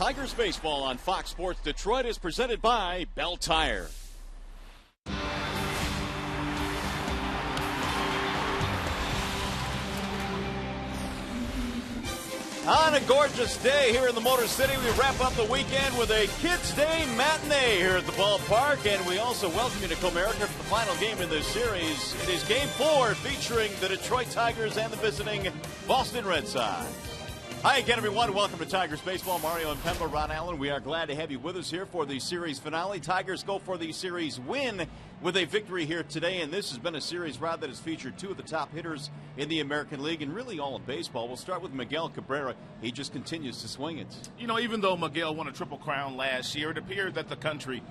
Tigers baseball on Fox Sports Detroit is presented by Bell Tire. On a gorgeous day here in the Motor City, we wrap up the weekend with a Kids Day matinee here at the ballpark, and we also welcome you to Comerica for the final game in this series. It is Game 4 featuring the Detroit Tigers and the visiting Boston Red Sox. Hi again, everyone. Welcome to Tigers Baseball. Mario and Pemba, Ron Allen. We are glad to have you with us here for the series finale. Tigers go for the series win with a victory here today, and this has been a series, Rod, that has featured two of the top hitters in the American League and really all of baseball. We'll start with Miguel Cabrera. He just continues to swing it. You know, even though Miguel won a Triple Crown last year, it appeared that the country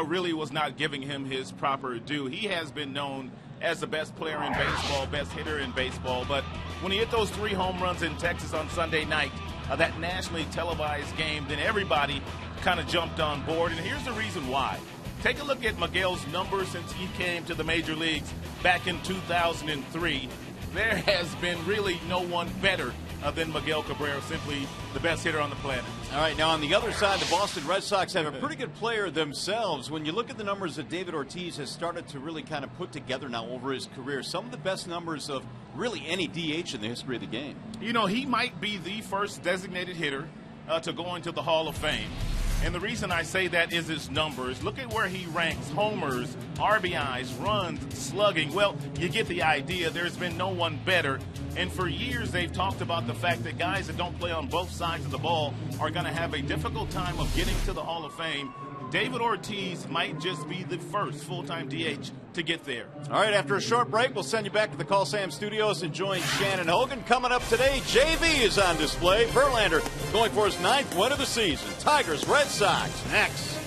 really was not giving him his proper due. He has been known as the best player in baseball, best hitter in baseball, but when he hit those 3 home runs in Texas on Sunday night, that nationally televised game, then everybody kind of jumped on board, and here's the reason why. Take a look at Miguel's numbers since he came to the major leagues back in 2003. There has been really no one better than Miguel Cabrera, simply the best hitter on the planet. All right, now on the other side, the Boston Red Sox have a pretty good player themselves. When you look at the numbers that David Ortiz has started to really kind of put together now over his career, some of the best numbers of really any DH in the history of the game. You know, he might be the first designated hitter to go into the Hall of Fame. And the reason I say that is his numbers. Look at where he ranks: homers, RBIs, runs, slugging. Well, you get the idea. There's been no one better. And for years, they've talked about the fact that guys that don't play on both sides of the ball are going to have a difficult time of getting to the Hall of Fame. David Ortiz might just be the first full-time DH to get there. All right, after a short break, we'll send you back to the Call Sam studios and join Shannon Hogan. Coming up today, JV is on display. Verlander going for his 9th win of the season. Tigers, Red Sox, next.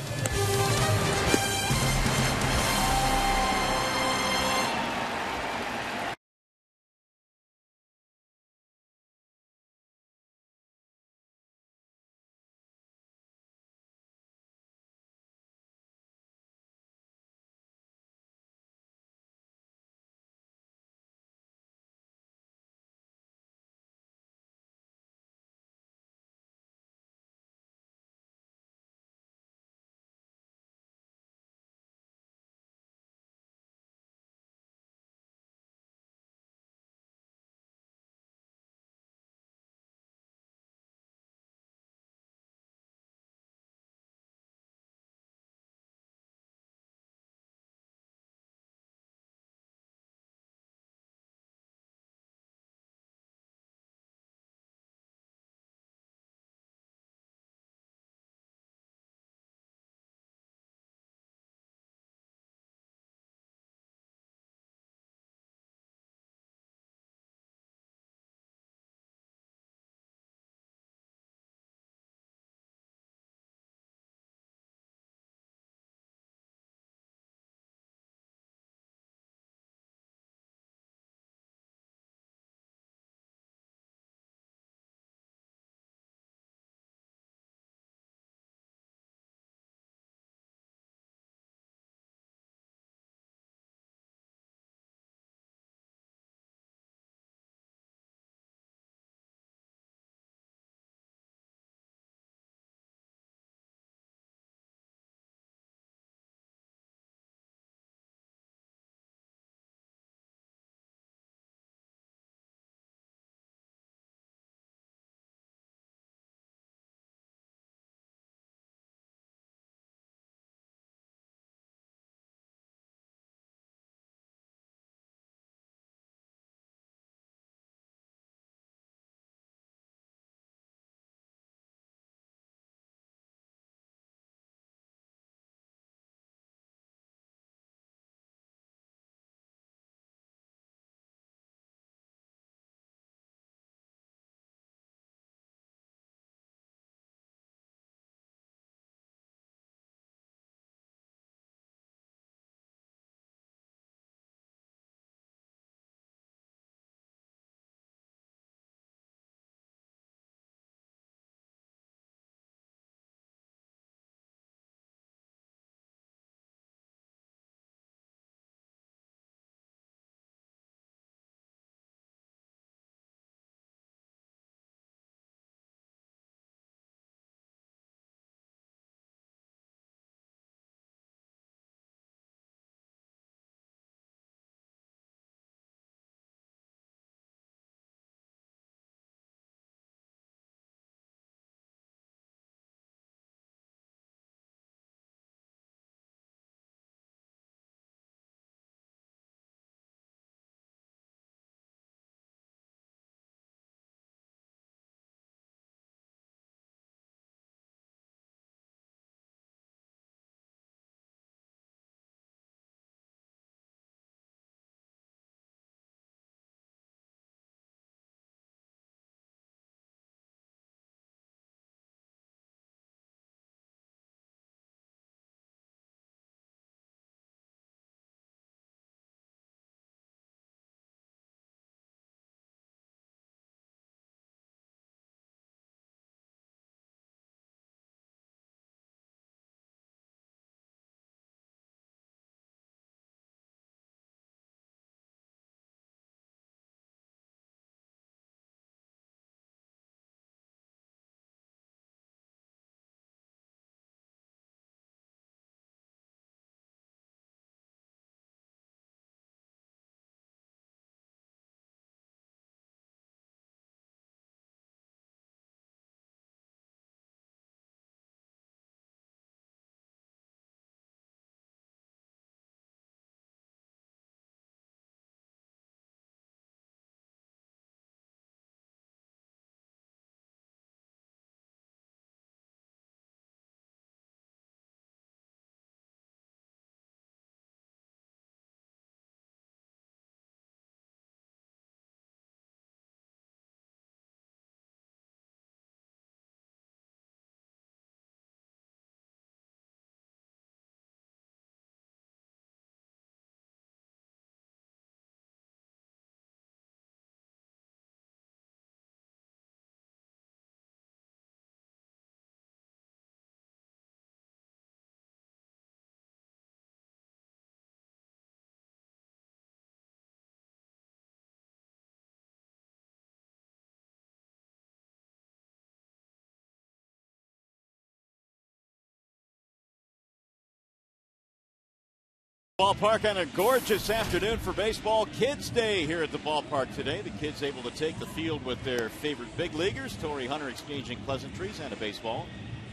Ballpark on a gorgeous afternoon for baseball. Kids Day here at the ballpark today. The kids able to take the field with their favorite big leaguers. Torrey Hunter exchanging pleasantries and a baseball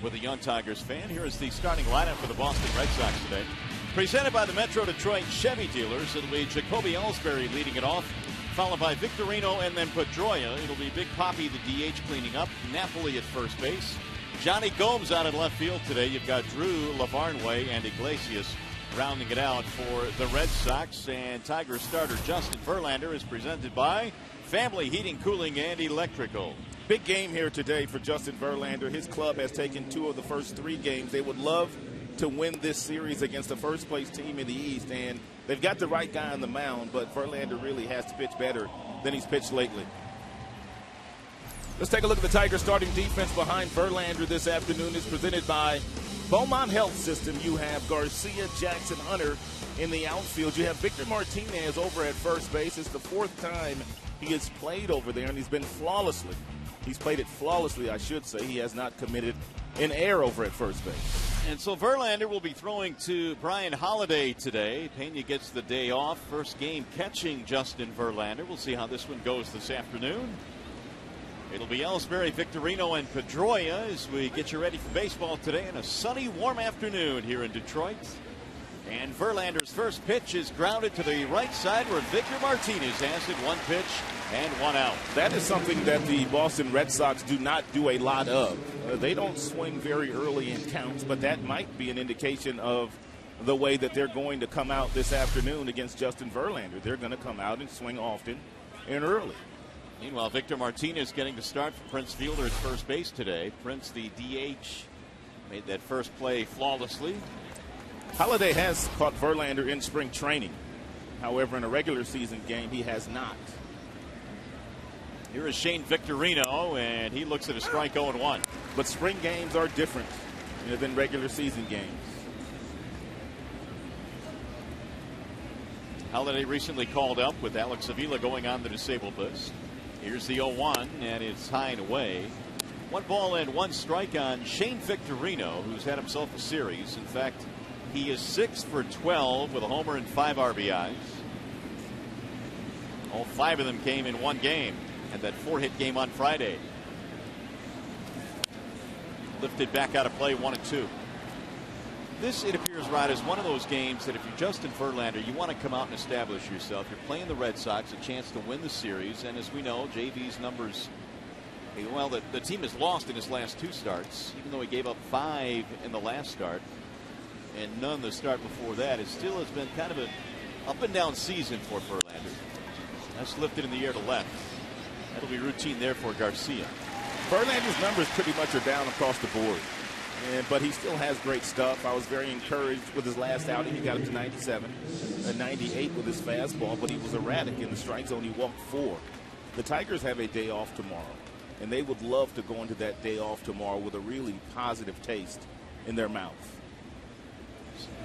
with a young Tigers fan. Here is the starting lineup for the Boston Red Sox today. Presented by the Metro Detroit Chevy dealers. It'll be Jacoby Ellsbury leading it off, followed by Victorino and then Pedroia. It'll be Big Papi, the DH, cleaning up. Napoli at first base. Johnny Gomes out in left field today. You've got Drew, Lavarnway, and Iglesias rounding it out for the Red Sox. And Tigers starter Justin Verlander is presented by Family Heating, Cooling, and Electrical. Big game here today for Justin Verlander. His club has taken 2 of the first 3 games. They would love to win this series against the first place team in the East, and they've got the right guy on the mound, but Verlander really has to pitch better than he's pitched lately. Let's take a look at the Tigers starting defense behind Verlander this afternoon. Is presented by Beaumont Health System. You have Garcia, Jackson, Hunter in the outfield. You have Victor Martinez over at first base. It's the 4th time he has played over there, and he's been flawlessly. He's played it flawlessly, I should say. He has not committed an error over at first base. And so Verlander will be throwing to Brian Holiday today. Pena gets the day off. First game catching Justin Verlander. We'll see how this one goes this afternoon. It'll be Ellsbury, Victorino, and Pedroia as we get you ready for baseball today on a sunny, warm afternoon here in Detroit. And Verlander's first pitch is grounded to the right side where Victor Martinez has it. 1 pitch and 1 out. That is something that the Boston Red Sox do not do a lot of. They don't swing very early in counts, but that might be an indication of the way that they're going to come out this afternoon against Justin Verlander. They're going to come out and swing often and early. Meanwhile, Victor Martinez getting to start for Prince Fielder at first base today. Prince, the DH, made that first play flawlessly. Holiday has caught Verlander in spring training. However, in a regular season game, he has not. Here is Shane Victorino, and he looks at a strike 0-1. But spring games are different than regular season games. Holiday recently called up with Alex Avila going on the disabled list. Here's the 0-1, and it's high and away. 1 ball and 1 strike on Shane Victorino, who's had himself a series. In fact, he is 6 for 12 with a homer and 5 RBIs. All 5 of them came in 1 game, and that 4-hit game on Friday. Lifted back out of play, 1-2. This, it appears, Rod, is one of those games that if you're Justin Verlander, you want to come out and establish yourself. You're playing the Red Sox, a chance to win the series. And as we know, JV's numbers, well, the team has lost in his last 2 starts, even though he gave up 5 in the last start and none the start before that. It still has been kind of an up and down season for Verlander. That's lifted in the air to left. That'll be routine there for Garcia. Verlander's numbers pretty much are down across the board. But he still has great stuff. I was very encouraged with his last outing. He got up to 97, 98 with his fastball, but he was erratic in the strike zone. He walked 4. The Tigers have a day off tomorrow, and they would love to go into that day off tomorrow with a really positive taste in their mouth.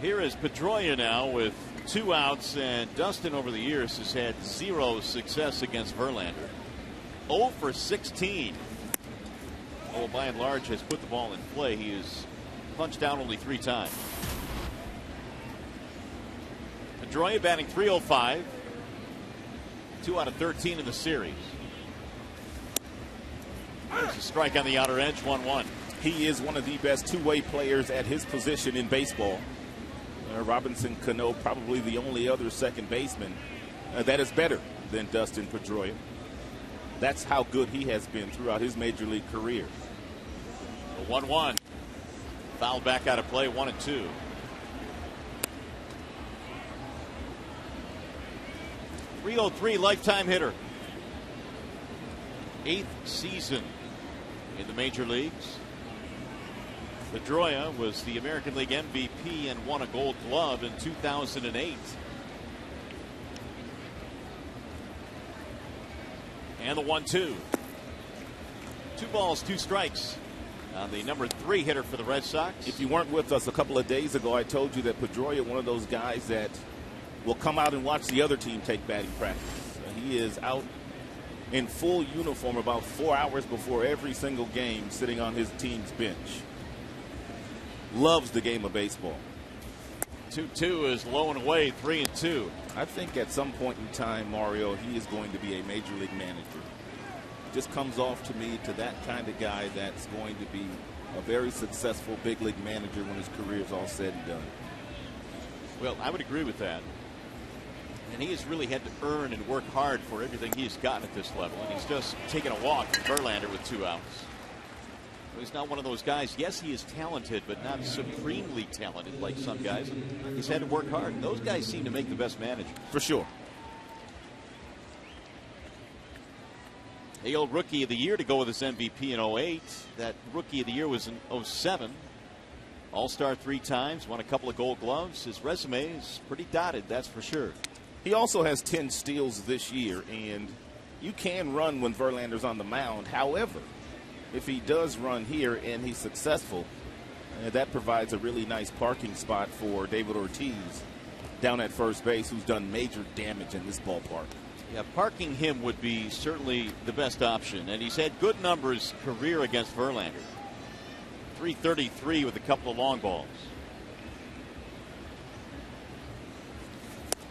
Here is Pedroia now with 2 outs, and Dustin over the years has had 0 success against Verlander. 0 for 16. Oh, by and large, has put the ball in play. He has punched down only 3 times. Pedroia batting .305. 2 out of 13 in the series. There's a strike on the outer edge, 1-1. He is one of the best 2-way players at his position in baseball. Robinson Cano, probably the only other second baseman that is better than Dustin Pedroia. That's how good he has been throughout his major league career. 1-1. Foul back out of play, 1-2. .303 lifetime hitter. 8th season in the major leagues. Pedroia was the American League MVP and won a Gold Glove in 2008. And the 1-2. 2 balls, 2 strikes on the number 3 hitter for the Red Sox. If you weren't with us a couple of days ago, I told you that Pedroia, one of those guys that will come out and watch the other team take batting practice. He is out in full uniform about 4 hours before every single game, sitting on his team's bench. Loves the game of baseball. 2-2 is low and away, 3-2. I think at some point in time, Mario, he is going to be a major league manager. Just comes off to me to that kind of guy that's going to be a very successful big league manager when his career is all said and done. Well, I would agree with that. And he has really had to earn and work hard for everything he's gotten at this level. And he's just taken a walk from Verlander with 2 outs. He's not one of those guys. Yes, he is talented, but not supremely talented like some guys. He's had to work hard. And those guys seem to make the best manager. For sure. Hale Rookie of the Year to go with his MVP in 08. That Rookie of the Year was in 07. All-Star 3 times, won a couple of Gold Gloves. His resume is pretty dotted, that's for sure. He also has 10 steals this year, and you can run when Verlander's on the mound. However, if he does run here and he's successful, that provides a really nice parking spot for David Ortiz down at first base, who's done major damage in this ballpark. Yeah, parking him would be certainly the best option, and he's had good numbers career against Verlander. 333 with a couple of long balls.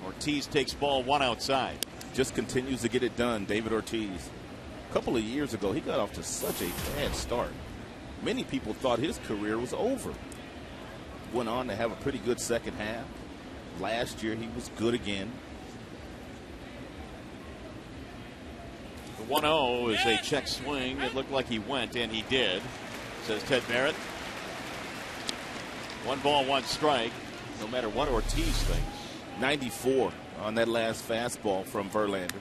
Ortiz takes ball 1 outside. Just continues to get it done, David Ortiz. A couple of years ago, he got off to such a bad start. Many people thought his career was over. Went on to have a pretty good second half. Last year, he was good again. The 1-0 is a check swing. It looked like he went, and he did, says Ted Barrett. 1 ball, 1 strike, no matter what Ortiz thinks. 94 on that last fastball from Verlander.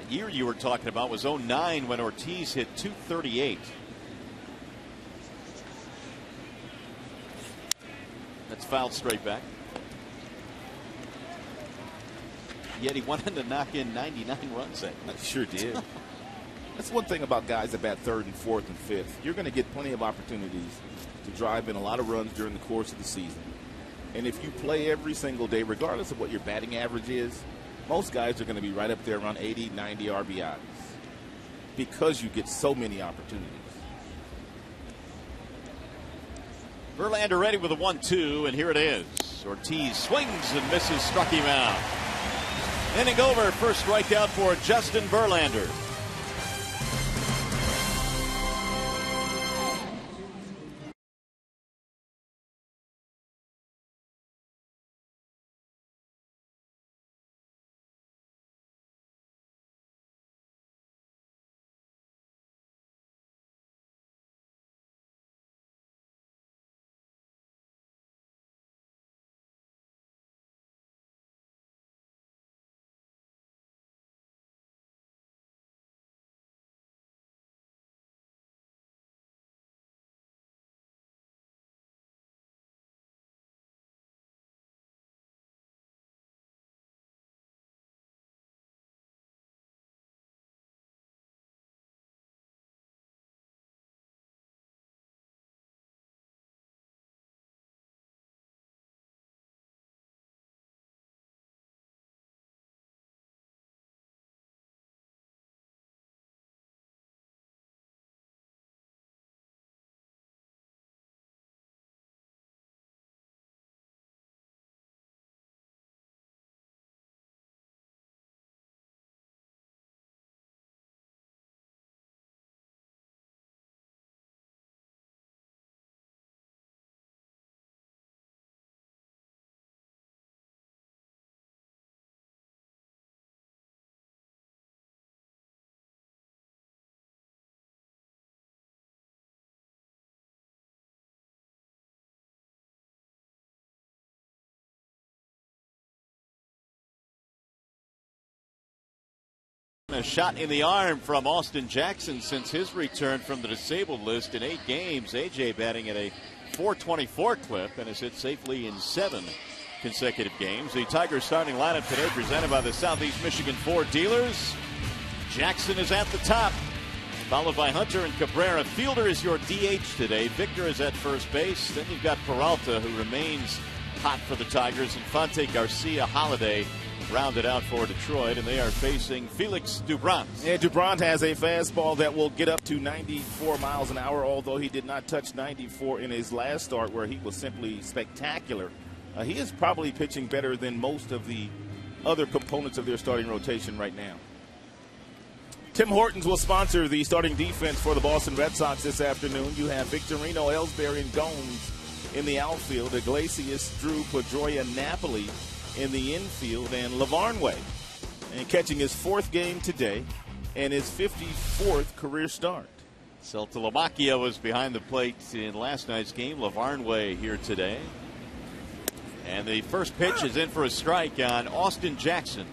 The year you were talking about was 09 when Ortiz hit 238. That's fouled straight back. Yet he wanted to knock in 99 runs. I sure did. That's one thing about guys that bat 3rd and 4th and 5th. You're going to get plenty of opportunities to drive in a lot of runs during the course of the season. And if you play every single day, regardless of what your batting average is, most guys are going to be right up there around 80, 90 RBIs because you get so many opportunities. Verlander ready with a 1-2, and here it is. Ortiz swings and misses, struck him out. Inning over, first strikeout for Justin Verlander. A shot in the arm from Austin Jackson since his return from the disabled list in 8 games. AJ batting at a .424 clip and has hit safely in 7 consecutive games. The Tigers starting lineup today presented by the Southeast Michigan Ford dealers. Jackson is at the top, followed by Hunter and Cabrera. Fielder is your DH today. Victor is at first base. Then you've got Peralta, who remains hot for the Tigers. Infante, Garcia, Holiday rounded out for Detroit, and they are facing Felix Doubront. Yeah, Doubront has a fastball that will get up to 94 miles an hour, although he did not touch 94 in his last start where he was simply spectacular. He is probably pitching better than most of the other components of their starting rotation right now. Tim Hortons will sponsor the starting defense for the Boston Red Sox this afternoon. You have Victorino, Ellsbury, and Gomes in the outfield, Iglesias, Drew, Pedroia, Napoli in the infield, and Lavarnway, and catching his 4th game today and his 54th career start. Saltalamacchia was behind the plate in last night's game. Lavarnway here today. And the first pitch is in for a strike on Austin Jackson.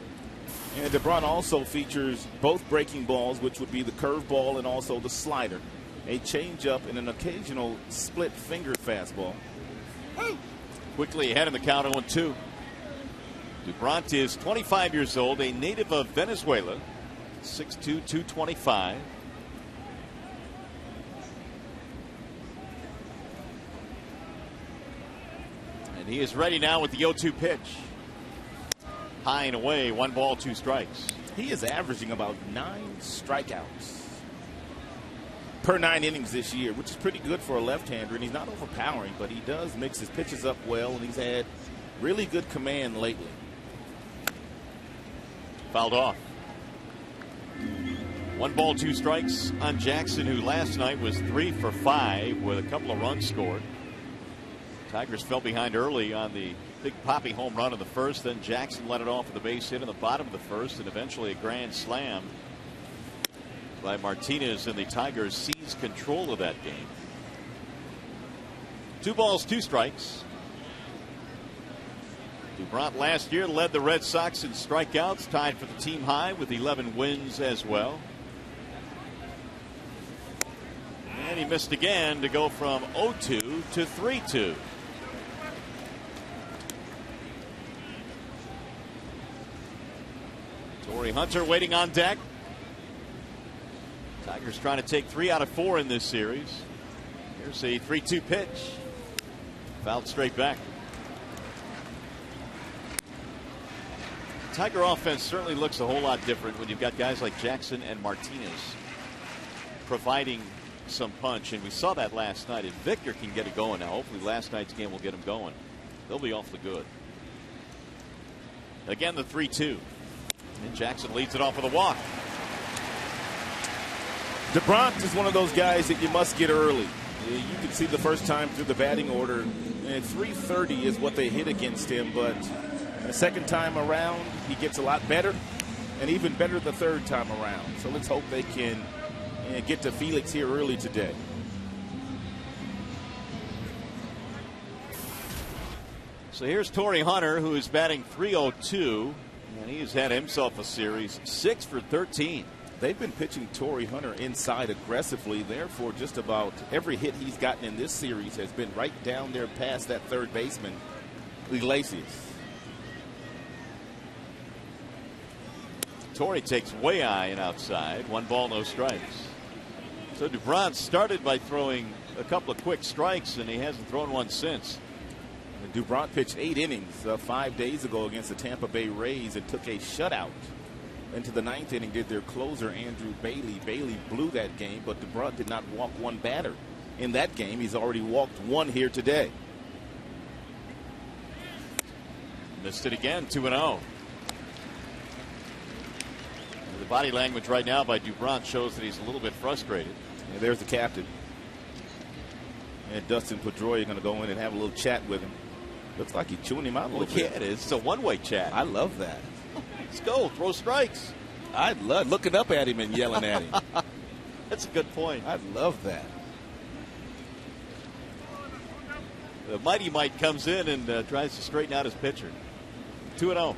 And Doubront also features both breaking balls, which would be the curveball and also the slider, a changeup, and an occasional split finger fastball. Quickly ahead in the count, 0-2. Doubront is 25 years old, a native of Venezuela, 6'2", 225. And he is ready now with the 0-2 pitch. High and away, 1 ball, 2 strikes. He is averaging about 9 strikeouts per 9 innings this year, which is pretty good for a left-hander, and he's not overpowering, but he does mix his pitches up well, and he's had really good command lately. Fouled off. 1 ball, 2 strikes on Jackson, who last night was 3 for 5 with a couple of runs scored. Tigers fell behind early on the big poppy home run in the first. Then Jackson let it off with a base hit in the bottom of the first, and eventually a grand slam by Martinez, and the Tigers seized control of that game. 2 balls, 2 strikes. Doubront last year led the Red Sox in strikeouts, tied for the team high with 11 wins as well. And he missed again to go from 0-2 to 3-2. Torrey Hunter waiting on deck. Tigers trying to take 3 out of 4 in this series. Here's a 3-2 pitch. Fouled straight back. Tiger offense certainly looks a whole lot different when you've got guys like Jackson and Martinez providing some punch, and we saw that last night. If Victor can get it going now, hopefully last night's game will get him going. They'll be awfully good. Again, the 3-2. And Jackson leads it off with a walk. Doubront is one of those guys that you must get early. You can see the first time through the batting order, and 330 is what they hit against him, but the second time around, he gets a lot better, and even better the third time around. So let's hope they can get to Felix here early today. So here's Torrey Hunter, who is batting .302, and he has had himself a series 6 for 13. They've been pitching Torrey Hunter inside aggressively. Therefore, just about every hit he's gotten in this series has been right down there past that third baseman, Iglesias. Torrey takes way high and outside. 1 ball, no strikes. So Doubront started by throwing a couple of quick strikes, and he hasn't thrown one since. And Doubront pitched 8 innings 5 days ago against the Tampa Bay Rays and took a shutout. Into the 9th inning did their closer, Andrew Bailey. Bailey blew that game, but Doubront did not walk 1 batter in that game. He's already walked 1 here today. Missed it again, 2-0. The body language right now by Doubront shows that he's a little bit frustrated. And there's the captain. And Dustin Pedroia going to go in and have a little chat with him. Looks like he's chewing him out a little bit. Yeah, it is. It's a one-way chat. I love that. Let's go. Throw strikes. I love looking up at him and yelling at him. That's a good point. I love that. The Mighty Mite comes in and tries to straighten out his pitcher. 2-0.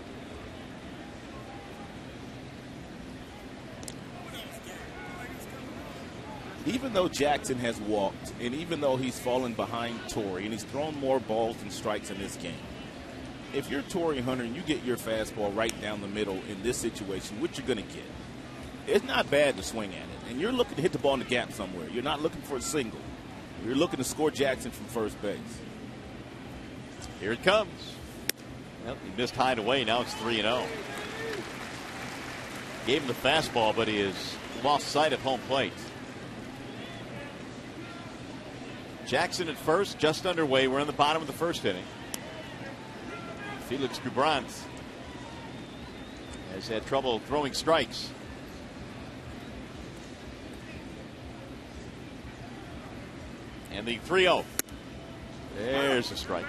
Even though Jackson has walked, and even though he's fallen behind Torrey, and he's thrown more balls than strikes in this game, if you're Torrey Hunter and you get your fastball right down the middle in this situation, what you're going to get, it's not bad to swing at it. And you're looking to hit the ball in the gap somewhere. You're not looking for a single. You're looking to score Jackson from first base. Here it comes. Well, he missed high and away. Now it's 3-0. Gave him the fastball, but he has lost sight of home plate. Jackson at first, just underway. We're in the bottom of the first inning. Felix Gubrandt has had trouble throwing strikes. And the 3-0. There's a strike.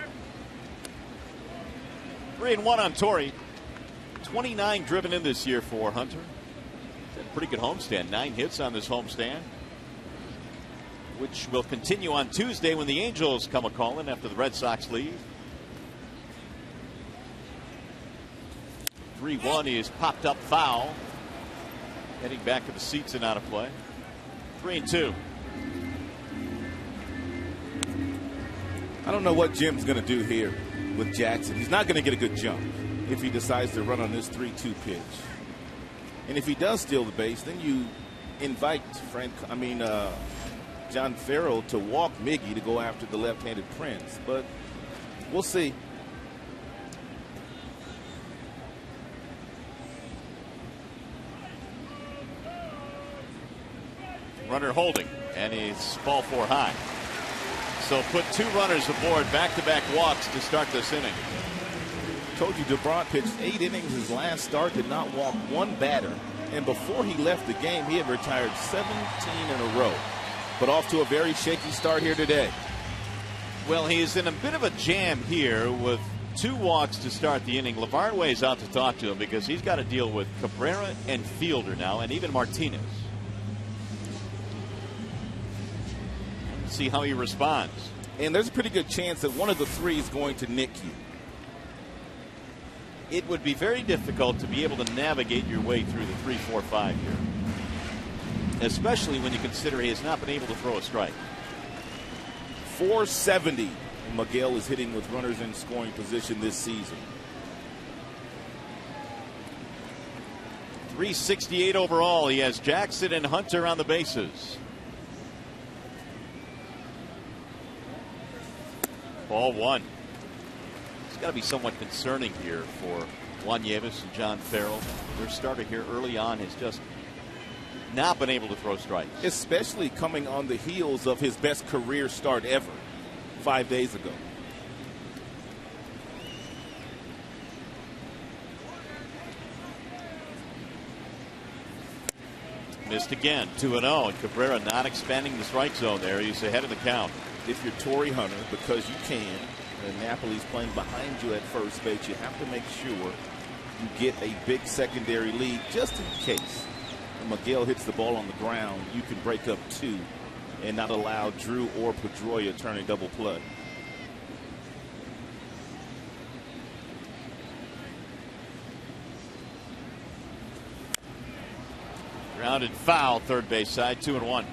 3-1 on Torrey. 29 driven in this year for Hunter. He's had a pretty good homestand. 9 hits on this homestand, which will continue on Tuesday when the Angels come a-calling after the Red Sox leave. 3-1 is popped up foul. Heading back to the seats and out of play. 3-2. I don't know what Jim's going to do here with Jackson. He's not going to get a good jump if he decides to run on this 3-2 pitch. And if he does steal the base, then you invite John Farrell to walk Miggy to go after the left-handed Prince. But we'll see. Runner holding, and he's ball 4 high. So put 2 runners aboard, back-to-back walks to start this inning. Told you Gubrandt pitched 8 innings his last start, did not walk 1 batter. And before he left the game, he had retired 17 in a row. But off to a very shaky start here today. Well, he's in a bit of a jam here with 2 walks to start the inning. LeVarnway is out to talk to him because he's got to deal with Cabrera and Fielder now, and even Martinez. Let's see how he responds. And there's a pretty good chance that one of the 3 is going to nick you. It would be very difficult to be able to navigate your way through the 3-4-5 here, especially when you consider he has not been able to throw a strike. 470 Miguel is hitting with runners in scoring position this season. 368 overall. He has Jackson and Hunter on the bases. Ball 1. It's got to be somewhat concerning here for Juan Nieves and John Farrell. Their starter here early on has just not been able to throw strikes. Especially coming on the heels of his best career start ever 5 days ago. Missed again, 2-0. And Cabrera not expanding the strike zone there. He's ahead of the count. If you're Torrey Hunter, because you can, and Napoli's playing behind you at first base, you have to make sure you get a big secondary lead just in case when Miguel hits the ball on the ground. You can break up 2 and not allow Drew or Pedroia turning double play. Grounded foul, third base side, 2-1.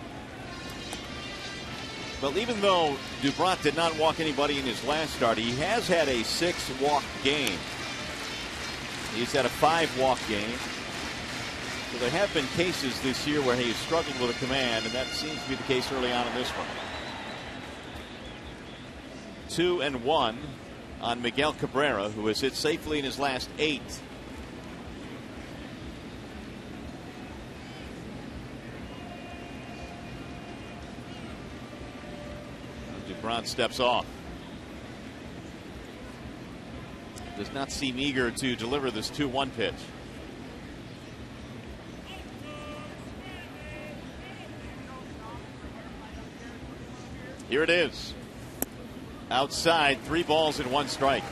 Well, even though Gubrandt did not walk anybody in his last start, he has had a 6-walk game. He's had a 5-walk game. So there have been cases this year where he's struggled with a command, and that seems to be the case early on in this one. 2-1 on Miguel Cabrera, who has hit safely in his last 8. Gubrandt steps off. Does not seem eager to deliver this 2-1 pitch. Here it is. Outside, 3 balls and 1 strike.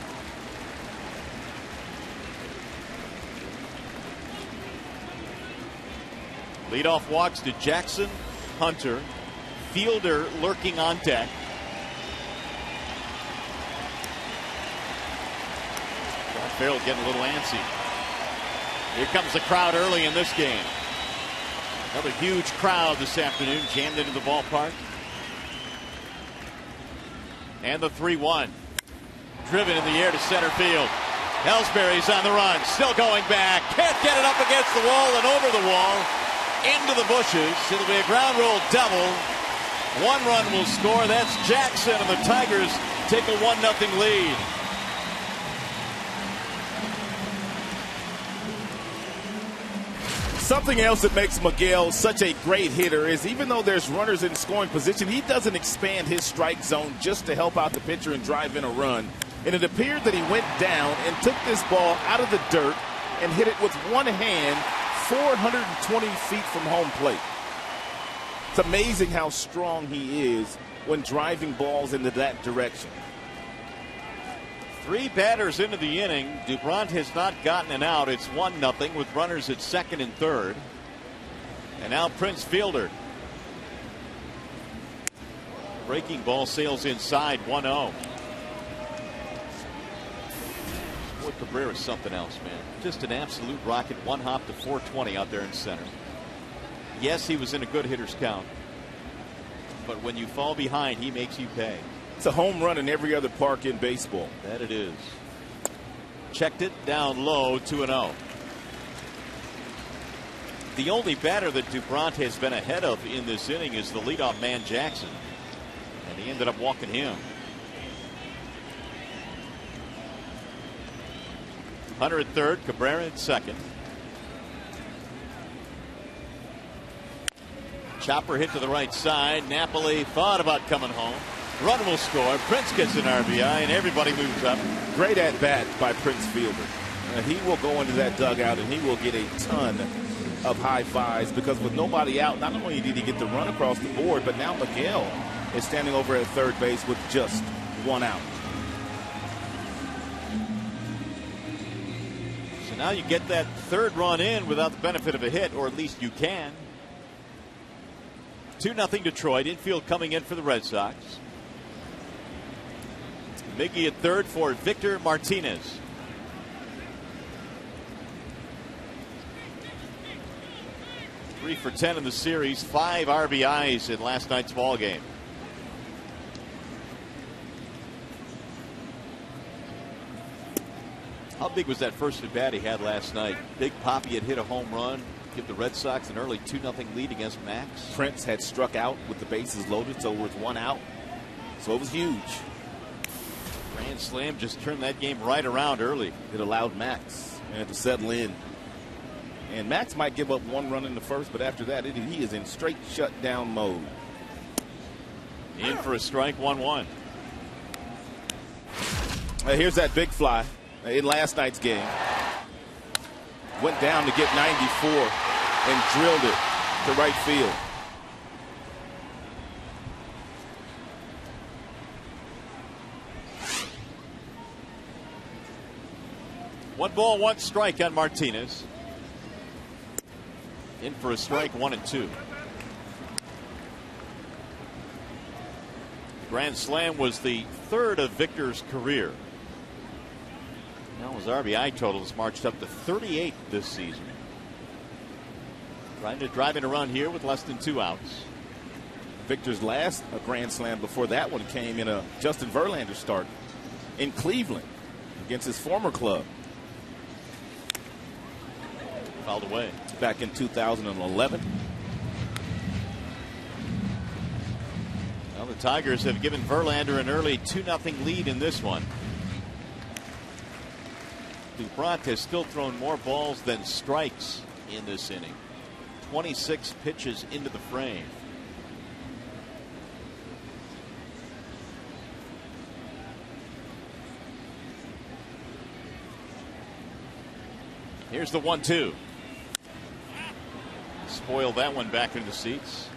Leadoff walks to Jackson, Hunter, Fielder lurking on deck. Farrell getting a little antsy. Here comes the crowd early in this game. Another huge crowd this afternoon jammed into the ballpark. And the 3-1. Driven in the air to center field. Ellsbury's on the run. Still going back. Can't get it up against the wall and over the wall. Into the bushes. It'll be a ground roll double. 1 run will score. That's Jackson, and the Tigers take a 1-0 lead. something else that makes Miguel such a great hitter is even though there's runners in scoring position, he doesn't expand his strike zone just to help out the pitcher and drive in a run. And it appeared that he went down and took this ball out of the dirt and hit it with one hand 420 feet from home plate. It's amazing how strong he is when driving balls into that direction. 3 batters into the inning. Dubron has not gotten an out. It's 1-0 with runners at second and third. And now Prince Fielder. Breaking ball sails inside, 1-0. Boy, Cabrera's something else, man. Just an absolute rocket. 1 hop to 420 out there in center. Yes, he was in a good hitter's count. But when you fall behind, he makes you pay. It's a home run in every other park in baseball. That it is. Checked it down low, 2-0. The only batter that Dubron has been ahead of in this inning is the leadoff man, Jackson. And he ended up walking him. Hunter at third, Cabrera at second. Chopper hit to the right side. Napoli thought about coming home. Run will score. Prince gets an RBI, and everybody moves up. Great at bat by Prince Fielder. He will go into that dugout and he will get a ton of high fives because with nobody out, not only did he get the run across the board, but now Miguel is standing over at third base with just 1 out. So now you get that third run in without the benefit of a hit, or at least you can. 2-0 Detroit. Infield coming in for the Red Sox. Miggy at third for Victor Martinez. Three for 10 in the series, 5 RBIs in last night's ball game. How big was that first at bat he had last night? Big Papi had hit a home run, give the Red Sox an early 2-0 lead against Max. Prince had struck out with the bases loaded, so with 1 out. So it was huge. Grand slam just turned that game right around early. It allowed Max to settle in. And Max might give up 1 run in the first, but after that, he is in straight shutdown mode. In for a strike, 1-1. Here's that big fly in last night's game. Went down to get 94 and drilled it to right field. One ball, 1 strike on Martinez. In for a strike, 1-2. Grand slam was the 3rd of Victor's career. Now his RBI total has marched up to 38 this season. Trying to drive in a run here with less than 2 outs. Victor's last grand slam before that one came in a Justin Verlander start in Cleveland against his former club. Fouled away. Back in 2011. Well, the Tigers have given Verlander an early 2-0 lead in this one. Dubron has still thrown more balls than strikes in this inning. 26 pitches into the frame. Here's the 1-2. Spoil that one back into seats.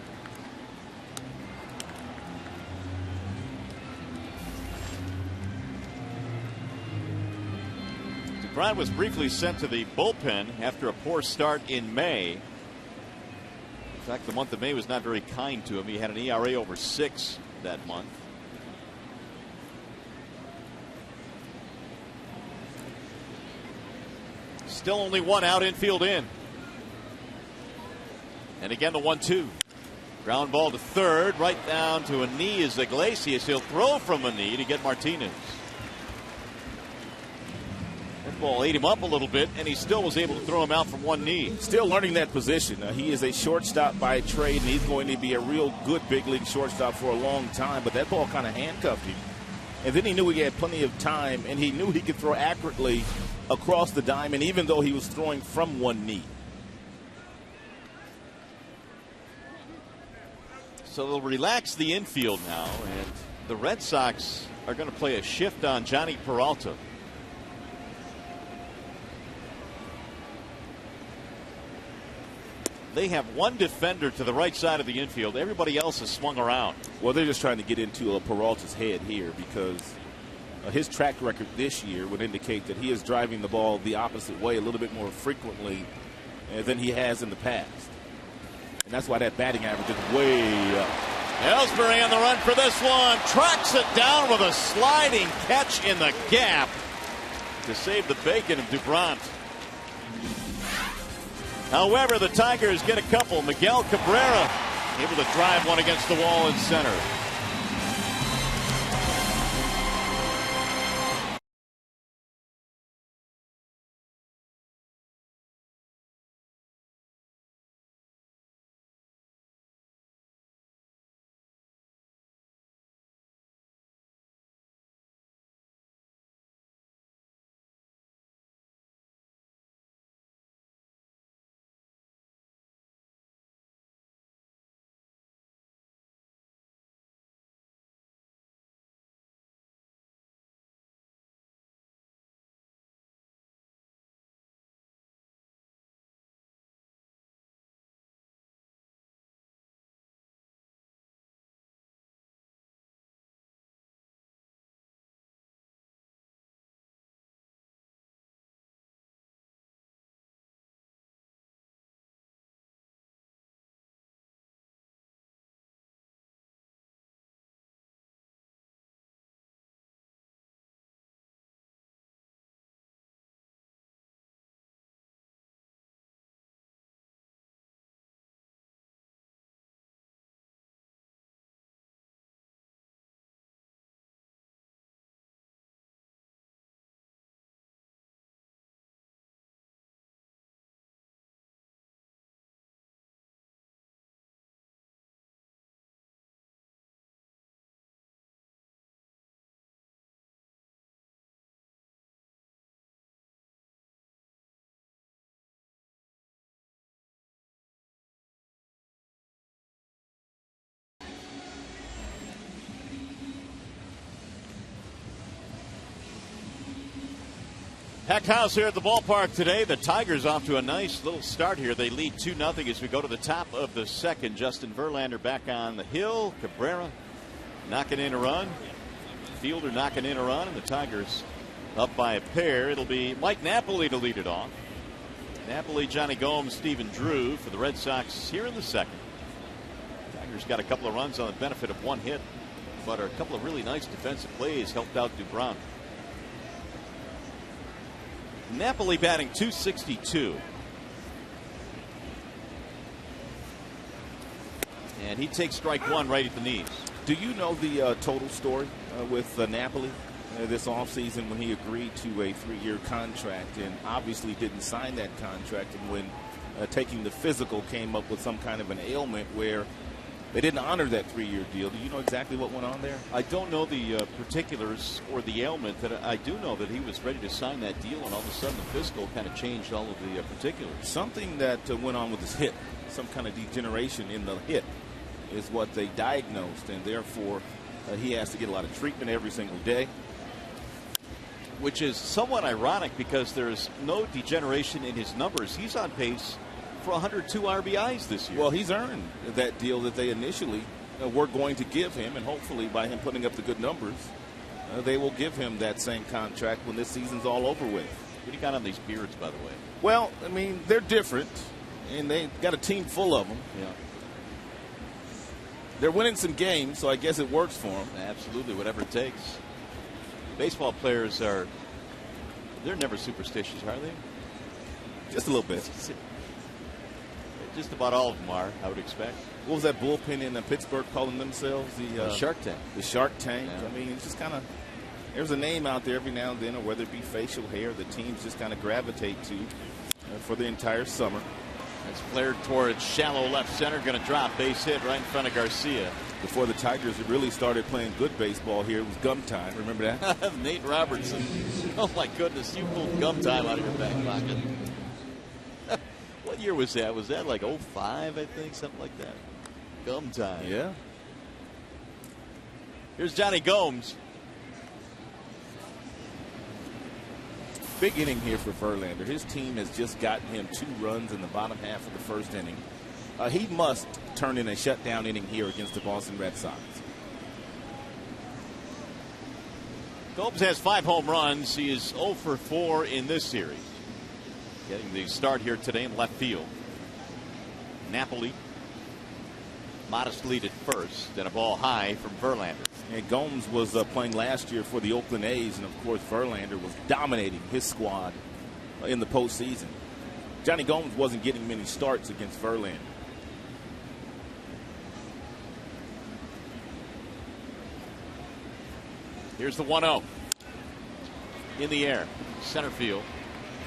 Dubron was briefly sent to the bullpen after a poor start in May. In fact, the month of May was not very kind to him. He had an ERA over 6 that month. Still only 1 out, infield in. And again the 1-2. Ground ball to third, right down to a knee is Iglesias. He'll throw from a knee to get Martinez. That ball ate him up a little bit, and he still was able to throw him out from 1 knee. Still learning that position. He is a shortstop by trade, and he's going to be a real good big league shortstop for a long time. But that ball kind of handcuffed him. And then he knew he had plenty of time, and he knew he could throw accurately across the diamond, even though he was throwing from 1 knee. So they'll relax the infield now, and the Red Sox are going to play a shift on Johnny Peralta. They have one defender to the right side of the infield. Everybody else is swung around. Well, they're just trying to get into Peralta's head here because his track record this year would indicate that he is driving the ball the opposite way a little bit more frequently than he has in the past. And that's why that batting average is way up. Ellsbury on the run for this one. Tracks it down with a sliding catch in the gap to save the bacon of Dubrant. However, the Tigers get a couple. Miguel Cabrera able to drive one against the wall in center. Packed house here at the ballpark today. The Tigers off to a nice little start here. They lead 2-0 as we go to the top of the second. Justin Verlander back on the hill. Cabrera knocking in a run. Fielder knocking in a run. And the Tigers up by a pair. It'll be Mike Napoli to lead it off. Napoli, Johnny Gomes, Stephen Drew for the Red Sox here in the second. Tigers got a couple of runs on the benefit of one hit, but a couple of really nice defensive plays helped out Dubrant. Napoli batting .262. And he takes strike one right at the knees. Do you know the total story with Napoli this offseason when he agreed to a 3-year contract and obviously didn't sign that contract, and when taking the physical came up with some kind of an ailment where they didn't honor that 3-year deal? Do you know exactly what went on there? I don't know the particulars or the ailment. That I do know that he was ready to sign that deal, and all of a sudden the physical kind of changed all of the particulars. Something that went on with his hip, some kind of degeneration in the hip is what they diagnosed, and therefore he has to get a lot of treatment every single day. Which is somewhat ironic because there's no degeneration in his numbers. He's on pace for 102 RBIs this year. Well, he's earned that deal that they initially were going to give him, and hopefully by him putting up the good numbers, they will give him that same contract when this season's all over with. What do you got on these beards, by the way? Well, I mean, they're different, and they got a team full of them. Yeah. They're winning some games, so I guess it works for them. Absolutely, whatever it takes. Baseball players they're never superstitious, are they? Just a little bit. Just about all of them are, I would expect. What was that bullpen in Pittsburgh calling themselves? The Shark Tank. The Shark Tank. Yeah. I mean, it's just kind of, there's a name out there every now and then, or whether it be facial hair, the teams just kind of gravitate to for the entire summer. That's flared towards shallow left center. Going to drop. Base hit right in front of Garcia. Before the Tigers really started playing good baseball here, it was gum time. Remember that? Nate Robertson. Oh, my goodness. You pulled gum time out of your back pocket. What year was that? Was that like 05, I think? Something like that. Gum time. Yeah. Here's Johnny Gomes. Big inning here for Verlander. His team has just gotten him 2 runs in the bottom half of the first inning. He must turn in a shutdown inning here against the Boston Red Sox. Gomes has 5 home runs. He is 0 for 4 in this series. Getting the start here today in left field. Napoli, modest lead at first, and a ball high from Verlander. And Gomes was playing last year for the Oakland A's, and of course Verlander was dominating his squad in the postseason. Johnny Gomes wasn't getting many starts against Verlander. Here's the 1-0. In the air, center field.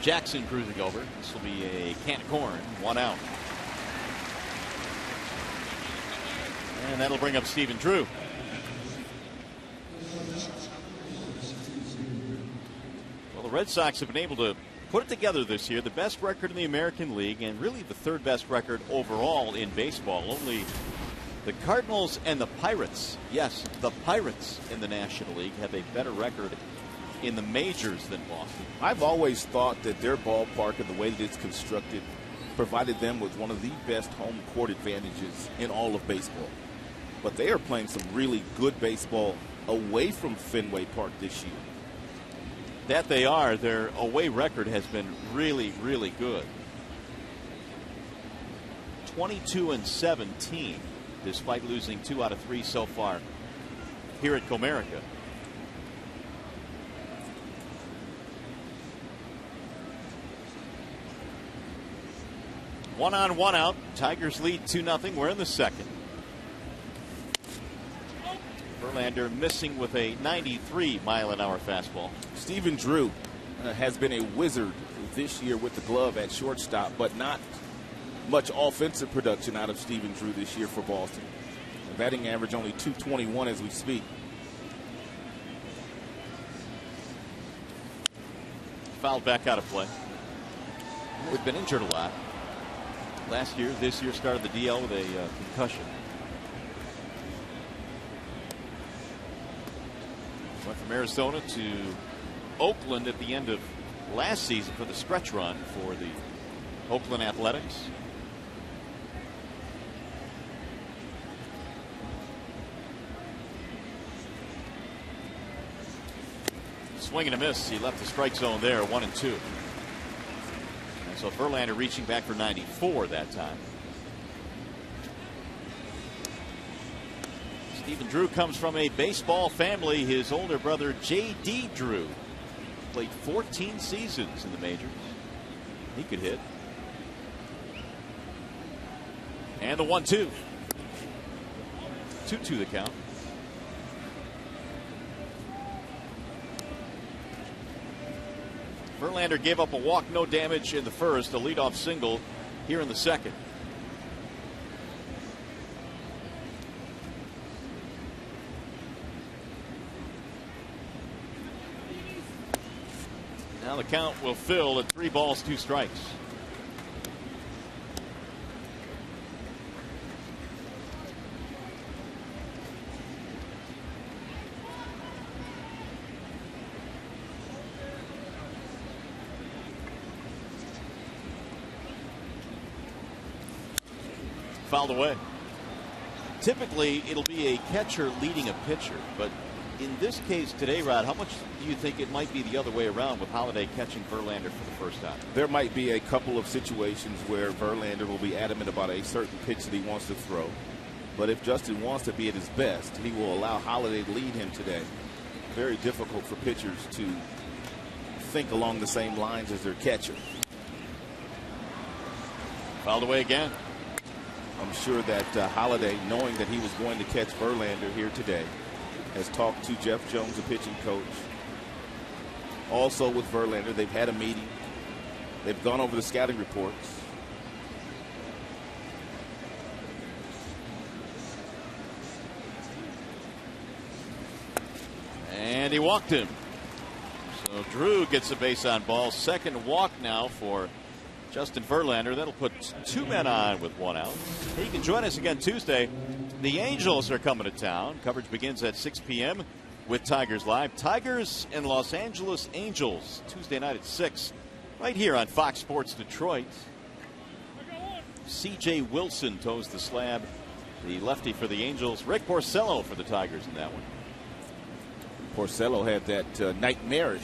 Jackson cruising over. This will be a can of corn, 1 out. And that'll bring up Stephen Drew. Well, the Red Sox have been able to put it together this year. The best record in the American League and really the 3rd best record overall in baseball. Only the Cardinals and the Pirates, yes, the Pirates in the National League have a better record in the majors than Boston. I've always thought that their ballpark and the way that it's constructed provided them with one of the best home court advantages in all of baseball. But they are playing some really good baseball away from Fenway Park this year. That they are. Their away record has been really, really good. 22-17, despite losing 2 out of 3 so far here at Comerica. One on, 1 out. Tigers lead 2-0. We're in the second. Verlander missing with a 93-mile-an-hour fastball. Stephen Drew has been a wizard this year with the glove at shortstop, but not much offensive production out of Stephen Drew this year for Boston. The batting average only .221 as we speak. Fouled back out of play. We've been injured a lot. Last year, this year started the DL with a concussion. Went from Arizona to Oakland at the end of last season for the stretch run for the Oakland Athletics. Swing and a miss. He left the strike zone there, 1-2. And so Verlander reaching back for 94 that time. Stephen Drew comes from a baseball family. His older brother, J.D. Drew, played 14 seasons in the majors. He could hit. And the 1-2. 2-2 the count. Verlander gave up a walk, no damage in the first, a leadoff single here in the second. Now the count will fill at 3 balls, 2 strikes. Fouled away. Typically, it'll be a catcher leading a pitcher, but in this case today, Rod, how much do you think it might be the other way around with Holiday catching Verlander for the first time? There might be a couple of situations where Verlander will be adamant about a certain pitch that he wants to throw. But if Justin wants to be at his best, he will allow Holiday to lead him today. Very difficult for pitchers to think along the same lines as their catcher. Fouled away again. I'm sure that Holiday, knowing that he was going to catch Verlander here today, has talked to Jeff Jones, the pitching coach. Also with Verlander, they've had a meeting. They've gone over the scouting reports. And he walked him. So Drew gets a base on ball. Second walk now for Justin Verlander. That'll put 2 men on with 1 out. Hey, you can join us again Tuesday The Angels are coming to town. Coverage begins at 6 p.m. with Tigers Live. Tigers and Los Angeles Angels, Tuesday night at 6, right here on Fox Sports Detroit. C.J. Wilson toes the slab, the lefty for the Angels. Rick Porcello for the Tigers in that one. Porcello had that nightmarish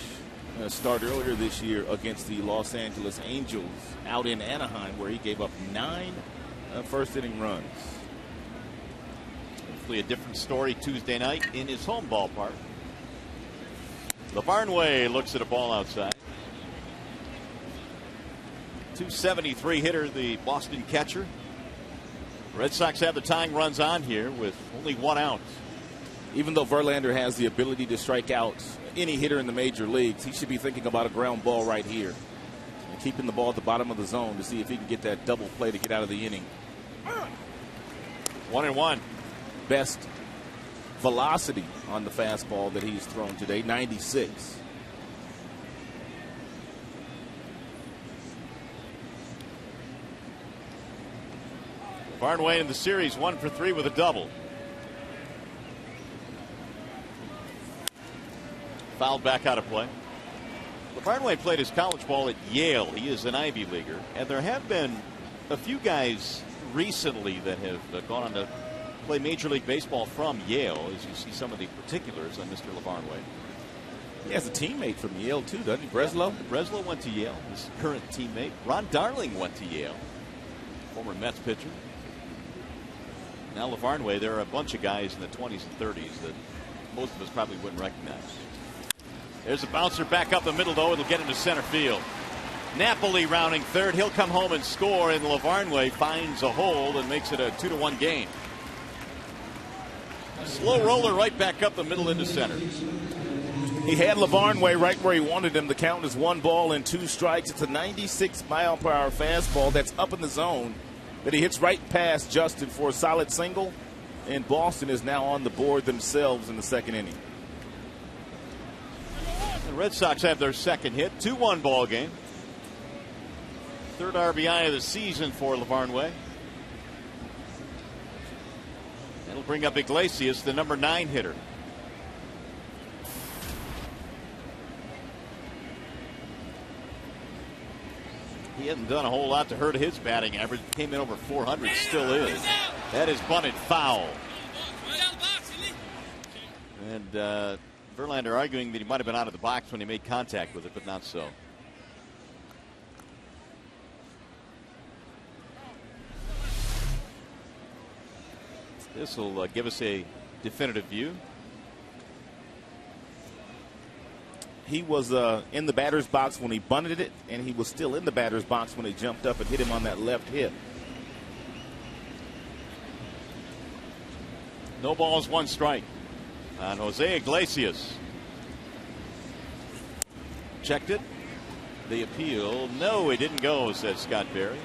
start earlier this year against the Los Angeles Angels out in Anaheim, where he gave up 9 first-inning runs. Hopefully a different story Tuesday night in his home ballpark. LaVarnway looks at a ball outside. 273 hitter, the Boston catcher. Red Sox have the tying runs on here with only 1 out. Even though Verlander has the ability to strike out any hitter in the major leagues, he should be thinking about a ground ball right here and keeping the ball at the bottom of the zone to see if he can get that double play to get out of the inning. 1-1. Best velocity on the fastball that he's thrown today, 96. Barnway in the series 1 for 3 with a double. Fouled back out of play. Barnway played his college ball at Yale. He is an Ivy Leaguer, and there have been a few guys recently that have gone on to play Major League Baseball from Yale, as you see some of the particulars on Mr. LaVarnway. He has a teammate from Yale, too, doesn't he? Breslow? Breslow went to Yale, his current teammate. Ron Darling went to Yale, former Mets pitcher. Now LaVarnway, there are a bunch of guys in the 20s and 30s that most of us probably wouldn't recognize. There's a bouncer back up the middle, though. It'll get into center field. Napoli rounding third. He'll come home and score, and LaVarnway finds a hold and makes it a 2-1 game. Slow roller right back up the middle into center. He had LaVarnway right where he wanted him. The count is 1 ball and 2 strikes. It's a 96-mile-per-hour fastball that's up in the zone that he hits right past Justin for a solid single, and Boston is now on the board themselves in the second inning. The Red Sox have their second hit. 2-1 ball game. Third RBI of the season for LaVarnway. That'll bring up Iglesias, the number 9 hitter. He hasn't done a whole lot to hurt his batting average. Came in over 400, still is. That is bunted foul. And Verlander arguing that he might have been out of the box when he made contact with it, but not so. This will give us a definitive view. He was in the batter's box when he bunted it, and he was still in the batter's box when he jumped up and hit him on that left hip. No balls, 1 strike on Jose Iglesias. Checked it. The appeal. No, it didn't go, says Scott Berry.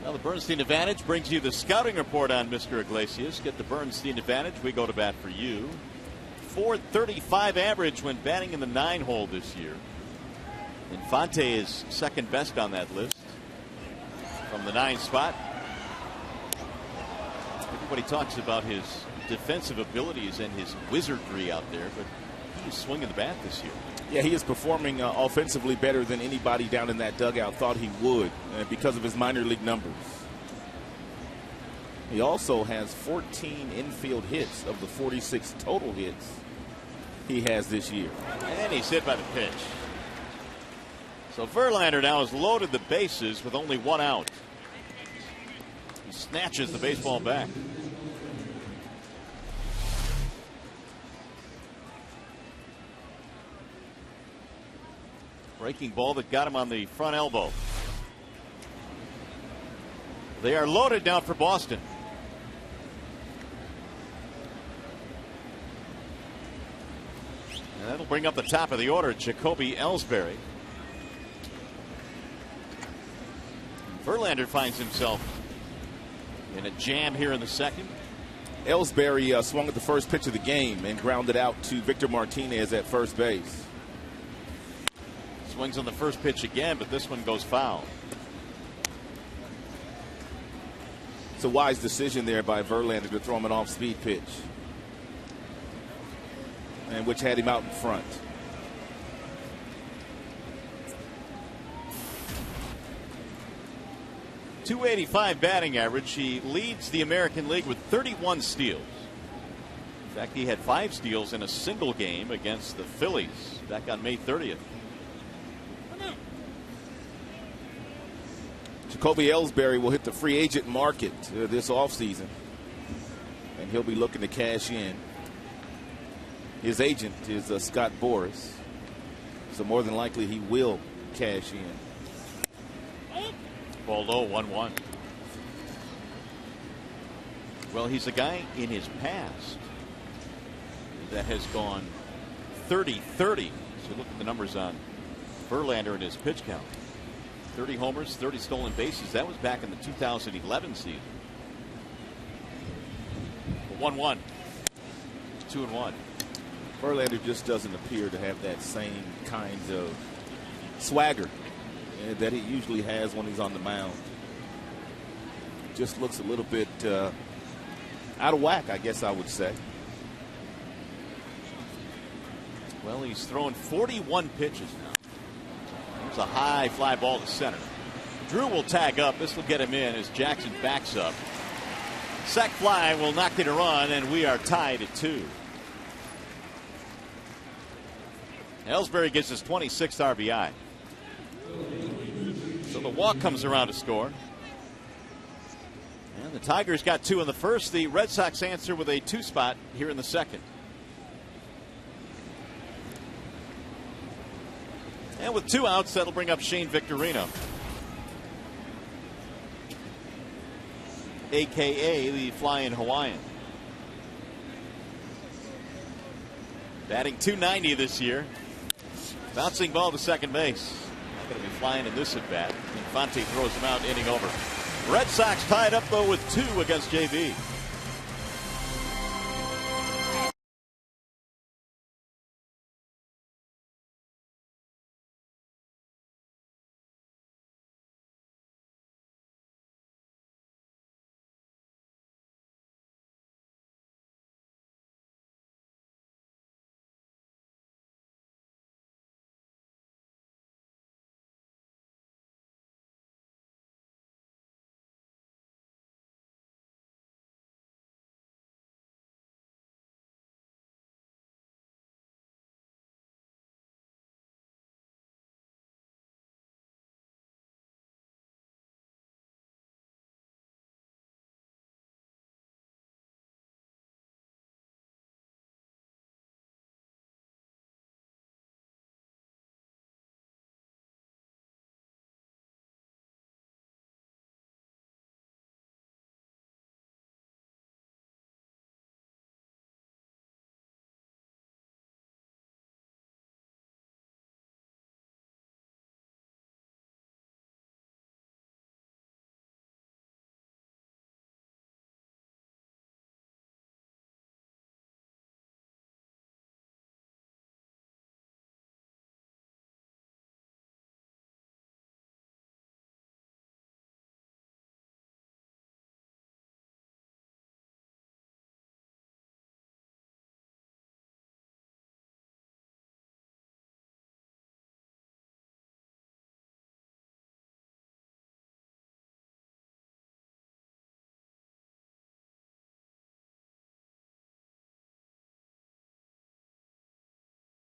Well, the Bernstein advantage brings you the scouting report on Mr. Iglesias. Get the Bernstein advantage. We go to bat for you. .435 average when batting in the 9-hole this year. Infante is second best on that list from the 9 spot. Everybody talks about his defensive abilities and his wizardry out there, but he's swinging the bat this year. Yeah, he is performing offensively better than anybody down in that dugout thought he would because of his minor league numbers. He also has 14 infield hits of the 46 total hits he has this year. And he's hit by the pitch. So Verlander now has loaded the bases with only 1 out. He snatches the baseball back. Breaking ball that got him on the front elbow. They are loaded now for Boston. And that'll bring up the top of the order, Jacoby Ellsbury. Verlander finds himself in a jam here in the second. Ellsbury swung at the first pitch of the game and grounded out to Victor Martinez at first base. Swings on the first pitch again, but this one goes foul. It's a wise decision there by Verlander to throw him an off-speed pitch, and which had him out in front. .285 batting average. He leads the American League with 31 steals. In fact, he had 5 steals in a single game against the Phillies back on May 30th. Jacoby Ellsbury will hit the free agent market this offseason, and he'll be looking to cash in. His agent is Scott Boras, so more than likely he will cash in. Ball low, 1-1. Well, he's a guy in his past that has gone 30-30. So look at the numbers on Verlander and his pitch count. 30 homers, 30 stolen bases. That was back in the 2011 season. 1-1. 2-1. Verlander just doesn't appear to have that same kind of swagger that he usually has when he's on the mound. Just looks a little bit out of whack, I guess I would say. Well, he's thrown 41 pitches now. There's a high fly ball to center. Drew will tag up. This will get him in as Jackson backs up. Sac fly will knock it a run, and we are tied at 2. Ellsbury gets his 26th RBI. So the walk comes around to score. And the Tigers got 2 in the first. The Red Sox answer with a 2 spot here in the second. And with 2 outs, that'll bring up Shane Victorino, a.k.a. the Flying Hawaiian. Batting .290 this year. Bouncing ball to second base. Not going to be flying in this at bat. Infante throws him out, inning over. Red Sox tied up though with 2 against JV.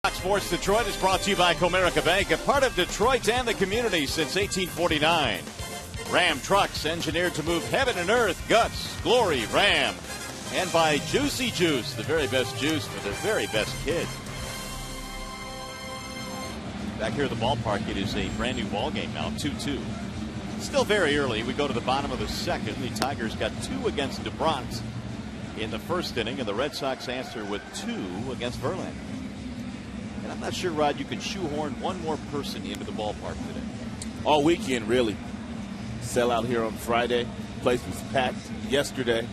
Fox Sports Detroit is brought to you by Comerica Bank, a part of Detroit and the community since 1849. Ram trucks engineered to move heaven and earth. Guts, glory, Ram. And by Juicy Juice, the very best juice for the very best kid. Back here at the ballpark, it is a brand new ball game now, 2-2. Still very early. We go to the bottom of the second. The Tigers got 2 against DeBrant in the first inning, and the Red Sox answer with 2 against Verlander. And I'm not sure, Rod, you can shoehorn one more person into the ballpark today. All weekend, really. Sell out here on Friday. Place was packed yesterday.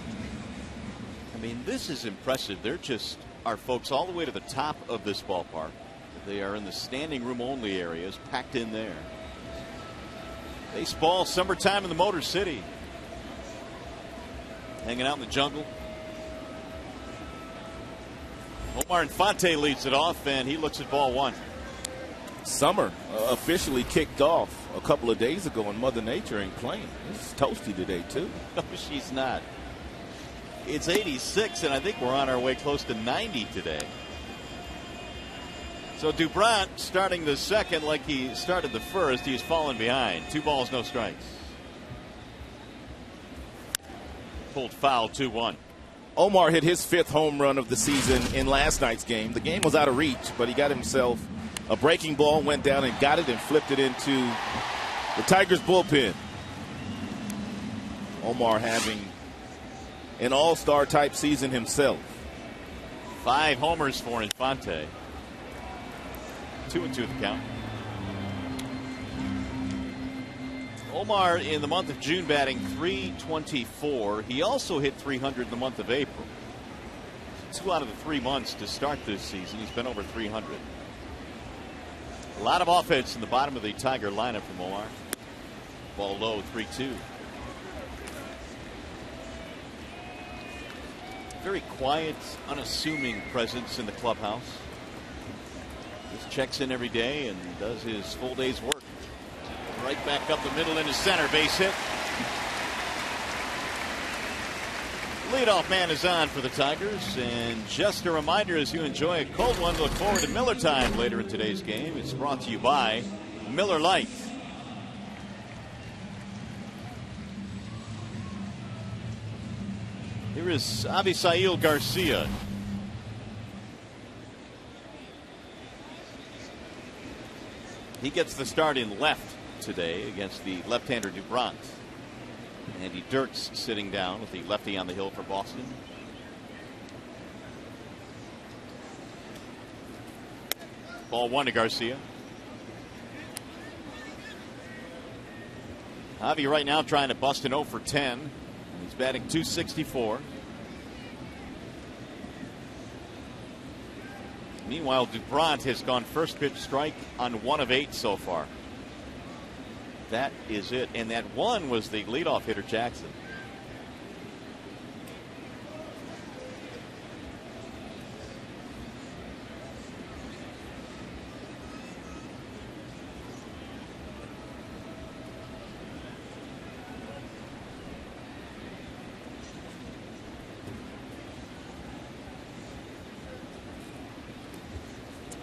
I mean, this is impressive. There just are folks all the way to the top of this ballpark. They are in the standing room only areas, packed in there. Baseball, summertime in the Motor City. hanging out in the jungle. Omar Infante leads it off, and he looks at ball one. Summer officially kicked off a couple of days ago, and Mother Nature ain't playing. It's toasty today, too. No, she's not. It's 86, and I think we're on our way close to 90 today. So Dubron starting the second like he started the first. He's fallen behind. 2 balls, no strikes. Pulled foul, 2-1. Omar hit his 5th home run of the season in last night's game. The game was out of reach, but he got himself a breaking ball, went down and got it and flipped it into the Tigers bullpen. Omar having an all-star type season himself. 5 homers for Infante. 2-2 the count. Omar in the month of June batting .324. He also hit .300 in the month of April. 2 out of the 3 months to start this season. He's been over .300. A lot of offense in the bottom of the Tiger lineup from Omar. Ball low, 3-2. Very quiet, unassuming presence in the clubhouse. Just checks in every day and does his full day's work. Right back up the middle into center, base hit. Leadoff man is on for the Tigers, and just a reminder as you enjoy a cold one, look forward to Miller time later in today's game. It's brought to you by Miller Lite. Here is Avisail Garcia. He gets the start in left today against the left-hander Dubron. Andy Dirks sitting down with the lefty on the hill for Boston. Ball 1 to Garcia. Javi right now trying to bust an 0 for 10. He's batting .264. Meanwhile, Dubron has gone first pitch strike on 1 of 8 so far. That is it. And that one was the leadoff hitter, Jackson.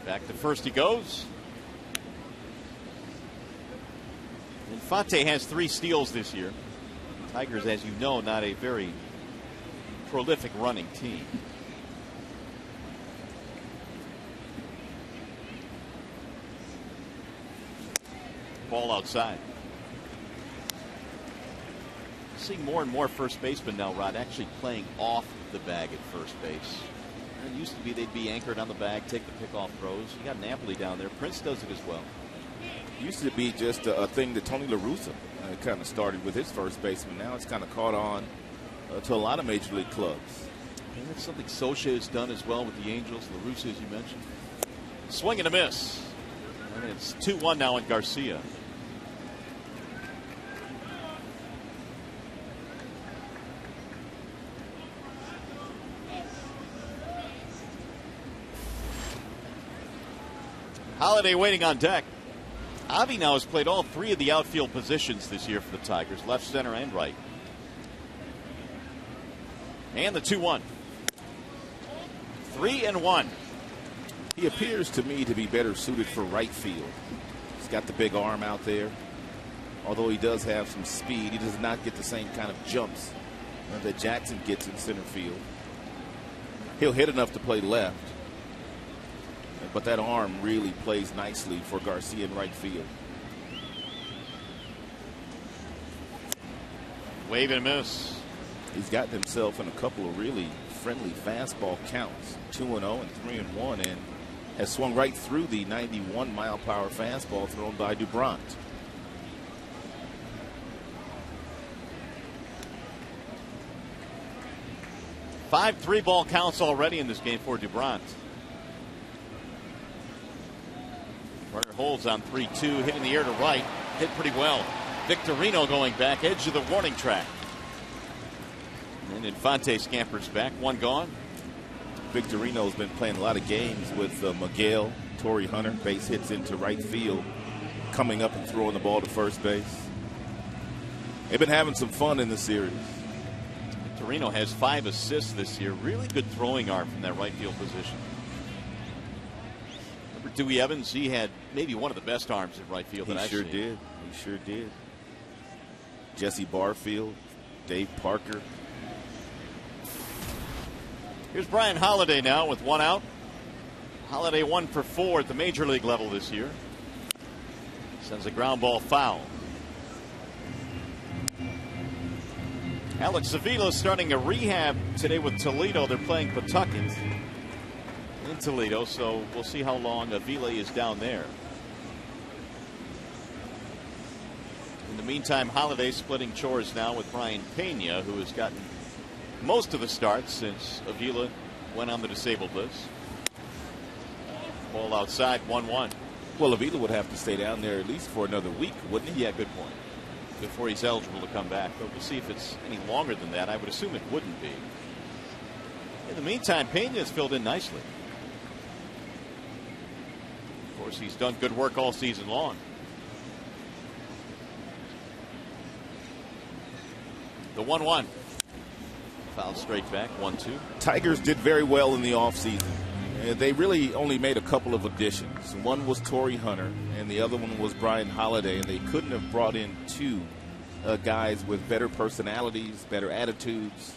Back to first he goes. Infante has 3 steals this year. Tigers, as you know, not a very prolific running team. Ball outside. Seeing more and more first basemen now, Rod, actually playing off the bag at first base. It used to be they'd be anchored on the bag, take the pickoff throws. You got Napoli down there. Prince does it as well. Used to be just a thing that Tony La Russa kind of started with his first baseman. Now it's kind of caught on to a lot of major league clubs. And that's something Socha has done as well with the Angels. La Russa, as you mentioned. Swing and a miss. And it's 2-1 now on Garcia. Holiday waiting on deck. Avi now has played all 3 of the outfield positions this year for the Tigers, left, center, and right. And the 2-1. 3-1. He appears to me to be better suited for right field. He's got the big arm out there. Although he does have some speed, he does not get the same kind of jumps that Jackson gets in center field. He'll hit enough to play left. But that arm really plays nicely for Garcia in right field. Wave and a miss. He's gotten himself in a couple of really friendly fastball counts, 2-0 and 3-1, and has swung right through the 91-mile-per-hour fastball thrown by Dubron. Five 3-ball counts already in this game for Dubron. Carter holds on 3-2, hitting the air to right. Hit pretty well. Victorino going back, edge of the warning track. And Infante scampers back. One gone. Victorino's been playing a lot of games with Miguel, Torrey Hunter, base hits into right field, coming up and throwing the ball to first base. They've been having some fun in the series. Victorino has 5 assists this year. Really good throwing arm from that right field position. Remember Dewey Evans? He had maybe one of the best arms in right field that I've seen. He sure did. Jesse Barfield, Dave Parker. Here's Brian Holiday now with 1 out. Holiday 1 for 4 at the major league level this year. Sends a ground ball foul. Alex Avila starting a rehab today with Toledo. They're playing Pawtucket in Toledo, so we'll see how long Avila is down there. In the meantime, Holiday splitting chores now with Brian Pena, who has gotten most of the starts since Avila went on the disabled list. Ball outside, 1-1. Well, Avila would have to stay down there at least for another week, wouldn't he? Yeah, good point. Before he's eligible to come back. But we'll see if it's any longer than that. I would assume it wouldn't be. In the meantime, Pena has filled in nicely. Of course, he's done good work all season long. The 1-1. Foul straight back, 1-2. Tigers did very well in the offseason. They really only made a couple of additions. One was Torrey Hunter, and the other one was Brian Holiday, and they couldn't have brought in 2 guys with better personalities, better attitudes,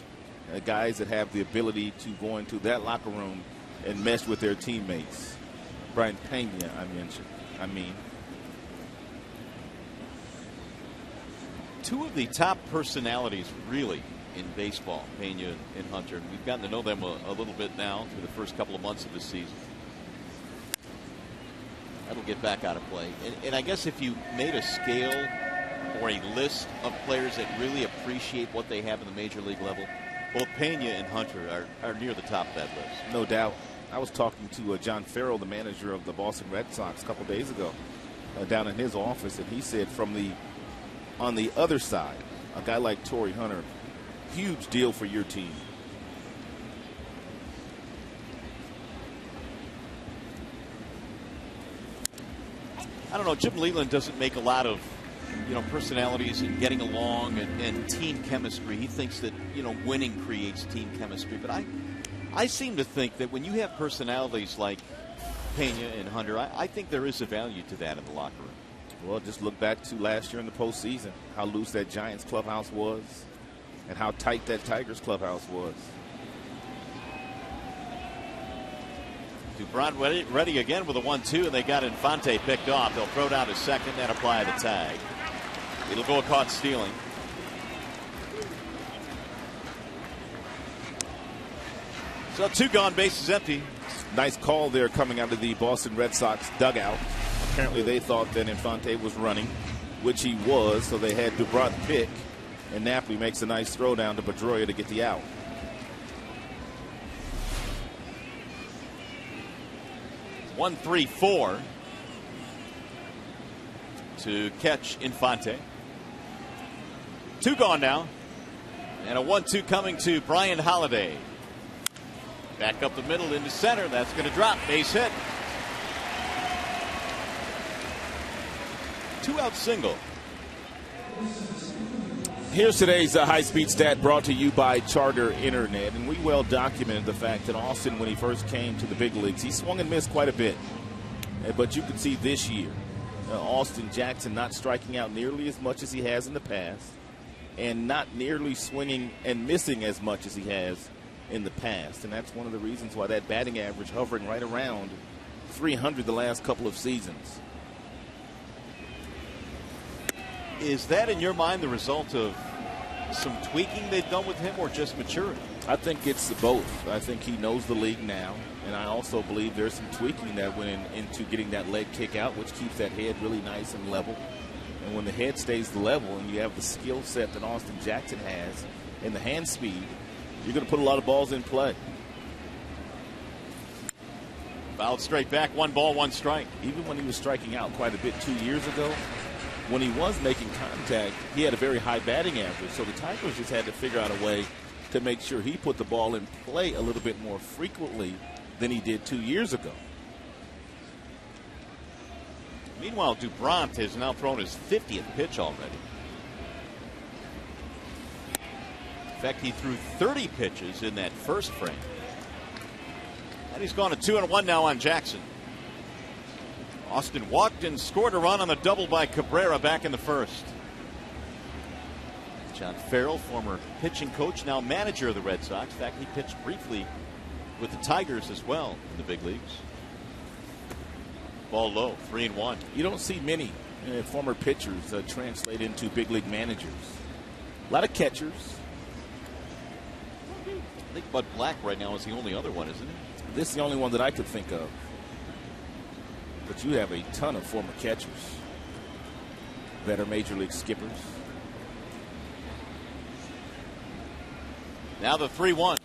guys that have the ability to go into that locker room and mesh with their teammates. Brian Pena, I mean. 2 of the top personalities, really, in baseball, Pena and Hunter. We've gotten to know them a little bit now through the first couple of months of the season. That'll get back out of play. And I guess if you made a scale or a list of players that really appreciate what they have in the major league level, both Pena and Hunter are near the top of that list. No doubt. I was talking to John Farrell, the manager of the Boston Red Sox, a couple days ago down in his office, and he said on the other side, a guy like Torrey Hunter, huge deal for your team. I don't know. Jim Leland doesn't make a lot of, personalities and getting along and team chemistry. He thinks that, winning creates team chemistry. But I seem to think that when you have personalities like Pena and Hunter, I think there is a value to that in the locker room. Well, just look back to last year in the postseason, how loose that Giants clubhouse was and how tight that Tigers clubhouse was. Dubron ready again with a 1-2, and they got Infante picked off. They'll throw down to second and apply the tag. It'll go caught stealing. So 2 gone, bases empty. Nice call there coming out of the Boston Red Sox dugout. Apparently they thought that Infante was running, which he was, so they had Dubron pick, and Napoli makes a nice throw down to Pedroia to get the out. One, 3-4 to catch Infante. 2 gone now, and a 1-2 coming to Brian Holiday. Back up the middle into center. That's going to drop. Base hit. 2-out single. Here's today's high-speed stat brought to you by Charter Internet. And we well documented the fact that Austin, when he first came to the big leagues, he swung and missed quite a bit. But you can see this year, Austin Jackson not striking out nearly as much as he has in the past and not nearly swinging and missing as much as he has in the past. And that's one of the reasons why that batting average hovering right around 300 the last couple of seasons. Is that, in your mind, the result of some tweaking they've done with him or just maturity? I think it's both. I think he knows the league now, and I also believe there's some tweaking that went into getting that leg kick out, which keeps that head really nice and level. And when the head stays level and you have the skill set that Austin Jackson has and the hand speed, you're going to put a lot of balls in play. Fouled straight back, 1 ball, 1 strike. Even when he was striking out quite a bit 2 years ago, when he was making contact, he had a very high batting average. So the Tigers just had to figure out a way to make sure he put the ball in play a little bit more frequently than he did 2 years ago. Meanwhile, Dubrant has now thrown his 50th pitch already. In fact, he threw 30 pitches in that first frame. And he's gone to 2-1 now on Jackson. Austin walked and scored a run on the double by Cabrera back in the first. John Farrell, former pitching coach, now manager of the Red Sox. In fact, he pitched briefly with the Tigers as well in the big leagues. Ball low, 3-1. You don't see many former pitchers translate into big league managers. A lot of catchers. I think Bud Black right now is the only other one, isn't it? This is the only one that I could think of. But you have a ton of former catchers that are major league skippers. Now the 3-1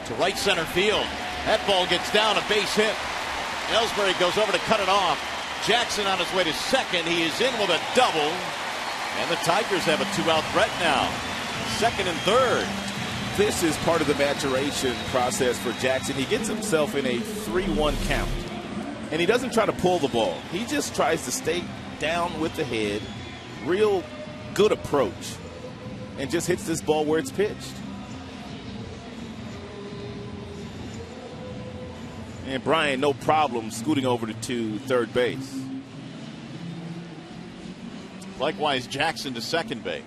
to right center field. That ball gets down, a base hit. Ellsbury goes over to cut it off. Jackson on his way to second. He is in with a double. And the Tigers have a 2-out threat now. Second and third. This is part of the maturation process for Jackson. He gets himself in a 3-1 count. And he doesn't try to pull the ball. He just tries to stay down with the head. Real good approach. And just hits this ball where it's pitched. And Brian, no problem scooting over to third base. Likewise, Jackson to second base.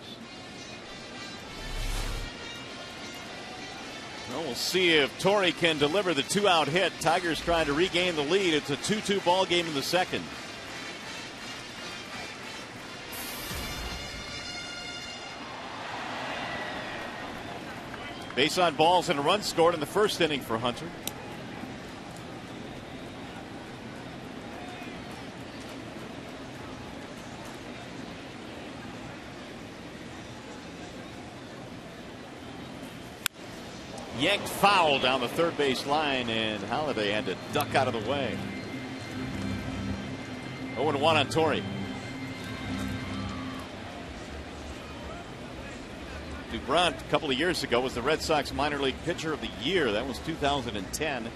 Well, we'll see if Torrey can deliver the 2-out hit. Tigers trying to regain the lead. It's a 2-2 ball game in the second. Base on balls and a run scored in the first inning for Hunter. Yanked foul down the third base line, and Halladay had to duck out of the way. 0-1 on Torrey. Dubrant, a couple of years ago, was the Red Sox minor league pitcher of the year. That was 2010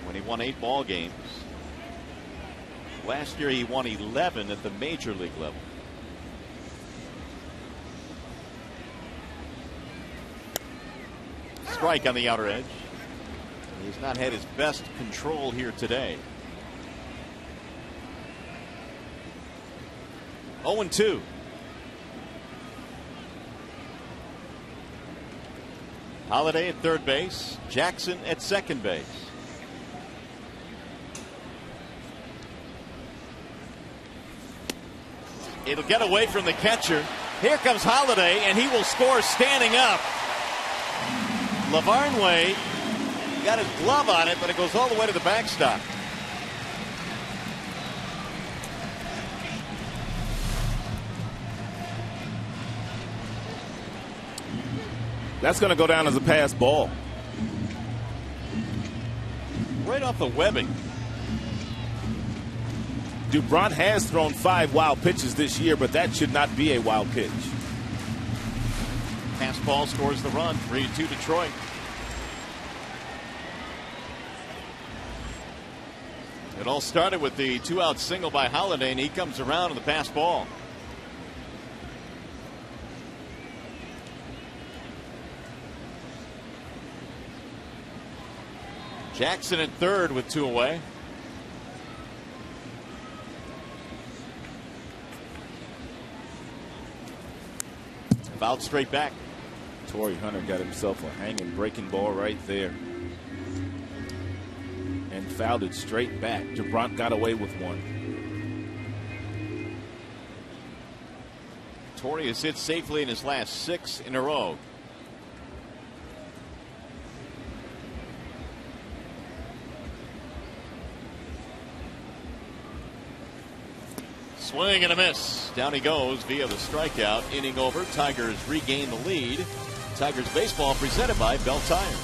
when he won 8 ball games. Last year he won 11 at the major league level. Strike on the outer edge. He's not had his best control here today. 0-2. Halladay at third base. Jackson at second base. It'll get away from the catcher. Here comes Halladay, and he will score standing up. Lavarnway got his glove on it, but it goes all the way to the backstop. That's going to go down as a pass ball. Right off the webbing. Dubrant has thrown 5 wild pitches this year, but that should not be a wild pitch. Pass ball scores the run. 3-2 Detroit. It all started with the 2-out single by Halladay, and he comes around on the pass ball. Jackson at third with 2 away. About straight back. Torrey Hunter got himself a hanging breaking ball right there. And fouled it straight back. Dubrant got away with one. Torrey has hit safely in his last 6 in a row. Swing and a miss. Down he goes via the strikeout. Inning over. Tigers regain the lead. Tigers baseball presented by Bell Tire.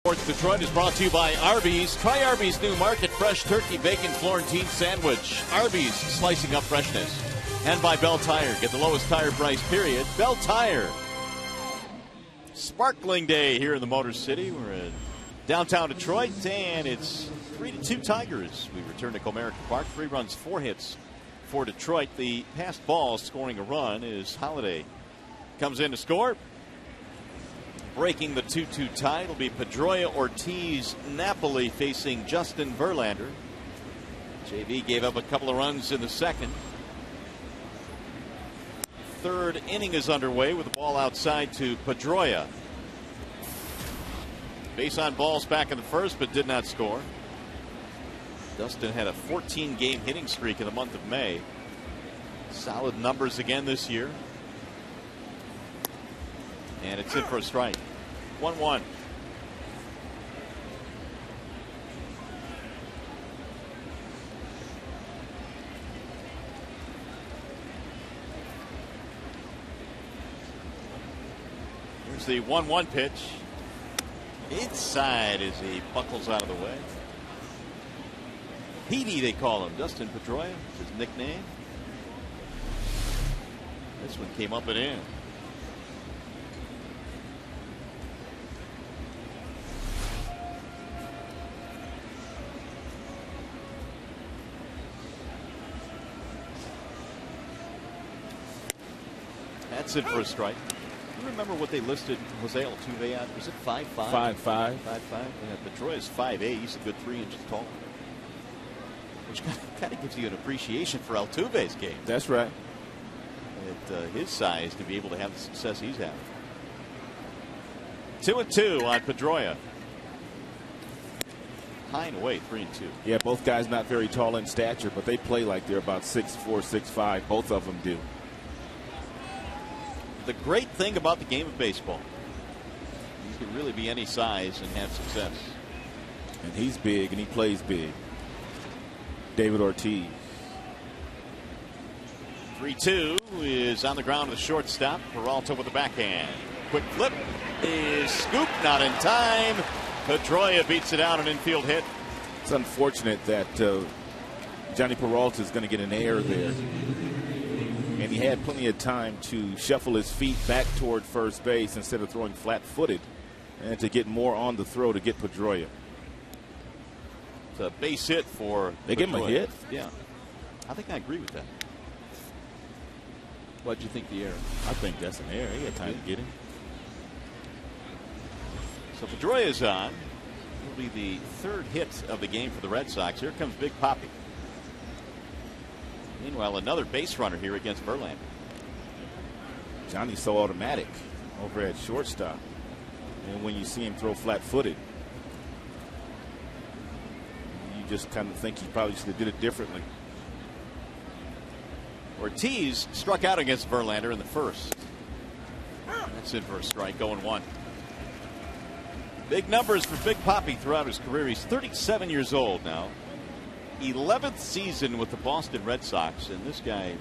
Sports Detroit is brought to you by Arby's. Try Arby's new Market Fresh Turkey Bacon Florentine Sandwich. Arby's, slicing up freshness. And by Bell Tire. Get the lowest tire price, period. Bell Tire. Sparkling day here in the Motor City. We're in downtown Detroit, and it's 3-2 Tigers. We return to Comerica Park. 3 runs, 4 hits for Detroit. The past ball scoring a run is Holiday. Comes in to score. Breaking the 2-2 tie, it'll be Pedroia, Ortiz, Napoli facing Justin Verlander. JV gave up a couple of runs in the second. Third inning is underway with the ball outside to Pedroia. Base on balls back in the first, but did not score. Dustin had a 14-game hitting streak in the month of May. Solid numbers again this year. And it's in for a strike. 1-1. Here's the 1-1 pitch. Inside as he buckles out of the way. Petey, they call him. Dustin Pedroia is his nickname. This one came up and in. That's it for a strike. Do you remember what they listed Jose Altuve at? Was it 5'5"? 5'5". 5'5". Yeah, Pedroia's 5'8". He's a good 3 inches taller. Which kind of gives you an appreciation for Altuve's game. That's right. At his size, to be able to have the success he's having. 2-2 on Pedroia. High and away, 3-2. Yeah, both guys not very tall in stature, but they play like they're about 6'4", 6'5". Both of them do. The great thing about the game of baseball, you can really be any size and have success. And he's big, and he plays big. David Ortiz. 3-2 is on the ground with the shortstop. Peralta with the backhand. Quick flip is scooped, not in time. Pedroia beats it out, an infield hit. It's unfortunate that Johnny Peralta is going to get an error there. And he had plenty of time to shuffle his feet back toward first base instead of throwing flat-footed, and to get more on the throw to get Pedroia. It's a base hit for They Pedroia. give him a hit? Yeah. I think I agree with that. What'd you think the error? I think that's an error. He had time to get him. So Pedroia is on. It'll be the 3rd hit of the game for the Red Sox. Here comes Big Papi. Meanwhile, another base runner here against Verlander. Johnny's so automatic over at shortstop. And when you see him throw flat-footed, you just kind of think he probably should have did it differently. Ortiz struck out against Verlander in the first. That's it for a strike, 0-1. Big numbers for Big Papi throughout his career. He's 37 years old now. 11th season with the Boston Red Sox, and this guy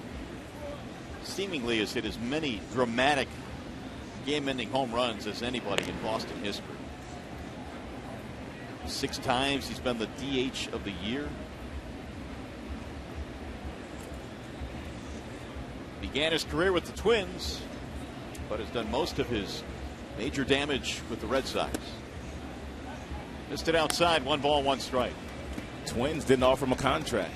seemingly has hit as many dramatic game-ending home runs as anybody in Boston history. 6 times he's been the DH of the year. Began his career with the Twins, but has done most of his major damage with the Red Sox. Missed it outside, 1 ball, 1 strike. Twins didn't offer him a contract,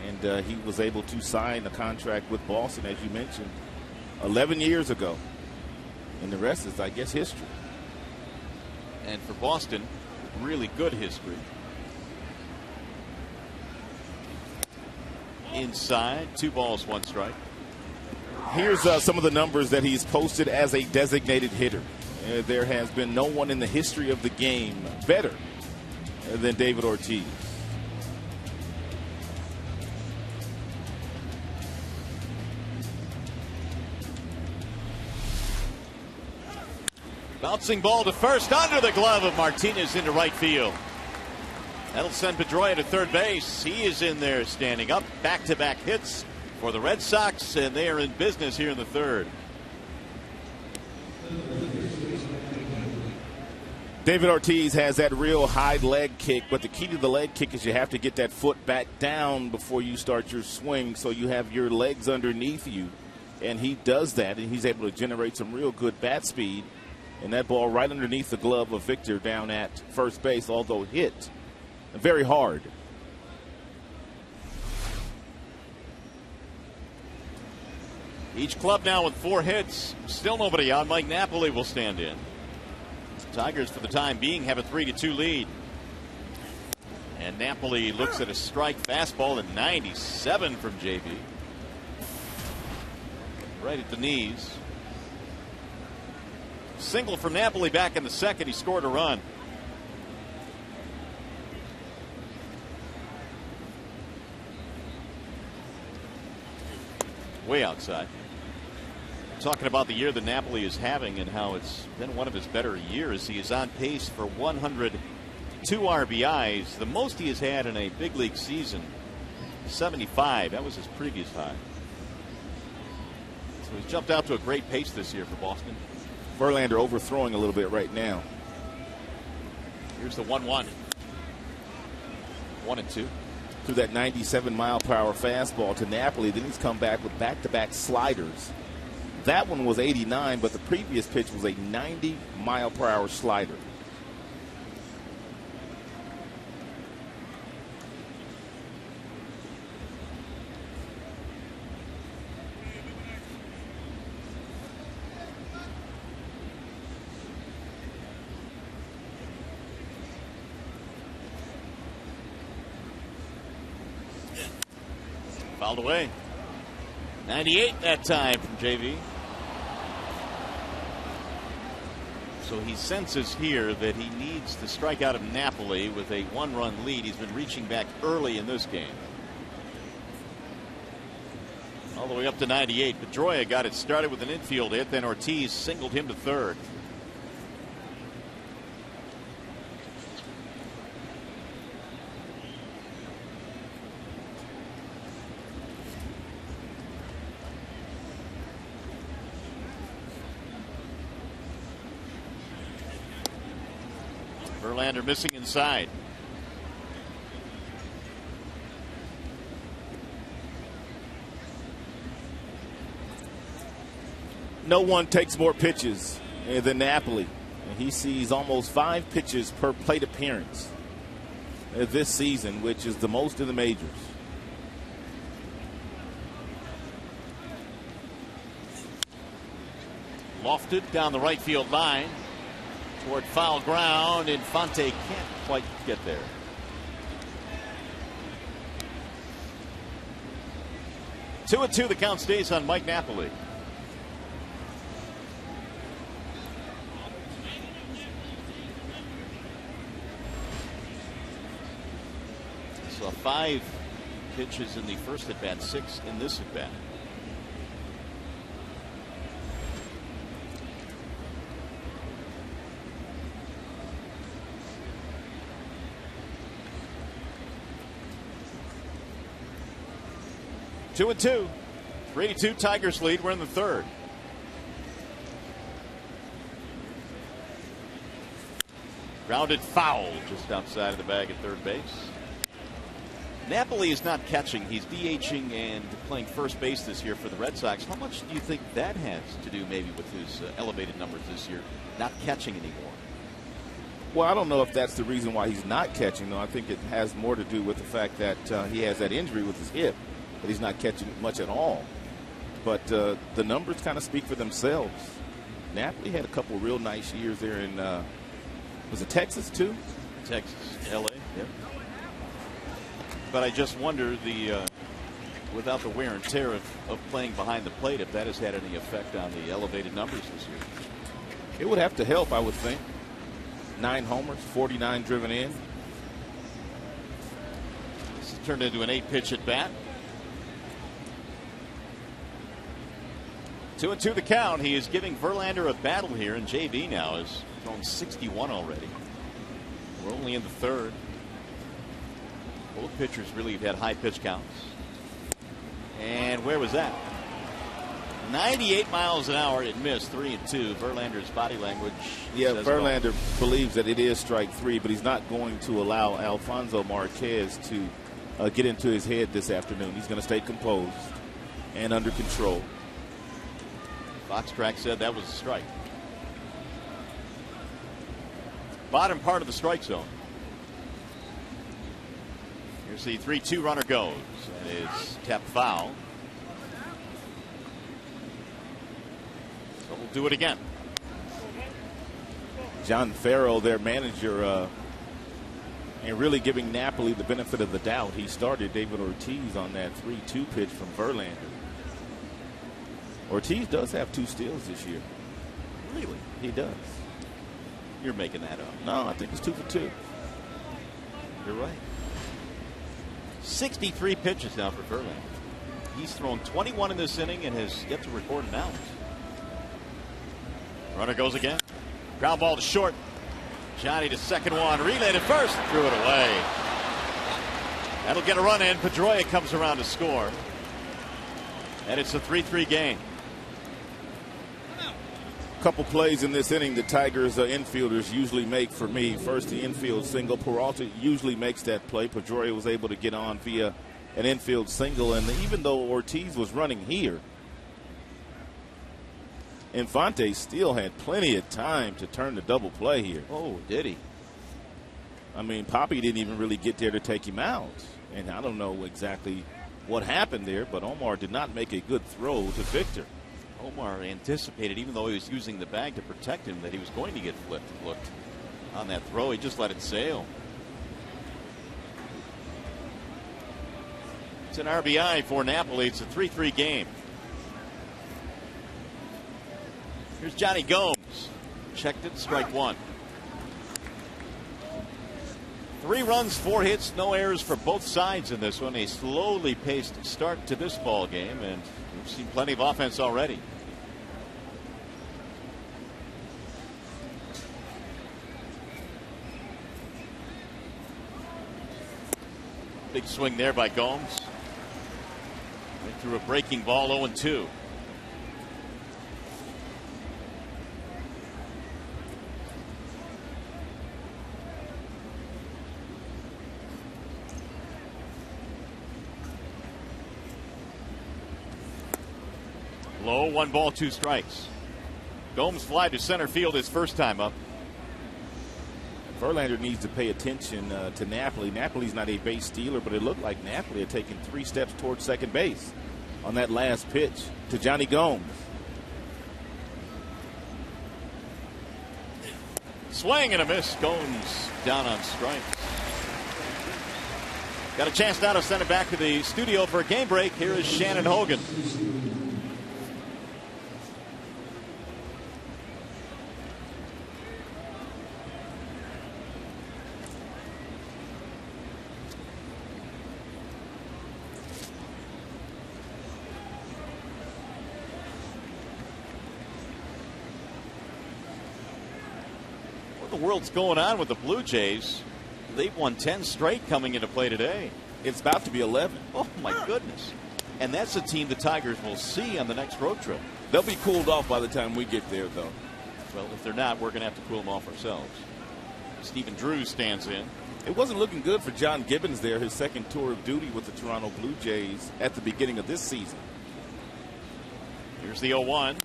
and he was able to sign a contract with Boston, as you mentioned, 11 years ago, and the rest is, I guess, history. And for Boston, really good history. Inside, 2 balls, 1 strike. Here's some of the numbers that he's posted as a designated hitter. There has been no one in the history of the game better than David Ortiz. Bouncing ball to first, under the glove of Martinez into right field. That'll send Pedroia to third base. He is in there standing up. Back-to-back hits for the Red Sox, and they are in business here in the 3rd. David Ortiz has that real high leg kick, but the key to the leg kick is you have to get that foot back down before you start your swing so you have your legs underneath you. And he does that, and he's able to generate some real good bat speed. And that ball right underneath the glove of Victor down at first base, although hit very hard. Each club now with 4 hits. Still nobody out. Mike Napoli will stand in. Tigers, for the time being, have a 3-2 lead. And Napoli looks at a strike fastball at 97 from JB. Right at the knees. Single from Napoli back in the second. He scored a run. Way outside. Talking about the year that Napoli is having and how it's been one of his better years. He is on pace for 102 RBIs, the most he has had in a big league season. 75. That was his previous high. So he's jumped out to a great pace this year for Boston. Verlander overthrowing a little bit right now. Here's the 1-1. 1-2. Through that 97-mile-per-hour fastball to Napoli. Then he's come back with back-to-back sliders. That one was 89, but the previous pitch was a 90-mile-per-hour slider. Fouled away. 98 that time from JV. So he senses here that he needs to strike out of Napoli with a 1-run lead. He's been reaching back early in this game. All the way up to 98. Pedroia got it started with an infield hit. Then Ortiz singled him to third. Verlander missing inside. No one takes more pitches than Napoli. He sees almost 5 pitches per plate appearance this season, which is the most in the majors. Lofted down the right field line toward foul ground. Infante can't quite get there. Two and two, the count stays on Mike Napoli. So 5 pitches in the first at bat, 6 in this at bat. Two and two. 3-2 Tigers lead. We're in the third. Grounded foul just outside of the bag at third base. Napoli is not catching. He's DHing and playing first base this year for the Red Sox. How much do you think that has to do maybe with his elevated numbers this year, not catching anymore? Well, I don't know if that's the reason why he's not catching, though. I think it has more to do with the fact that he has that injury with his hip, but he's not catching much at all. But the numbers kind of speak for themselves. Napoli had a couple real nice years there in, was it Texas too? Texas, L.A., yeah. But I just wonder, without the wear and tear of playing behind the plate, if that has had any effect on the elevated numbers this year. It would have to help, I would think. 9 homers, 49 driven in. This has turned into an 8-pitch at bat. 2-2 the count. He is giving Verlander a battle here, and JV now has thrown 61 already. We're only in the third. Both pitchers really have had high pitch counts. And where was that? 98 miles an hour. It missed 3-2. Verlander's body language. Yeah, Verlander believes that it is strike 3, but he's not going to allow Alfonso Marquez to get into his head this afternoon. He's going to stay composed and under control. Foxtrack said that was a strike. Bottom part of the strike zone. Here's the 3-2 runner goes. And it's tapped foul. So we'll do it again. John Farrell, their manager, and really giving Napoli the benefit of the doubt. He started David Ortiz on that 3-2 pitch from Verlander. Ortiz does have 2 steals this year. Really? He does. You're making that up. No, I think it's 2 for 2. You're right. 63 pitches now for Verlander. He's thrown 21 in this inning and has yet to record an out. Runner goes again. Ground ball to short. Johnny to second one. Relay to first. Threw it away. That'll get a run in. Pedroia comes around to score. And it's a 3-3 game. Couple plays in this inning the Tigers infielders usually make for me. First, the infield single. Peralta usually makes that play. Pedroia was able to get on via an infield single. And even though Ortiz was running here, Infante still had plenty of time to turn the double play here. Oh, did he? I mean, Poppy didn't even really get there to take him out. And I don't know exactly what happened there, but Omar did not make a good throw to Victor. Omar anticipated, even though he was using the bag to protect him, that he was going to get flipped. Looked on that throw, he just let it sail. It's an RBI for Napoli. It's a 3-3 game. Here's Johnny Gomes. Checked it, strike 1. 3 runs, 4 hits, no errors for both sides in this one. A slowly paced start to this ball game, and we've seen plenty of offense already. Big swing there by Gomes. Went through a breaking ball, 0-2. Low, 1 ball, 2 strikes. Gomes fly to center field his first time up. Verlander needs to pay attention to Napoli. Napoli's not a base stealer, but it looked like Napoli had taken 3 steps towards second base on that last pitch to Johnny Gomes. Swing and a miss. Gomes down on strikes. Got a chance now to send it back to the studio for a game break. Here is Shannon Hogan. What the world's going on with the Blue Jays? They've won 10 straight coming into play today. It's about to be 11. Oh, my goodness. And that's a team the Tigers will see on the next road trip. They'll be cooled off by the time we get there, though. Well, if they're not, we're going to have to cool them off ourselves. Stephen Drew stands in. It wasn't looking good for John Gibbons there, his second tour of duty with the Toronto Blue Jays at the beginning of this season. Here's the 0-1.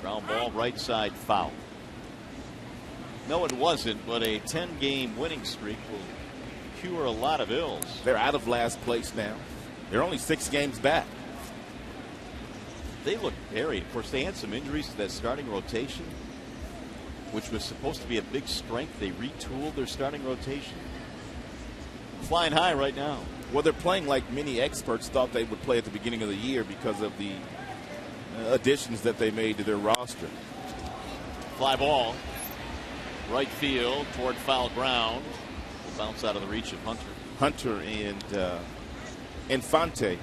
Ground ball, right side, foul. No, it wasn't, but a 10-game winning streak will cure a lot of ills. They're out of last place now. They're only 6 games back. They look buried. Of course, they had some injuries to that starting rotation, which was supposed to be a big strength. They retooled their starting rotation. Flying high right now. Well, they're playing like many experts thought they would play at the beginning of the year because of the additions that they made to their roster. Fly ball. Right field toward foul ground. Will bounce out of the reach of Hunter. Hunter and Infante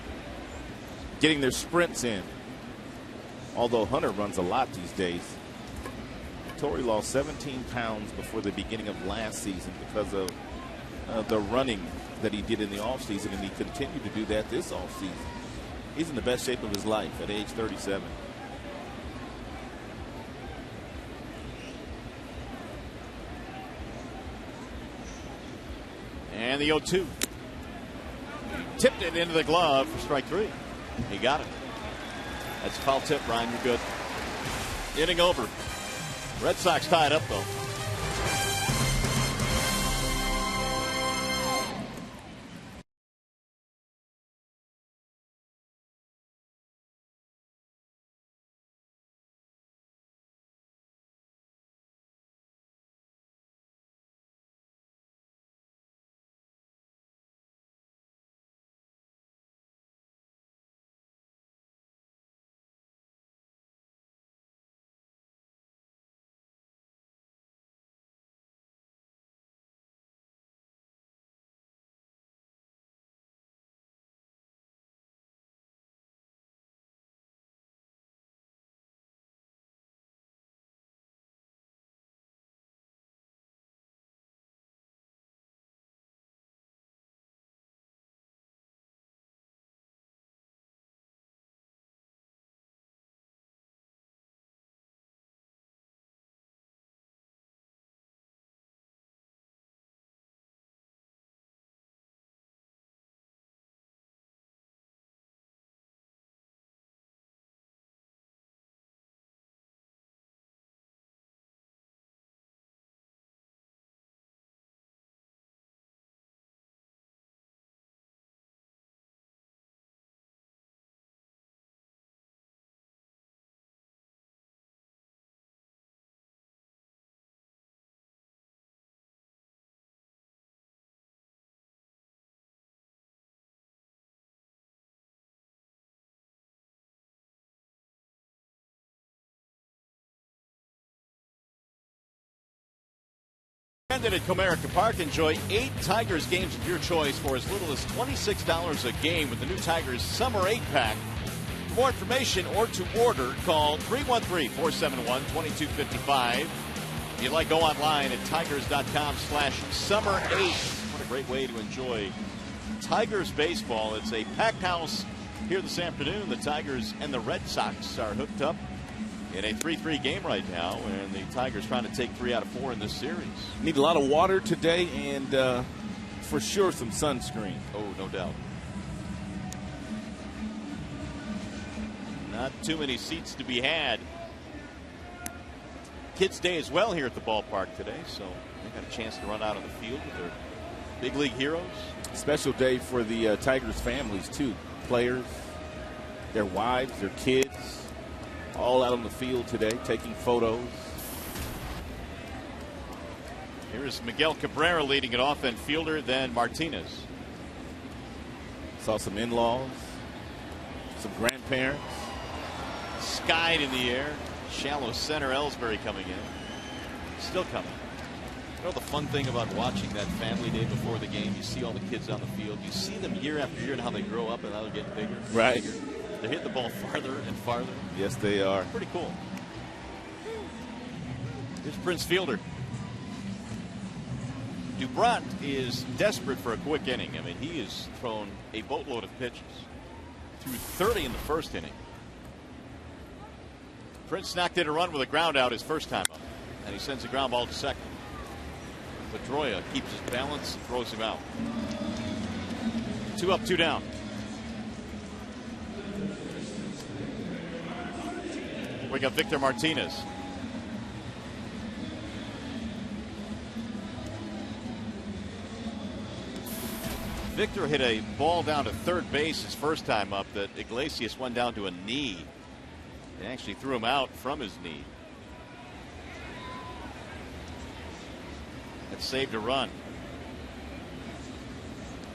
getting their sprints in. Although Hunter runs a lot these days. Torrey lost 17 pounds before the beginning of last season because of the running that he did in the offseason, and he continued to do that this offseason. He's in the best shape of his life at age 37. And the 0-2. Tipped it into the glove for strike 3. He got it. That's a foul tip, Ryan. You're good. Inning over. Red Sox tied up, though. At Comerica Park, enjoy 8 Tigers games of your choice for as little as $26 a game with the new Tigers Summer 8-Pack. For more information or to order, call 313-471-2255. If you'd like, go online at tigers.com/summer8. What a great way to enjoy Tigers baseball. It's a packed house here this afternoon. The Tigers and the Red Sox are hooked up in a 3-3 game right now, and the Tigers trying to take 3 out of 4 in this series. Need a lot of water today, and for sure some sunscreen. Oh, no doubt. Not too many seats to be had. Kids' Day as well here at the ballpark today, so they got a chance to run out on the field with their big league heroes. Special day for the Tigers families, too. Players, their wives, their kids, all out on the field today, taking photos. Here's Miguel Cabrera leading it off, and fielder, then Martinez. Saw some in-laws, some grandparents. Skied in the air. Shallow center, Ellsbury coming in. Still coming. You know the fun thing about watching that family day before the game? You see all the kids on the field. You see them year after year and how they grow up and how they're getting bigger. Right. Bigger. They hit the ball farther and farther. Yes, they are. Pretty cool. Here's Prince Fielder. Dubrat is desperate for a quick inning. I mean, he has thrown a boatload of pitches. Threw 30 in the first inning. Prince knocked in a run with a ground out his first time up, and he sends a ground ball to second. Pedroia keeps his balance and throws him out. 2 up, 2 down. We got Victor Martinez. Victor hit a ball down to third base his first time up that Iglesias went down to a knee. They actually threw him out from his knee. That saved a run.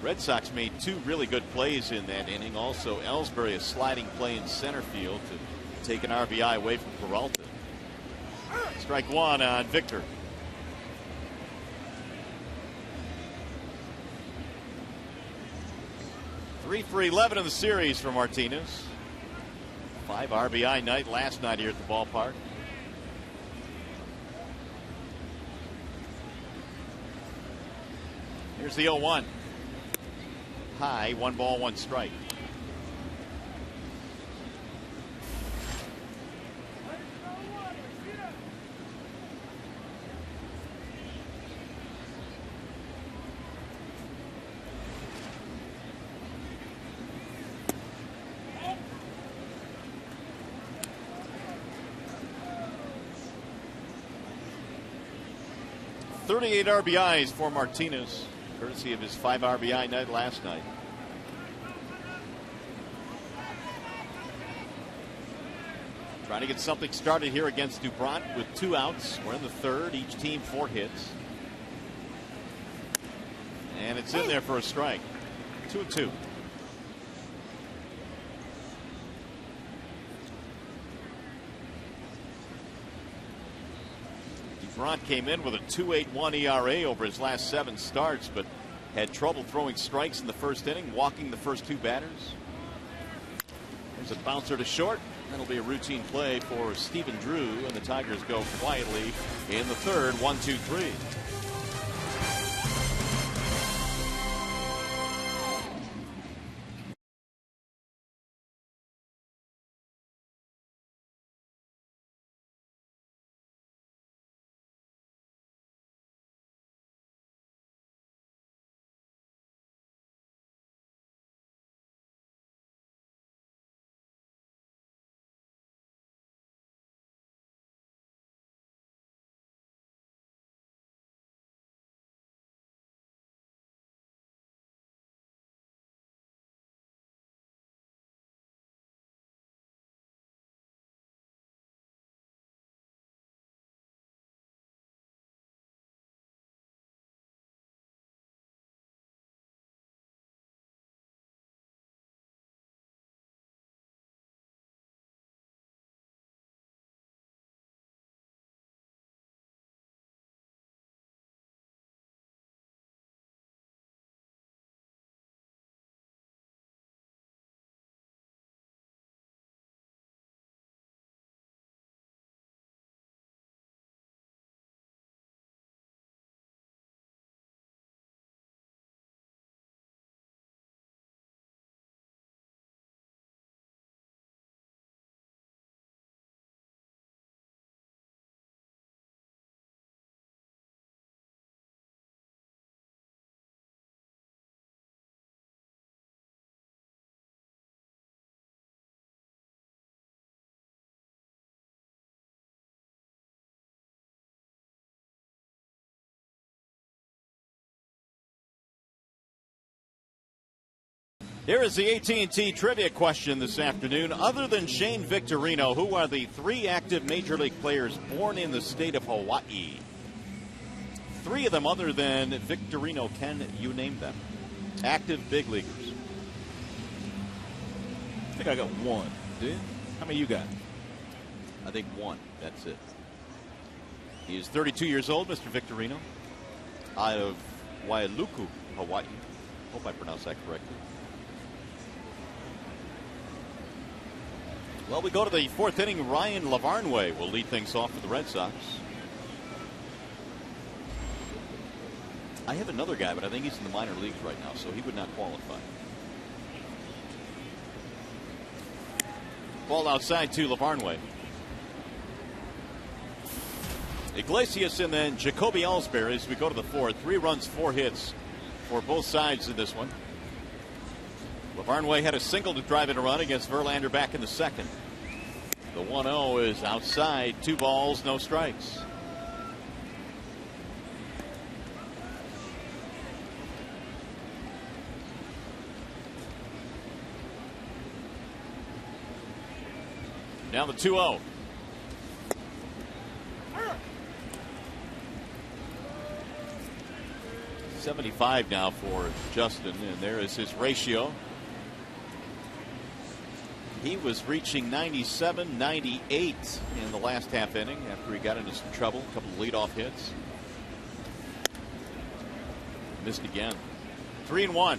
Red Sox made 2 really good plays in that inning. Also, Ellsbury a sliding play in center field to take an RBI away from Peralta. Strike 1 on Victor. 3 for 11 in the series for Martinez. 5 RBI night last night here at the ballpark. Here's the 0-1. High, 1 ball, 1 strike. 38 RBIs for Martinez, courtesy of his 5 RBI night last night. Trying to get something started here against Dubron with 2 outs. We're in the 3rd. Each team 4 hits. And it's in there for a strike. 2-2. Dubron came in with a 2.81 ERA over his last 7 starts, but had trouble throwing strikes in the first inning, walking the first 2 batters. There's a bouncer to short. That'll be a routine play for Stephen Drew, and the Tigers go quietly in the 3rd. 1-2-3. Here is the AT&T trivia question this afternoon. Other than Shane Victorino, who are the 3 active Major League players born in the state of Hawaii? 3 of them other than Victorino. Can you name them? Active big leaguers. I think I got 1. Do you? How many you got? I think 1. That's it. He is 32 years old, Mr. Victorino, out of Wailuku, Hawaii. Hope I pronounced that correctly. Well, we go to the 4th inning. Ryan Lavarnway will lead things off for the Red Sox. I have another guy, but I think he's in the minor leagues right now, so he would not qualify. Ball outside to Lavarnway. Iglesias and then Jacoby Ellsbury as we go to the 4th. 3 runs, 4 hits for both sides in this one. Lavarnway had a single to drive in a run against Verlander back in the 2nd. The 1-0 is outside. 2 balls, no strikes. Now the 2-0. .75 now for Justin, and there is his ratio. He was reaching 97, 98 in the last half inning after he got into some trouble. A couple of leadoff hits. Missed again. 3-1.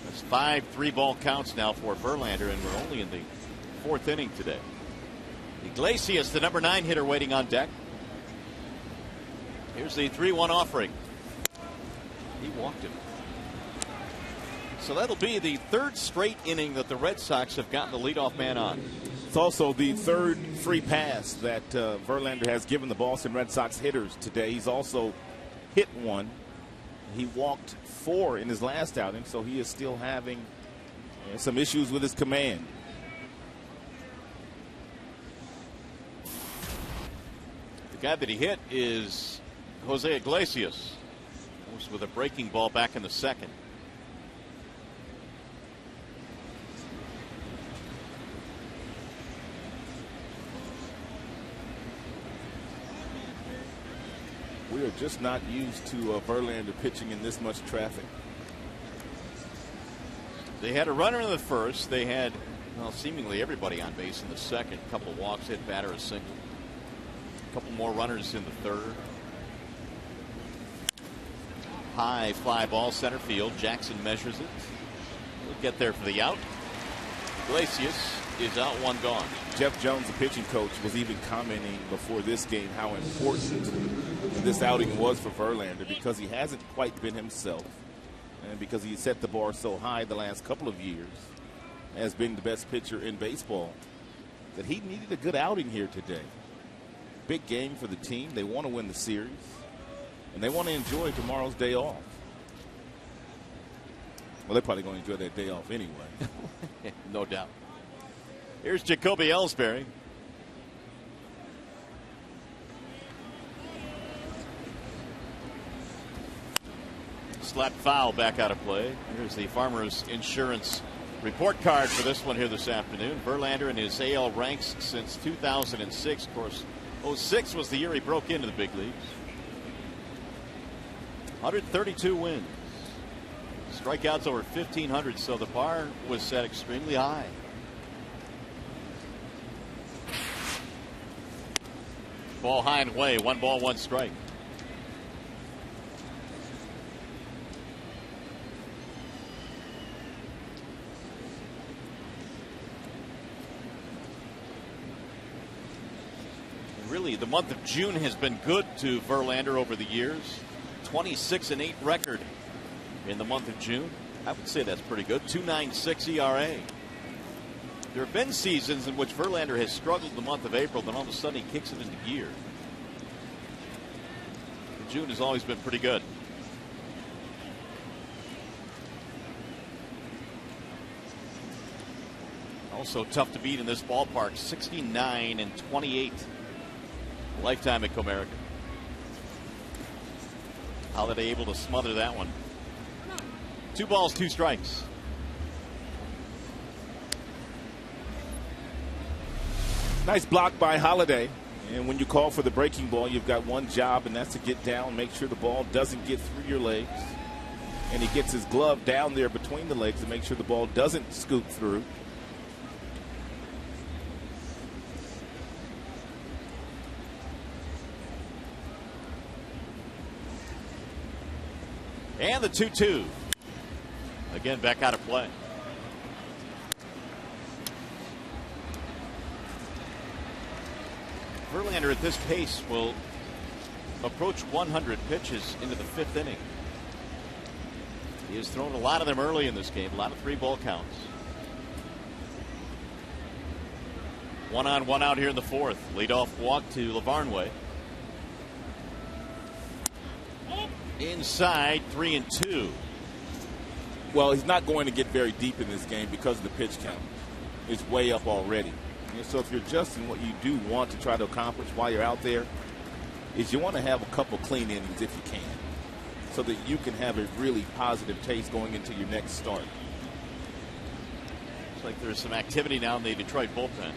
That's 5 3-ball counts now for Verlander, and we're only in the 4th inning today. Iglesias, the number 9 hitter, waiting on deck. Here's the 3-1 offering. He walked him. So that'll be the 3rd straight inning that the Red Sox have gotten the leadoff man on. It's also the 3rd free pass that Verlander has given the Boston Red Sox hitters today. He's also hit 1. He walked 4 in his last outing, so he is still having some issues with his command. guy that he hit is Jose Iglesias. Almost with a breaking ball back in the second. We are just not used to Verlander pitching in this much traffic. They had a runner in the first. They had, well, seemingly everybody on base in the second. A couple of walks, hit batter, a single. A couple more runners in the third. High fly ball center field. Jackson measures it. He'll get there for the out. Iglesias is out, one gone. Jeff Jones, the pitching coach, was even commenting before this game how important this outing was for Verlander because he hasn't quite been himself. And because he set the bar so high the last couple of years as being the best pitcher in baseball, that he needed a good outing here today. Big game for the team. They want to win the series, and they want to enjoy tomorrow's day off. Well, they're probably going to enjoy that day off anyway. No doubt. Here's Jacoby Ellsbury. Slapped foul, back out of play. Here's the Farmers Insurance report card for this one here this afternoon. Verlander in his AL ranks since 2006. Of course, 06 was the year he broke into the big leagues. 132 wins. Strikeouts over 1,500, so the bar was set extremely high. Ball high and away. 1 ball, 1 strike. Really, the month of June has been good to Verlander over the years. 26-8 record in the month of June. I would say that's pretty good. 2.96 ERA. There have been seasons in which Verlander has struggled the month of April, then all of a sudden he kicks it into gear. June has always been pretty good. Also tough to beat in this ballpark. 69-28 lifetime at Comerica. Holiday able to smother that one. 2 balls, 2 strikes. Nice block by Holiday. And when you call for the breaking ball, you've got one job, and that's to get down, make sure the ball doesn't get through your legs. And he gets his glove down there between the legs to make sure the ball doesn't scoop through. And the 2-2. Again, back out of play. Verlander at this pace will approach 100 pitches into the 5th inning. He has thrown a lot of them early in this game, a lot of 3-ball counts. 1 on, 1 out here in the 4th. Leadoff walk to Lavarnway. Inside, 3-2. Well, he's not going to get very deep in this game because of the pitch count. It's way up already. And so if you're adjusting, what you do want to try to accomplish while you're out there is you want to have a couple clean innings if you can, so that you can have a really positive taste going into your next start. Looks like there's some activity now in the Detroit bullpen.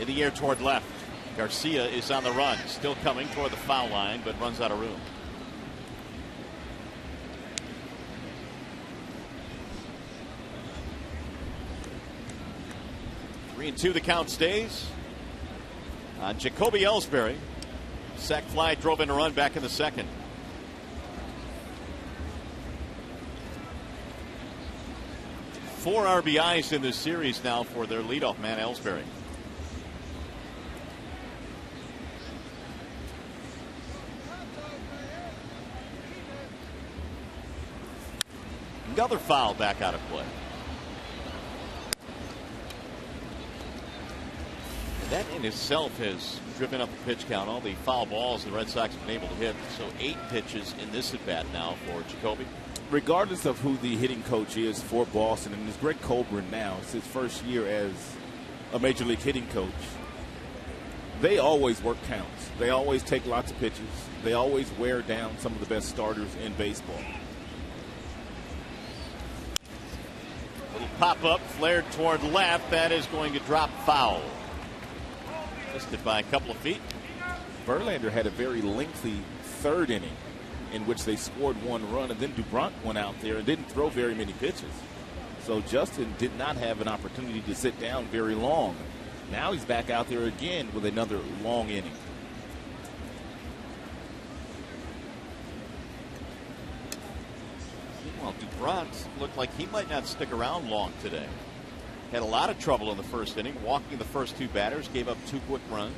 In the air toward left. Garcia is on the run, still coming toward the foul line, but runs out of room. Three and 2, the count stays. Jacoby Ellsbury. Sac fly drove in a run back in the second. Four RBIs in this series now for their leadoff man, Ellsbury. Another foul, back out of play. And that in itself has driven up the pitch count. All the foul balls the Red Sox have been able to hit. So 8 pitches in this at bat now for Jacoby. Regardless of who the hitting coach is for Boston, and it's Greg Colburn now. It's his first year as a major league hitting coach. They always work counts. They always take lots of pitches. They always wear down some of the best starters in baseball. Little pop-up, flared toward left. That is going to drop foul. Missed it by a couple of feet. Verlander had a very lengthy third inning in which they scored 1 run, and then DuBront went out there and didn't throw very many pitches. So Justin did not have an opportunity to sit down very long. Now he's back out there again with another long inning. Meanwhile, DuBront looked like he might not stick around long today. Had a lot of trouble in the first inning, walking the first 2 batters, gave up 2 quick runs.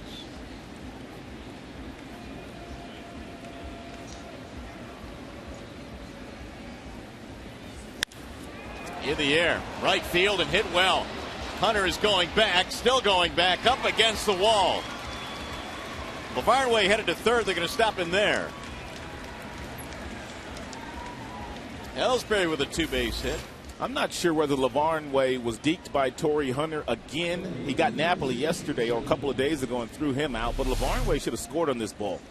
In the air, right field, and hit well. Hunter is going back, still going back, up against the wall. Lavarnway headed to third. They're going to stop him there. Ellsbury with a 2-base hit. I'm not sure whether Lavarnway was deked by Torrey Hunter again. He got Napoli yesterday or a couple of days ago and threw him out, but Lavarnway should have scored on this ball.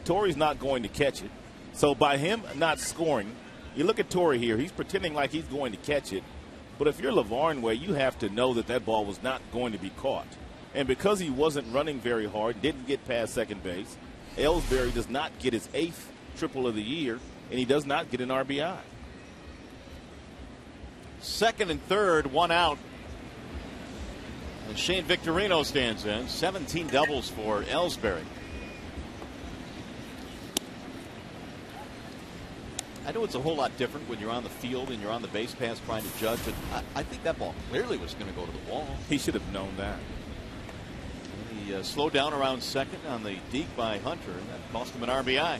Torrey's not going to catch it. So by him not scoring, you look at Torrey here. He's pretending like he's going to catch it. But if you're Lavarnway, you have to know that that ball was not going to be caught. And because he wasn't running very hard, didn't get past second base, Ellsbury does not get his 8th triple of the year, and he does not get an RBI. Second and third, 1 out. And Shane Victorino stands in. 17 doubles for Ellsbury. I know it's a whole lot different when you're on the field and you're on the base pass trying to judge, but I think that ball clearly was going to go to the wall. He should have known that. He slowed down around second on the deke by Hunter, and that cost him an RBI.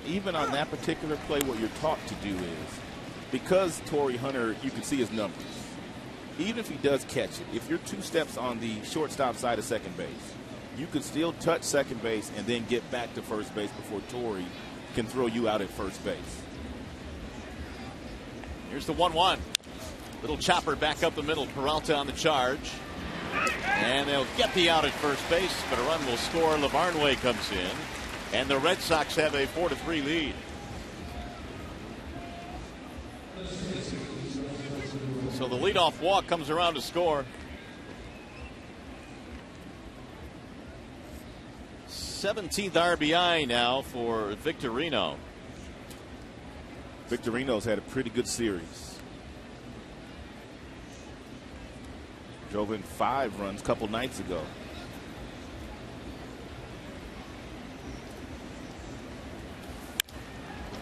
Even on that particular play, what you're taught to do is, because Torrey Hunter, you can see his numbers. Even if he does catch it, if you're 2 steps on the shortstop side of second base, you could still touch second base and then get back to first base before Torrey can throw you out at first base. Here's the 1-1. Little chopper back up the middle. Peralta on the charge. And they'll get the out at first base, but a run will score. Lavarnway comes in. And the Red Sox have a 4-3 lead. So the leadoff walk comes around to score. 17th RBI now for Victorino. Victorino's had a pretty good series. Drove in 5 runs a couple nights ago.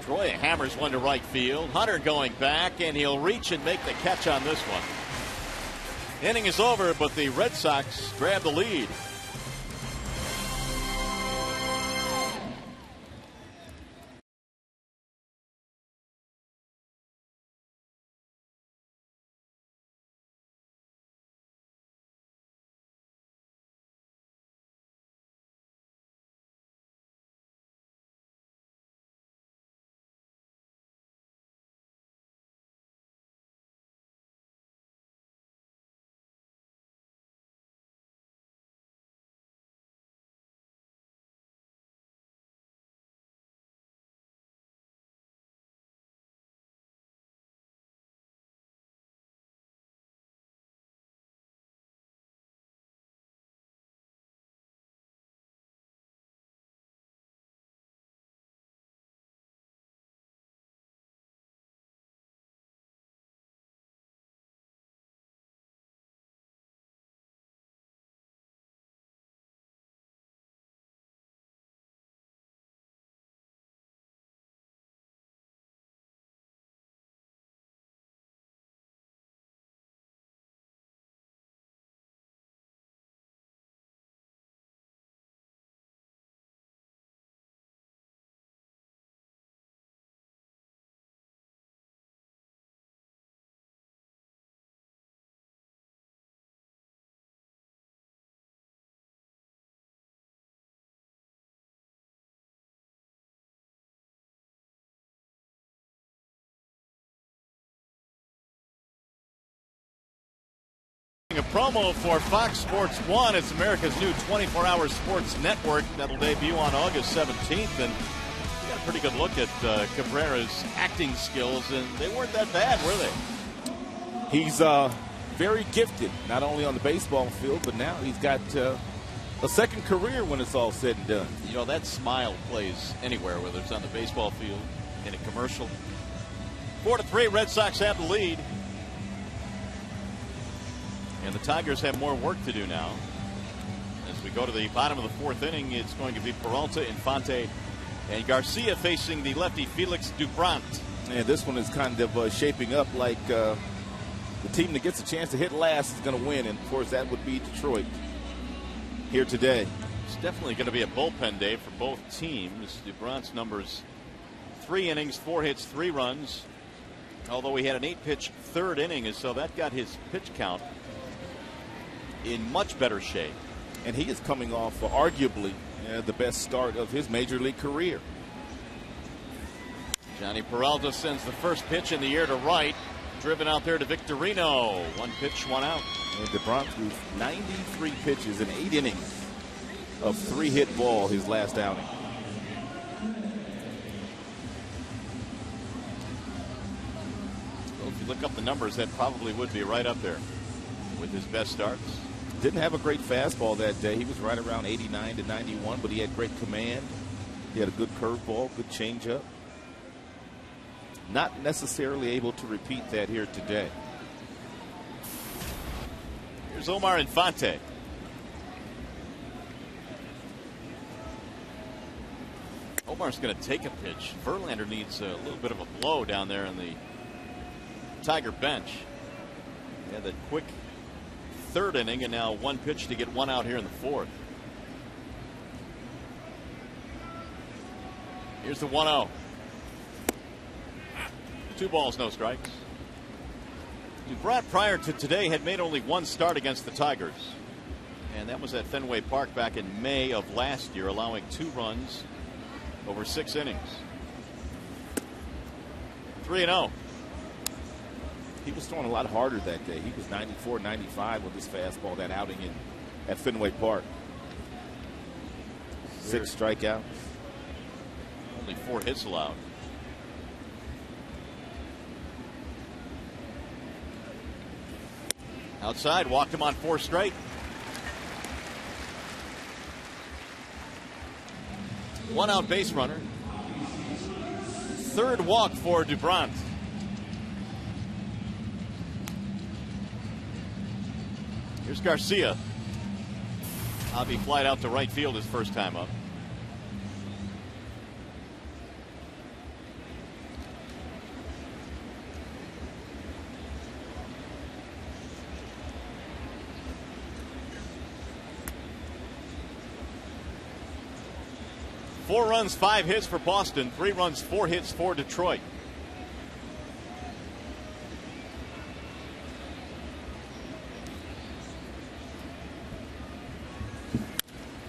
Troy hammers one to right field. Hunter going back, and he'll reach and make the catch on this one. Inning is over, but the Red Sox grab the lead. A promo for Fox Sports 1. It's America's new 24-hour sports network that'll debut on August 17th. And we got a pretty good look at Cabrera's acting skills, and they weren't that bad, were they? He's very gifted, not only on the baseball field, but now he's got a second career when it's all said and done. You know, that smile plays anywhere, whether it's on the baseball field, in a commercial. 4-3, Red Sox have the lead. And the Tigers have more work to do now. As we go to the bottom of the fourth inning, it's going to be Peralta, Infante, and Garcia facing the lefty Felix Dubrant. And this one is kind of shaping up like the team that gets a chance to hit last is going to win. And, of course, that would be Detroit here today. It's definitely going to be a bullpen day for both teams. Dubrant's numbers 3 innings, 4 hits, 3 runs. Although he had an 8-pitch third inning, and so that got his pitch count in much better shape. And he is coming off arguably the best start of his major league career. Johnny Peralta sends the first pitch in the air to right. Driven out there to Victorino. 1 pitch, 1 out. And Dubrant threw 93 pitches in 8 innings of 3-hit ball his last outing. Well, if you look up the numbers, that probably would be right up there with his best starts. Didn't have a great fastball that day. He was right around 89 to 91, but he had great command. He had a good curveball, good changeup. Not necessarily able to repeat that here today. Here's Omar Infante. Omar's going to take a pitch. Verlander needs a little bit of a blow down there in the Tiger bench. Yeah, that quick third inning, and now 1 pitch to get 1 out here in the fourth. Here's the 1-0. 2 balls, no strikes. Dubrant prior to today had made only 1 start against the Tigers, and that was at Fenway Park back in May of last year, allowing 2 runs over 6 innings. 3-0. He was throwing a lot harder that day. He was 94, 95 with his fastball that outing at Fenway Park. 6 strikeouts. Only 4 hits allowed. Outside, walked him on 4 straight. 1 out base runner. 3rd walk for Dubrant. Here's Garcia. Hobby flied out to right field his first time up. Four runs, 5 hits for Boston. 3 runs, 4 hits for Detroit.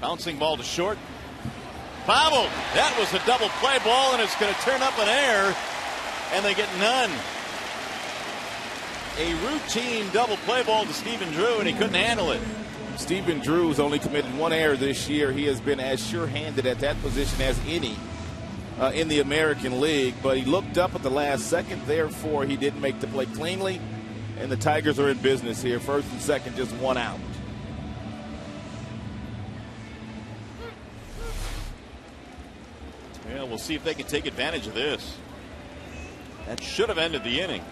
Bouncing ball to short. Bobbled. That was a double play ball, and it's going to turn up in air, and they get none. A routine double play ball to Stephen Drew, and he couldn't handle it. Stephen Drew's only committed 1 error this year. He has been as sure-handed at that position as any in the American League, but he looked up at the last second. Therefore, he didn't make the play cleanly, and the Tigers are in business here. 1st and 2nd, just 1 out. Yeah, we'll see if they can take advantage of this. That should have ended the inning.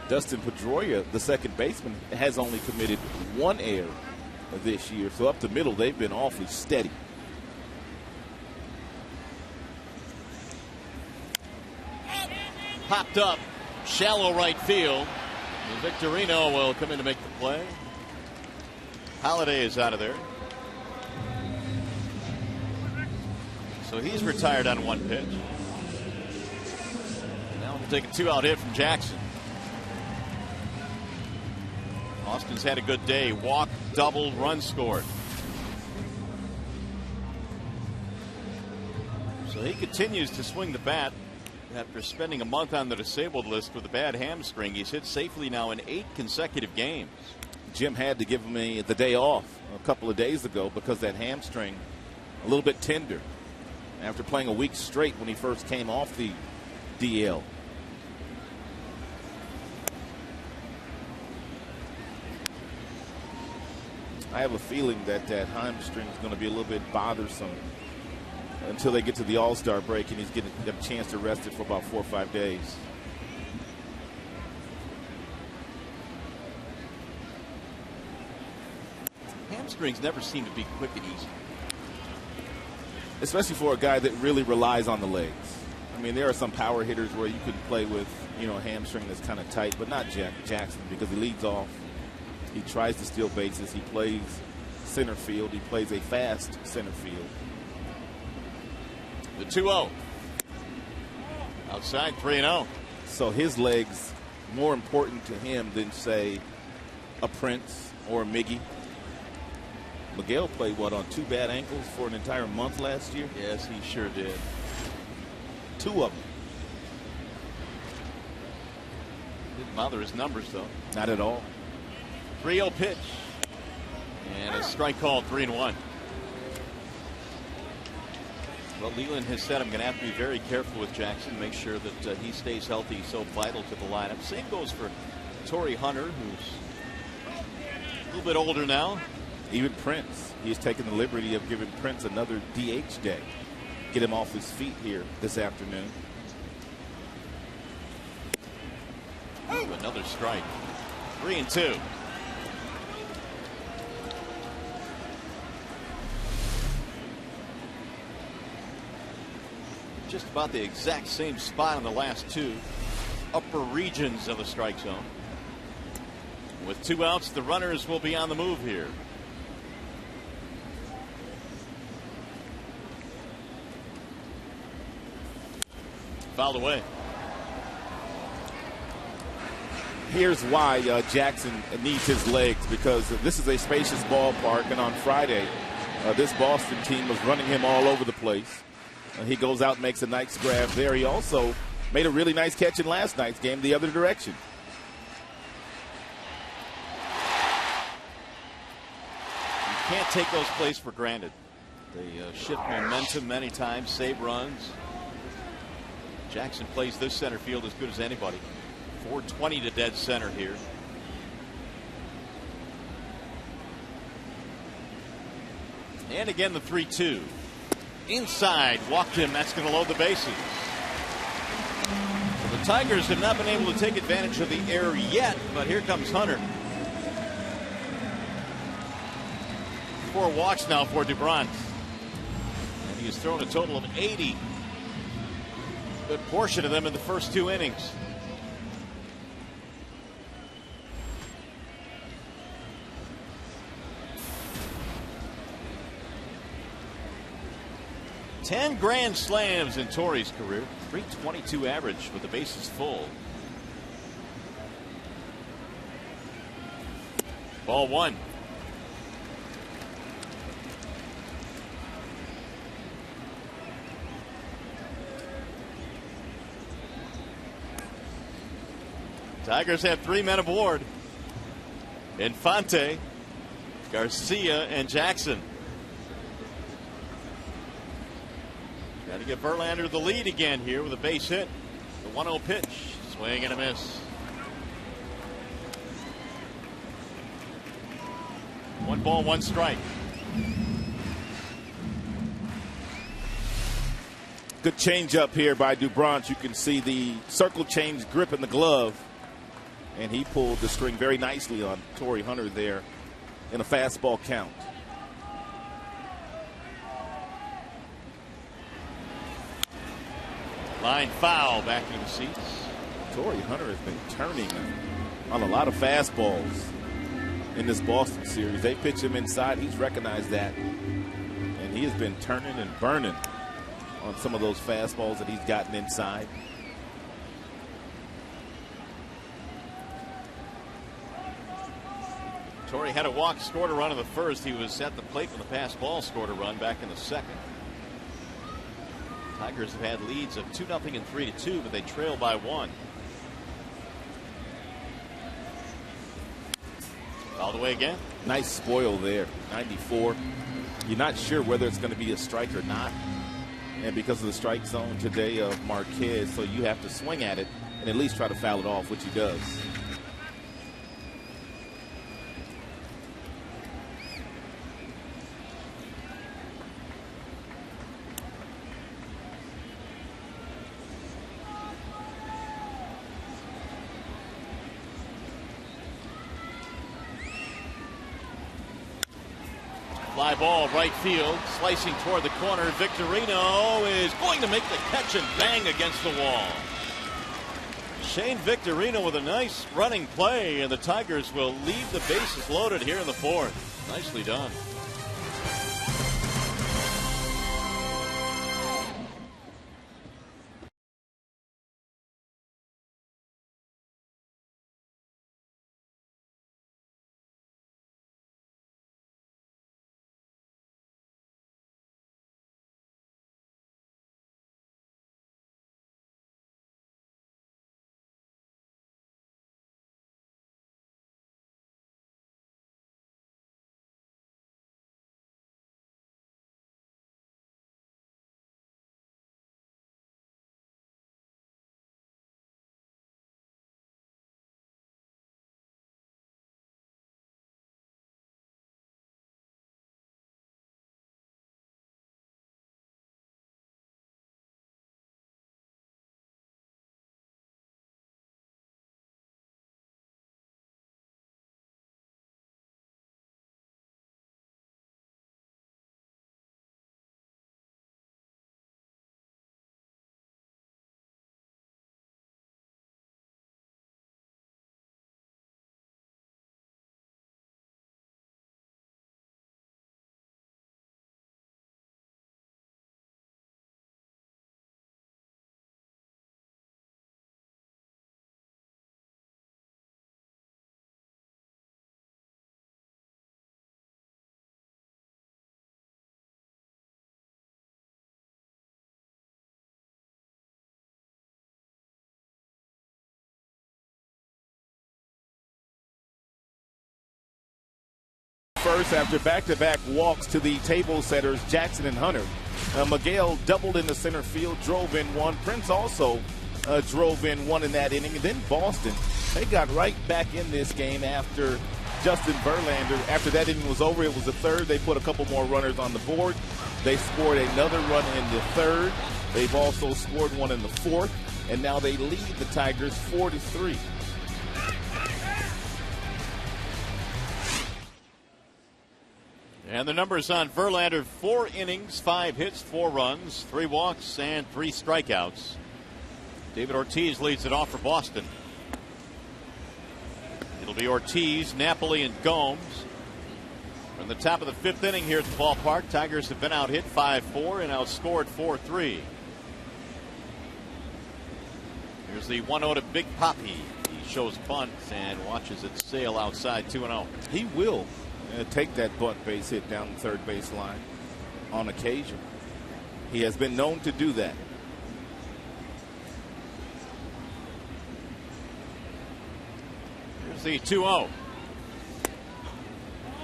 Dustin Pedroia, the second baseman, has only committed 1 error this year. So up the middle, they've been awfully steady. Popped up, shallow right field. And Victorino will come in to make the play. Holiday is out of there. So he's retired on 1 pitch. Now we'll take a 2-out hit from Jackson. Austin's had a good day. Walk, double, run scored. So he continues to swing the bat. after spending a month on the disabled list with a bad hamstring, he's hit safely now in 8 consecutive games. Jim had to give me the day off a couple of days ago because that hamstring a little bit tender after playing a week straight when he first came off the DL. I have a feeling that hamstring is going to be a little bit bothersome until they get to the All-Star break and he's getting a chance to rest it for about 4 or 5 days. Hamstrings never seem to be quick and easy. Especially for a guy that really relies on the legs. I mean, there are some power hitters where you could play with, a hamstring that's kind of tight, but not Jackson because he leads off. He tries to steal bases. He plays center field. He plays a fast center field. The 2-0. Outside 3-0. So his legs more important to him than, say, a Prince or a Miggy. Miguel played, on 2 bad ankles for an entire month last year? Yes, he sure did. 2 of them. Didn't bother his numbers, though. Not at all. 3-0 pitch. And a strike called, 3-1. Well, Leland has said I'm going to have to be very careful with Jackson, make sure that he stays healthy. He's so vital to the lineup. Same goes for Torrey Hunter, who's a little bit older now. Even Prince, he's taken the liberty of giving Prince another DH day. Get him off his feet here this afternoon. Ooh, another strike. 3-2. Just about the exact same spot in the last 2 upper regions of the strike zone. With 2 outs, the runners will be on the move here. Fouled away. Here's why Jackson needs his legs, because this is a spacious ballpark, and on Friday, this Boston team was running him all over the place. He goes out and makes a nice grab there. He also made a really nice catch in last night's game the other direction. You can't take those plays for granted. They shift momentum many times, save runs. Jackson plays this center field as good as anybody. 420 to dead center here. And again the 3-2. Inside, walked him. That's going to load the bases. Well, the Tigers have not been able to take advantage of the error yet, but here comes Hunter. 4 walks now for Dubront. And he has thrown a total of 80. Good portion of them in the first 2 innings. Ten grand slams in Torrey's career. .322 average with the bases full. Ball 1. Tigers have 3 men aboard. Infante, Garcia, and Jackson. Got to give Verlander the lead again here with a base hit. The 1-0 pitch. Swing and a miss. 1 ball, 1 strike. Good change up here by Dubront. You can see the circle change grip in the glove. And he pulled the string very nicely on Torrey Hunter there in a fastball count. Line foul, back in the seats. Torrey Hunter has been turning on a lot of fastballs in this Boston series. They pitch him inside. He's recognized that. And he has been turning and burning on some of those fastballs that he's gotten inside. Torrey had a walk, scored a run in the first. He was at the plate when the pass ball scored a run back in the second. Tigers have had leads of 2-0 and 3-2, but they trail by 1. Fouled away again. Nice spoil there. 94. You're not sure whether it's going to be a strike or not. And because of the strike zone today of Marquez, so you have to swing at it and at least try to foul it off, which he does. Fly ball, right field, slicing toward the corner. Victorino is going to make the catch and bang against the wall. Shane Victorino with a nice running play, and the Tigers will leave the bases loaded here in the 4th. Nicely done. First, after back-to-back walks to the table setters Jackson and Hunter. Miguel doubled in the center field, drove in 1. Prince also drove in 1 in that inning. And then Boston, they got right back in this game after Justin Verlander. After that inning was over, it was the 3rd. They put a couple more runners on the board. They scored another run in the 3rd. They've also scored 1 in the 4th. And now they lead the Tigers 4-3. And the numbers on Verlander: 4 innings, 5 hits, 4 runs, 3 walks, and 3 strikeouts. David Ortiz leads it off for Boston. It'll be Ortiz, Napoli, and Gomes. From the top of the 5th inning here at the ballpark, Tigers have been out hit 5-4 and outscored 4-3. Here's the 1-0 to Big Papi. He shows bunt and watches it sail outside 2-0. He will take that bunt base hit down the third baseline on occasion. He has been known to do that. Here's the 2-0.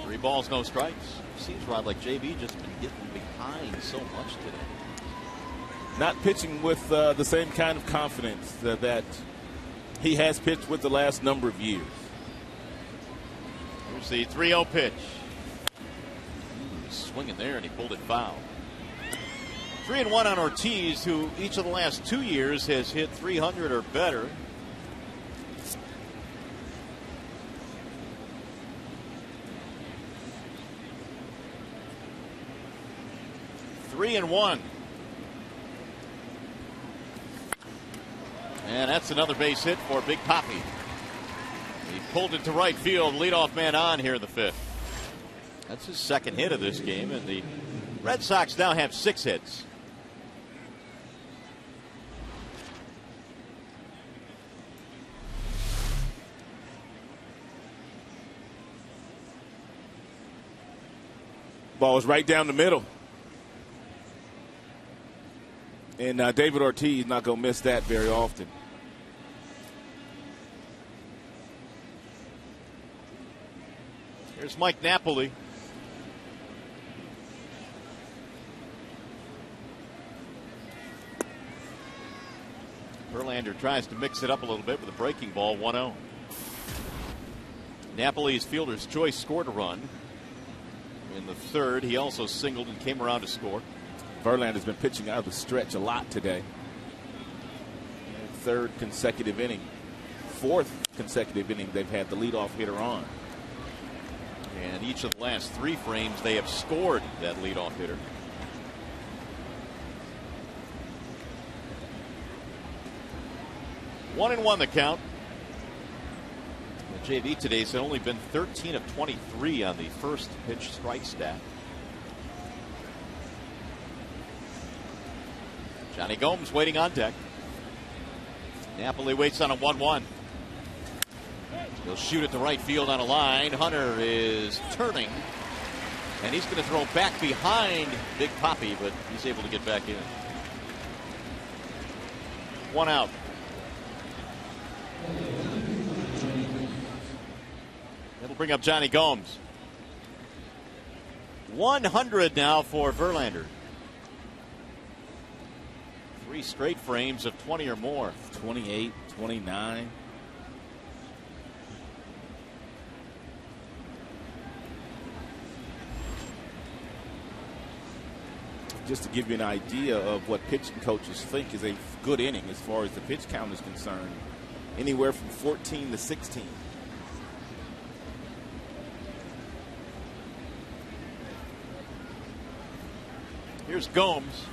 3 balls, no strikes. Seems, Rod, like JB just been getting behind so much today. Not pitching with the same kind of confidence that he has pitched with the last number of years. Here's the 3-0 pitch. Swinging there, and he pulled it foul. 3-1 on Ortiz, who each of the last 2 years has hit 300 or better. Three and 1. And that's another base hit for Big Papi. He pulled it to right field, leadoff man on here in the 5th. That's his 2nd hit of this game, and the Red Sox now have 6 hits. Ball is right down the middle. And David Ortiz not going to miss that very often. Here's Mike Napoli. Verlander tries to mix it up a little bit with a breaking ball, 1-0. Napoli's fielder's choice scored a run. In the third, he also singled and came around to score. Verlander's been pitching out of the stretch a lot today. Third consecutive inning. Fourth consecutive inning they've had the leadoff hitter on. And each of the last 3 frames, they have scored that leadoff hitter. One and one the count. The JV today has only been 13 of 23 on the first pitch strike stat. Johnny Gomes waiting on deck. Napoli waits on a 1-1. He'll shoot it to right field on a line. Hunter is turning. And he's going to throw back behind Big Papi, but he's able to get back in. 1 out. That'll bring up Johnny Gomes. 100 now for Verlander. 3 straight frames of 20 or more. 28, 29. Just to give you an idea of what pitching coaches think is a good inning as far as the pitch count is concerned, anywhere from 14 to 16. Here's Gomes.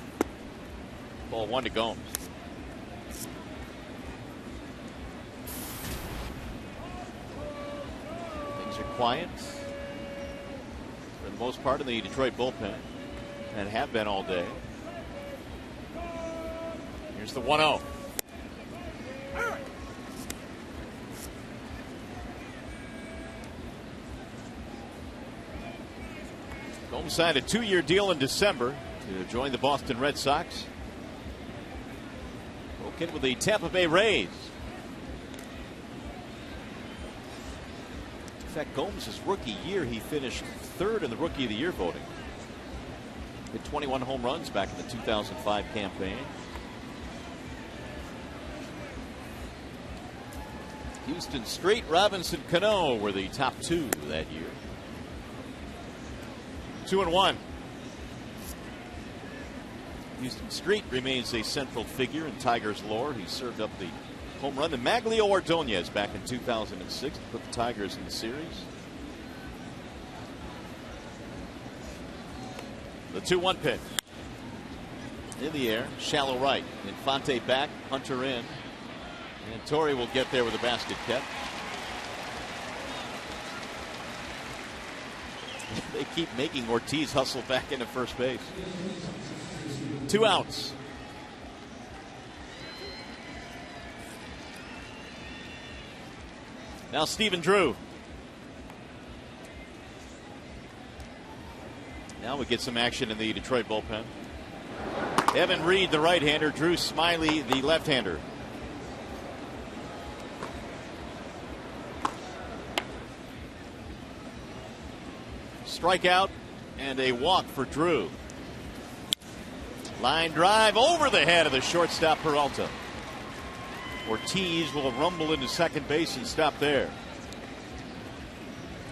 Ball 1 to Gomes. Things are quiet for the most part in the Detroit bullpen, and have been all day. Here's the 1-0. Gomes signed a 2-year deal in December to join the Boston Red Sox. Broke in with the Tampa Bay Rays. In fact, Gomes' rookie year, he finished 3rd in the Rookie of the Year voting. Hit 21 home runs back in the 2005 campaign. Houston Street, Robinson Cano were the top 2 that year. 2-1. Houston Street remains a central figure in Tigers lore. He served up the home run to Maglio Ordonez back in 2006 to put the Tigers in the series. The 2-1 pitch. In the air, shallow right. Infante back, Hunter in. And Torrey will get there with a basket catch. They keep making Ortiz hustle back into first base. 2 outs. Now Stephen Drew. Now we get some action in the Detroit bullpen. Evan Reed, the right-hander. Drew Smiley, the left-hander. Strikeout and a walk for Drew. Line drive over the head of the shortstop Peralta. Ortiz will rumble into second base and stop there.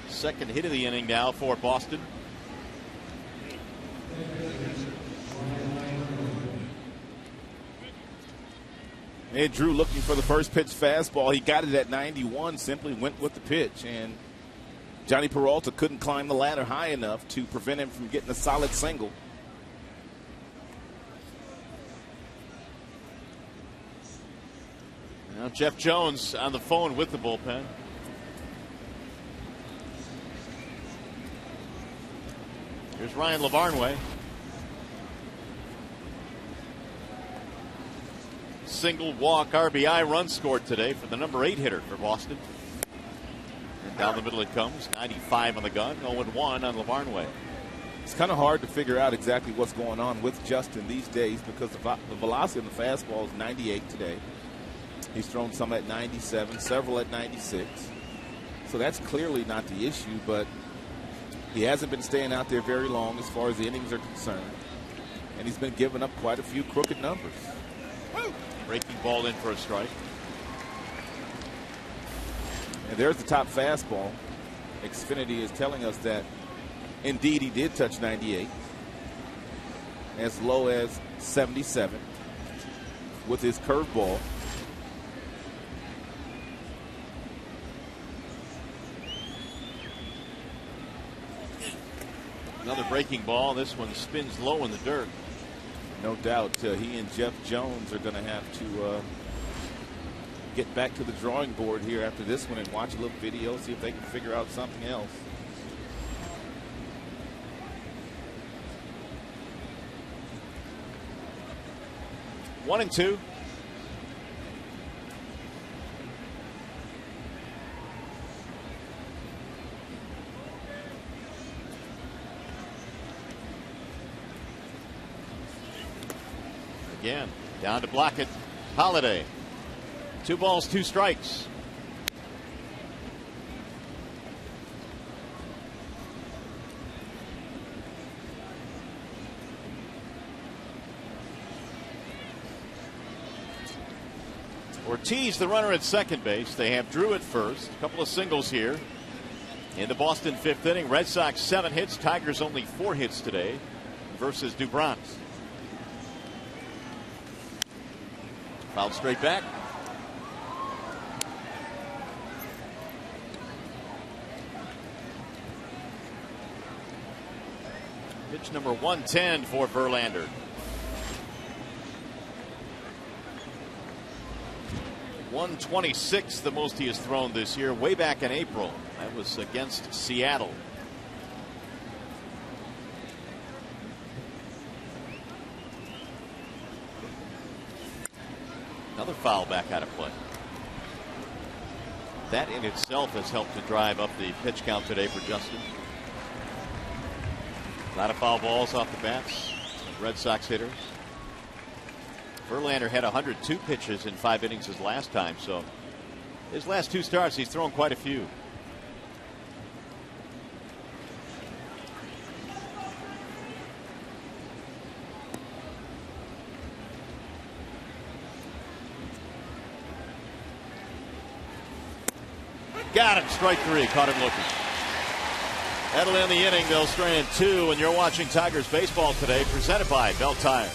Second hit of the inning now for Boston. And Drew looking for the first pitch fastball. He got it at 91, simply went with the pitch. And Johnny Peralta couldn't climb the ladder high enough to prevent him from getting a solid single. Now Jeff Jones on the phone with the bullpen. Here's Ryan LaVarnway. Single, walk, RBI run scored today for the number 8 hitter for Boston. And down the middle it comes. 95 on the gun. 0-1 on LaVarnway. It's kind of hard to figure out exactly what's going on with Justin these days because the velocity on the fastball is 98 today. He's thrown some at 97, several at 96. So that's clearly not the issue, but he hasn't been staying out there very long as far as the innings are concerned. And he's been giving up quite a few crooked numbers. Breaking ball in for a strike. And there's the top fastball. Xfinity is telling us that indeed he did touch 98. As low as 77 with his curveball. Another breaking ball. This one spins low in the dirt. No doubt he and Jeff Jones are going to have to get back to the drawing board here after this one and watch a little video, see if they can figure out something else. One and two. Again, down to block it. Holiday. 2 balls, 2 strikes. Ortiz, the runner at second base. They have Drew at first. A couple of singles here. In the Boston 5th inning, Red Sox 7 hits. Tigers only 4 hits today versus Dubrons. Fouled straight back. Pitch number 110 for Verlander. 126, the most he has thrown this year, way back in April. That was against Seattle. Another foul back out of play. That in itself has helped to drive up the pitch count today for Justin. A lot of foul balls off the bats of Red Sox hitters. Verlander had 102 pitches in 5 innings his last time, so his last 2 starts he's thrown quite a few. Got him, strike 3, caught him looking. That'll end the inning. They'll strand 2, and you're watching Tigers baseball today, presented by Bell Tire.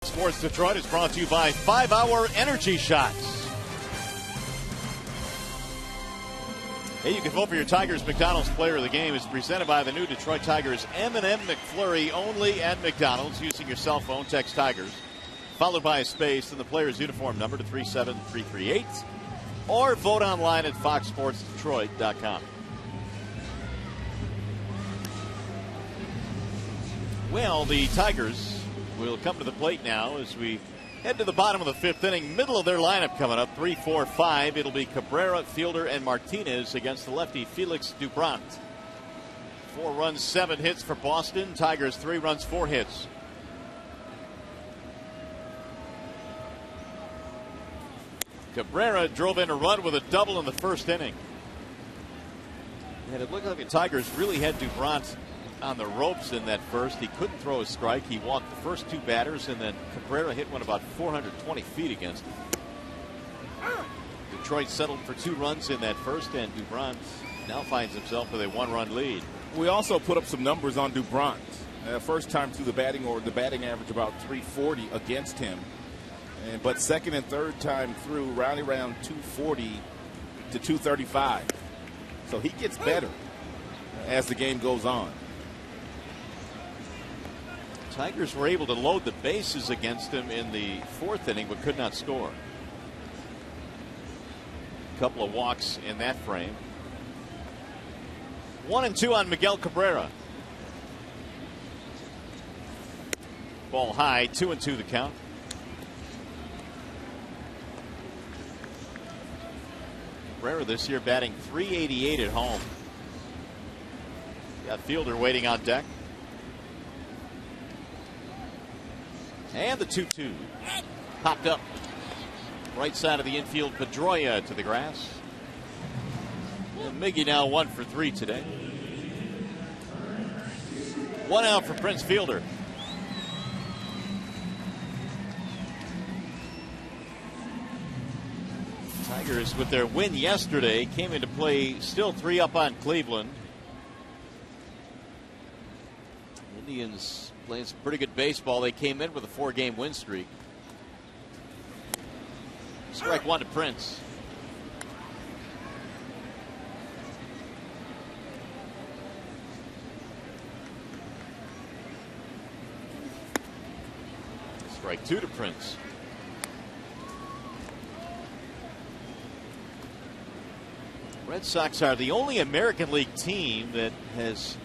Sports Detroit is brought to you by 5-Hour Energy Shots. Hey, you can vote for your Tigers McDonald's Player of the Game. It's presented by the new Detroit Tigers M&M McFlurry only at McDonald's. Using your cell phone, text Tigers, followed by a space and the player's uniform number to 37338. Or vote online at foxsportsdetroit.com. Well, the Tigers will come to the plate now as we head to the bottom of the fifth inning. Middle of their lineup coming up, 3, 4, 5. It'll be Cabrera, Fielder, and Martinez against the lefty Felix Dubrandt. 4 runs, 7 hits for Boston. Tigers 3 runs, 4 hits. Cabrera drove in a run with a double in the first inning. And it looked like the Tigers really had Dubrandt on the ropes in that first. He couldn't throw a strike. He walked the first 2 batters, and then Cabrera hit one about 420 feet against him. Detroit settled for 2 runs in that first, and Dubrandt now finds himself with a 1-run lead. We also put up some numbers on Dubrandt. First time through the batting order, the batting average about 340 against him. But second and third time through, rounding around 240 to 235. So he gets better as the game goes on. Tigers were able to load the bases against him in the 4th inning, but could not score. A couple of walks in that frame. 1-2 on Miguel Cabrera. Ball high, 2-2 the count. Cabrera this year batting .388 at home. Got Fielder waiting on deck. And the 2-2 popped up. Right side of the infield, Pedroia to the grass. And Miggy now 1 for 3 today. 1 out for Prince Fielder. Tigers, with their win yesterday, came into play still 3 up on Cleveland. Indians playing some pretty good baseball. They came in with a 4-game win streak. Strike 1 to Prince. Strike 2 to Prince. Red Sox are the only American League team that has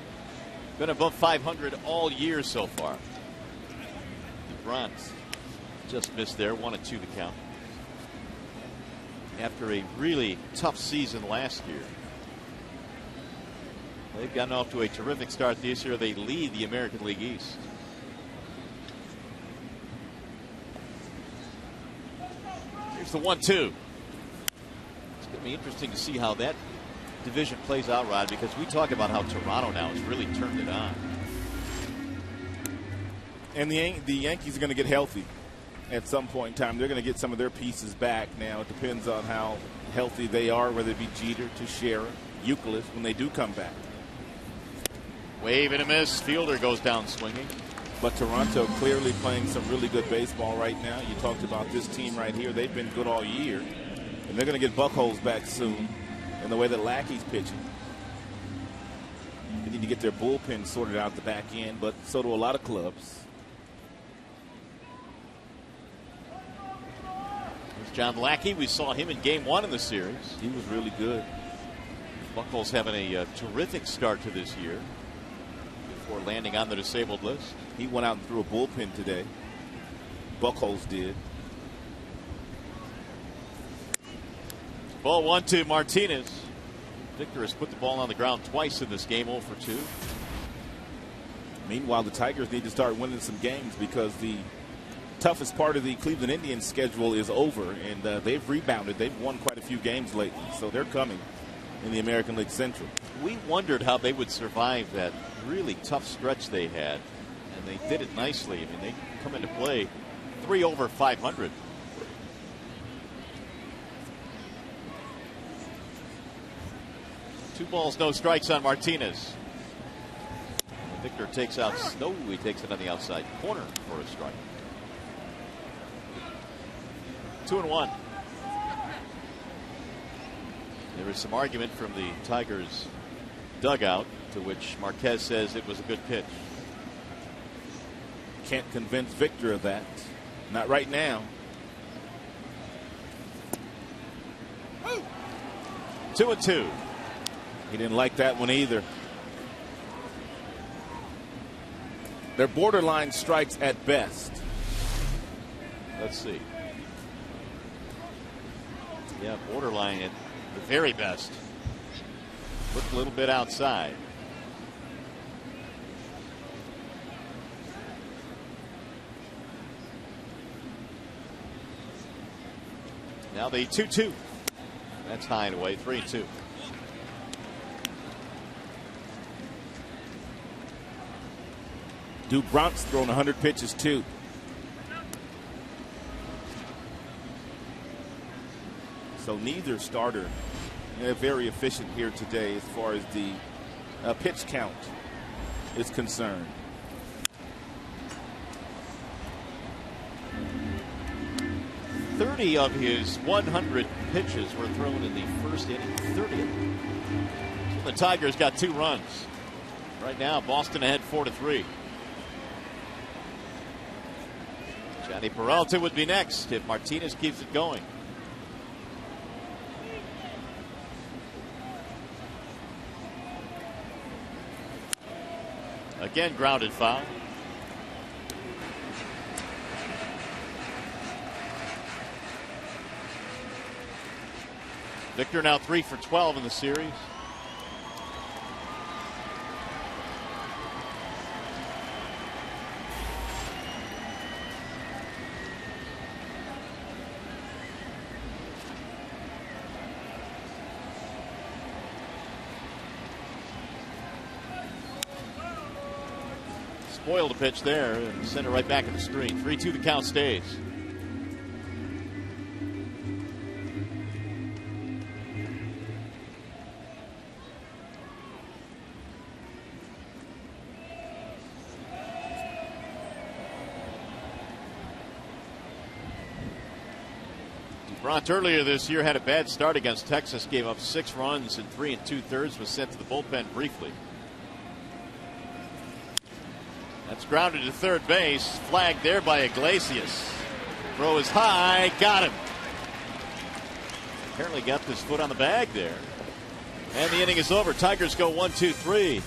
been above 500 all year so far. Dubrandt just missed there, 1-2 the count. After a really tough season last year. They've gotten off to a terrific start this year. They lead the American League East. Here's the 1-2. It's going to be interesting to see how that division plays out, Rod, because we talk about how Toronto now has really turned it on. And the Yankees are going to get healthy at some point in time. They're going to get some of their pieces back. Now it depends on how healthy they are, whether it be Jeter, Teixeira, Euclid, when they do come back. Wave and a miss. Fielder goes down swinging. But Toronto clearly playing some really good baseball right now. You talked about this team right here. They've been good all year. And they're going to get Buchholz back soon. And the way that Lackey's pitching. They need to get their bullpen sorted out at the back end, but so do a lot of clubs. There's John Lackey. We saw him in Game 1 of the series. He was really good. Buchholz having a terrific start to this year before landing on the disabled list. He went out and threw a bullpen today. Buchholz did. Ball 1-2 Martinez. Victor has put the ball on the ground twice in this game, 0 for 2. Meanwhile, the Tigers need to start winning some games because the toughest part of the Cleveland Indians schedule is over, and they've rebounded. They've won quite a few games lately, so they're coming in the American League Central. We wondered how they would survive that really tough stretch they had, and they did it nicely. I mean, they come into play 3 over 500. Two balls, no strikes on Martinez. Victor takes out Snow. He takes it on the outside corner for a strike. 2-1. There was some argument from the Tigers dugout, to which Marquez says it was a good pitch. Can't convince Victor of that. Not right now. 2-2. He didn't like that one either. They're borderline strikes at best. Let's see. Yeah, borderline at the very best. Looked a little bit outside. Now the 2-2. That's high and away, 3-2. Duke Bronk's thrown 100 pitches too. So neither starter very efficient here today as far as the pitch count is concerned. Thirty of his 100 pitches were thrown in the first inning. 30th. So the Tigers got 2 runs. Right now, Boston ahead 4-3. Johnny Peralta would be next if Martinez keeps it going. Again, grounded foul. Victor now 3 for 12 in the series. Spoiled a pitch there and sent it right back in the screen. 3-2 the count stays. Bront earlier this year had a bad start against Texas, gave up 6 runs in 3 2/3, was sent to the bullpen briefly. That's grounded to third base, flagged there by Iglesias. Throw is high, got him. Apparently got his foot on the bag there. And the inning is over. Tigers go 1-2-3.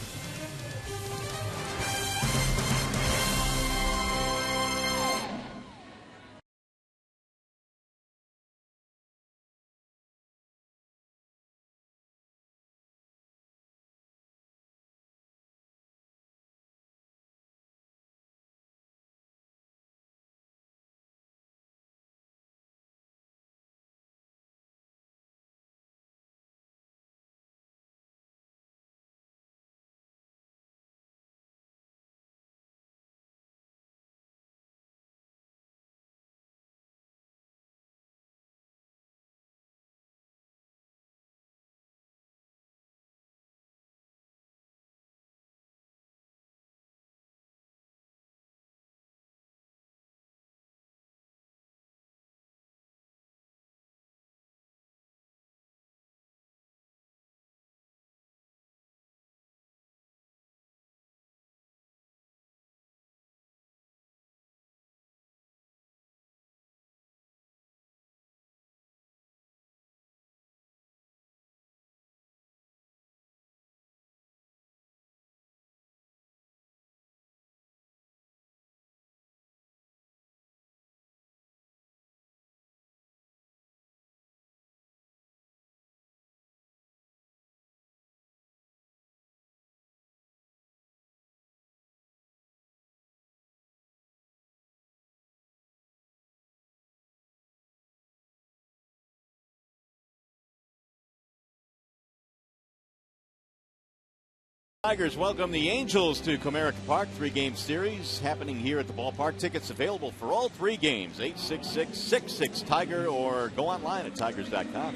Tigers welcome the Angels to Comerica Park. 3-game series happening here at the ballpark. Tickets available for all 3 games. 866-66-TIGER or go online at tigers.com.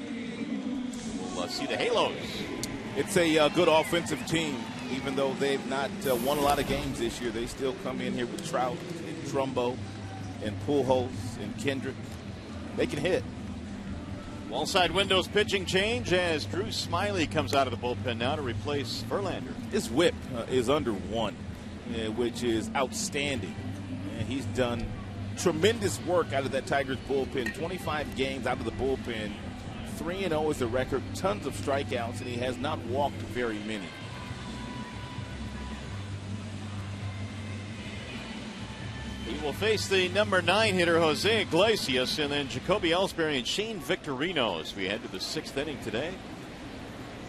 We'll see the Halos. It's a good offensive team. Even though they've not won a lot of games this year, they still come in here with Trout and Trumbo and Pujols and Kendrick. They can hit. Wall side windows pitching change as Drew Smiley comes out of the bullpen now to replace Verlander. His whip is under 1, which is outstanding. And he's done tremendous work out of that Tigers bullpen. 25 games out of the bullpen. 3-0 is the record. Tons of strikeouts, and he has not walked very many. He will face the number 9 hitter Jose Iglesias, and then Jacoby Ellsbury and Shane Victorino as we head to the 6th inning today.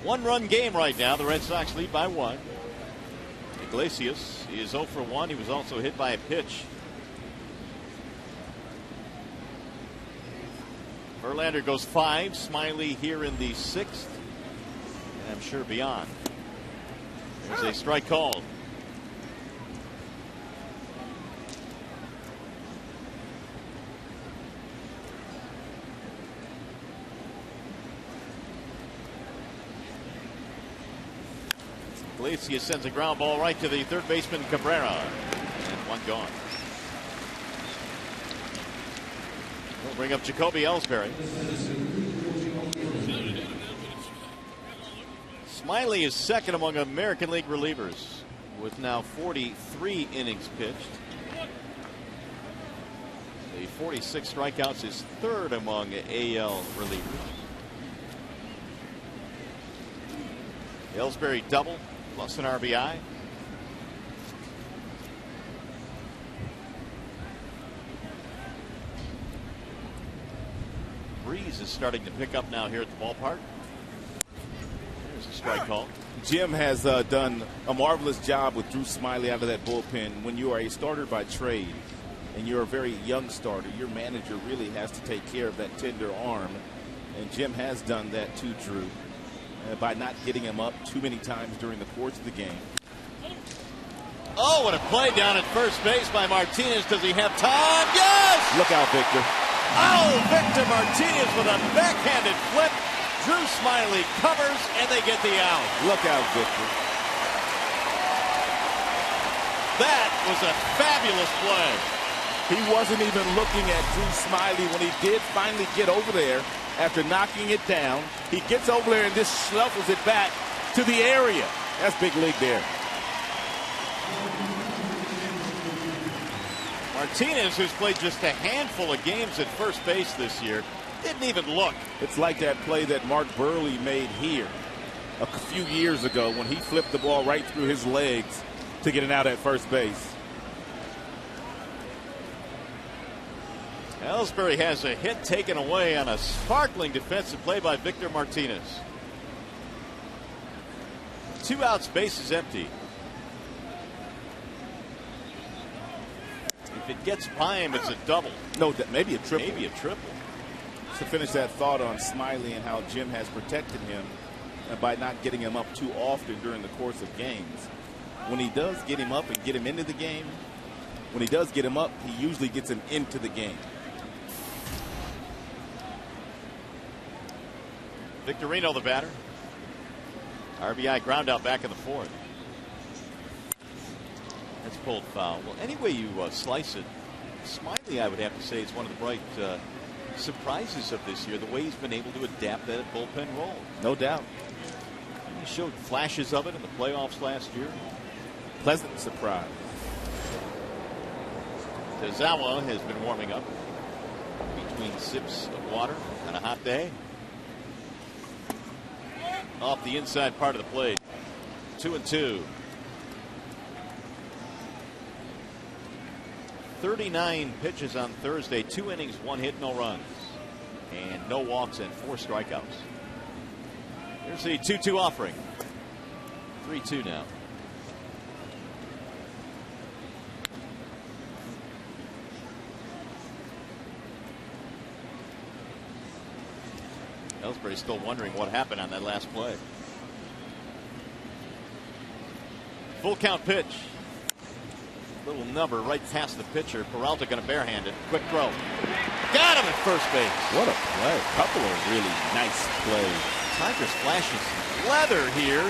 1-run game right now. The Red Sox lead by 1. Iglesias is 0 for 1. He was also hit by a pitch. Verlander goes 5. Smiley here in the 6th. And I'm sure beyond. There's a strike called. Iglesias sends a ground ball right to the third baseman Cabrera. And 1 gone. We'll bring up Jacoby Ellsbury. Smiley is second among American League relievers with now 43 innings pitched. The 46 strikeouts is third among AL relievers. Ellsbury double plus an RBI. Breeze is starting to pick up now here at the ballpark. There's a strike call. Jim has done a marvelous job with Drew Smiley out of that bullpen. When you are a starter by trade and you're a very young starter, your manager really has to take care of that tender arm. And Jim has done that to Drew by not getting him up too many times during the course of the game. Oh, what a play down at first base by Martinez. Does he have time? Yes! Look out, Victor. Oh, Victor Martinez with a backhanded flip. Drew Smiley covers, and they get the out. Look out, Victor. That was a fabulous play. He wasn't even looking at Drew Smiley when he did finally get over there after knocking it down. He gets over there and just shuffles it back to the area. That's big league there. Martinez, who's played just a handful of games at first base this year, didn't even look. It's like that play that Mark Burley made here a few years ago when he flipped the ball right through his legs to get it out at first base. Ellsbury has a hit taken away on a sparkling defensive play by Victor Martinez. 2 outs, bases empty. If it gets by him, it's a double. No, maybe a triple. Maybe a triple. To finish that thought on Smiley and how Jim has protected him by not getting him up too often during the course of games. When he does get him up and get him into the game, when he does get him up, he usually gets him into the game. Victorino, the batter. RBI ground out back in the 4th. That's pulled foul. Well, any way you slice it, Smiley, I would have to say, is one of the bright surprises of this year, the way he's been able to adapt that bullpen role. No doubt. He showed flashes of it in the playoffs last year. Pleasant surprise. Tazawa has been warming up between sips of water on a hot day. Off the inside part of the plate. 2-2. 39 pitches on Thursday. 2 innings, 1 hit, no runs. And no walks and 4 strikeouts. Here's the 2-2 offering. 3-2 now. Ellsbury's still wondering what happened on that last play. Full count pitch. Little number right past the pitcher. Peralta going to barehand it. Quick throw. Got him at first base. What a play. Couple of really nice plays. Tigers flashes leather here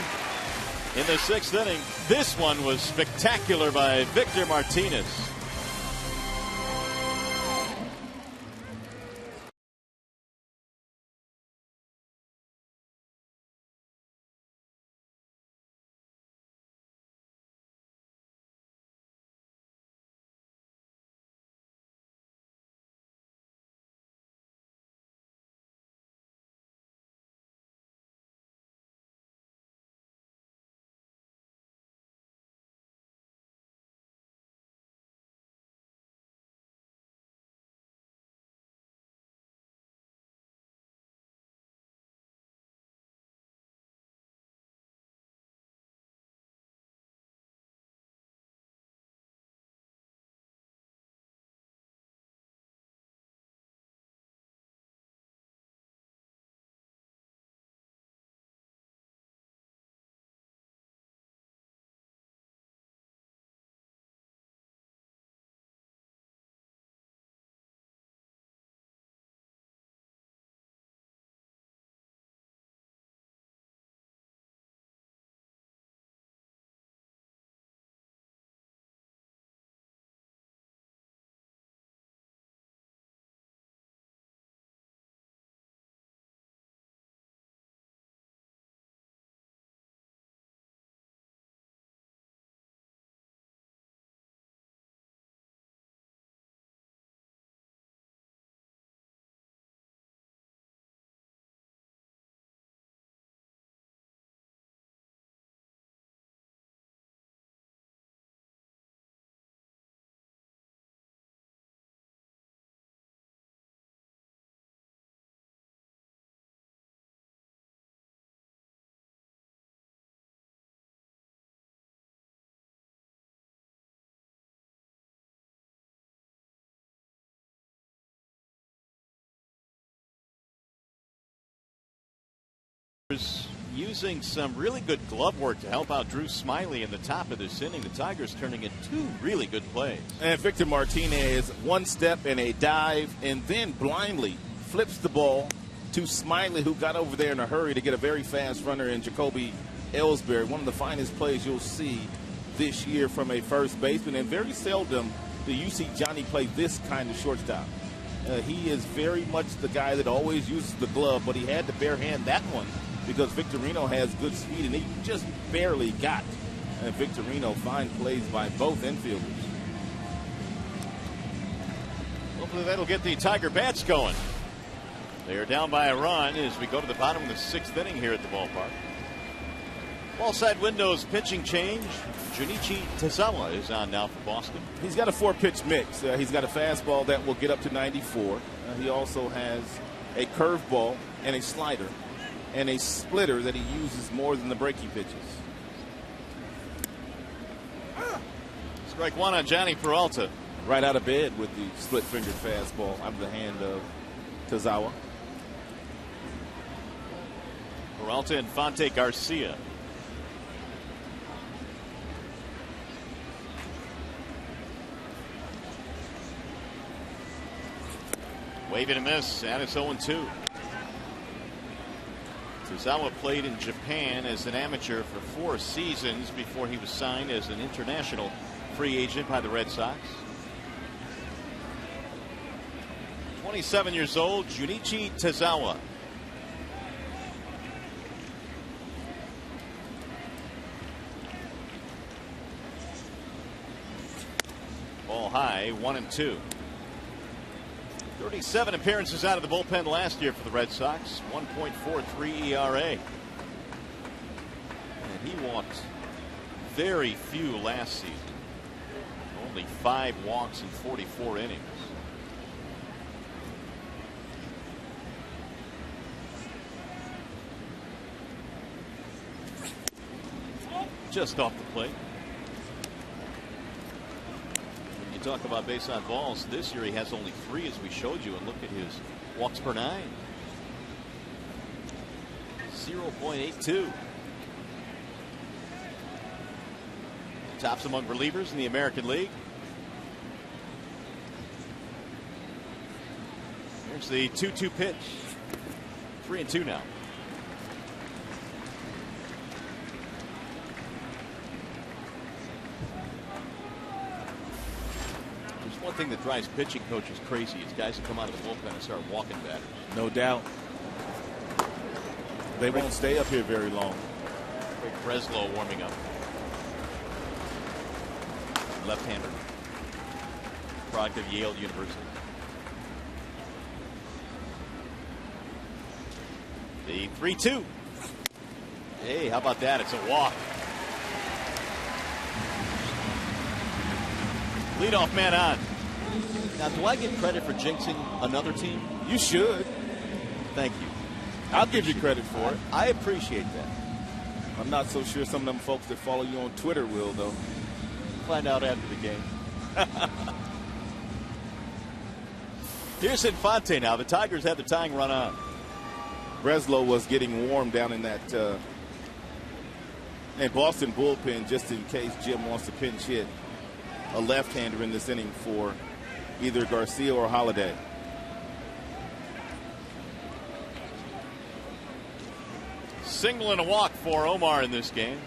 in the 6th inning. This one was spectacular by Victor Martinez. using some really good glove work to help out Drew Smiley in the top of this inning. The Tigers turning in 2 really good plays. And Victor Martinez, one step and a dive, and then blindly flips the ball to Smiley, who got over there in a hurry to get a very fast runner in Jacoby Ellsbury. One of the finest plays you'll see this year from a first baseman, and very seldom do you see Johnny play this kind of shortstop. He is very much the guy that always uses the glove, but he had to barehand that one because Victorino has good speed, and he just barely got Victorino. Fine plays by both infielders. Hopefully that'll get the Tiger bats going. They are down by a run as we go to the bottom of the 6th inning here at the ballpark. Ball side windows pitching change. Junichi Tazawa is on now for Boston. He's got a 4-pitch mix. He's got a fastball that will get up to 94. He also has a curveball and a slider and a splitter that he uses more than the breaking pitches. Strike one on Johnny Peralta. Right out of bed with the split-fingered fastball out of the hand of Tazawa. Peralta and Fonte Garcia. Wave and a miss, and it's 0-2. Tazawa played in Japan as an amateur for 4 seasons before he was signed as an international free agent by the Red Sox. 27 years old, Junichi Tazawa. Ball high, 1-2. 37 appearances out of the bullpen last year for the Red Sox. 1.43 ERA. And he walked very few last season. Only 5 walks in 44 innings. Just off the plate. Talk about base on balls. This year he has only 3, as we showed you, and look at his walks per 9. 0.82. Tops among relievers in the American League. Here's the 2-2 pitch. 3-2 now. One thing that drives pitching coaches crazy is guys who come out of the bullpen and start walking batters. No doubt. They won't stay up here very long. Rick Breslow warming up. Left-hander. Product of Yale University. The 3-2. Hey, how about that? It's a walk. Leadoff man on. Now, do I get credit for jinxing another team? You should. Thank you. I'll give you credit for it. I appreciate that. I'm not so sure some of them folks that follow you on Twitter will, though. Find out after the game. Here's Infante now. The Tigers have the tying run on. Breslow was getting warm down in that Boston bullpen just in case Jim wants to pinch hit a left-hander in this inning for either Garcia or Holiday. Single and a walk for Omar in this game.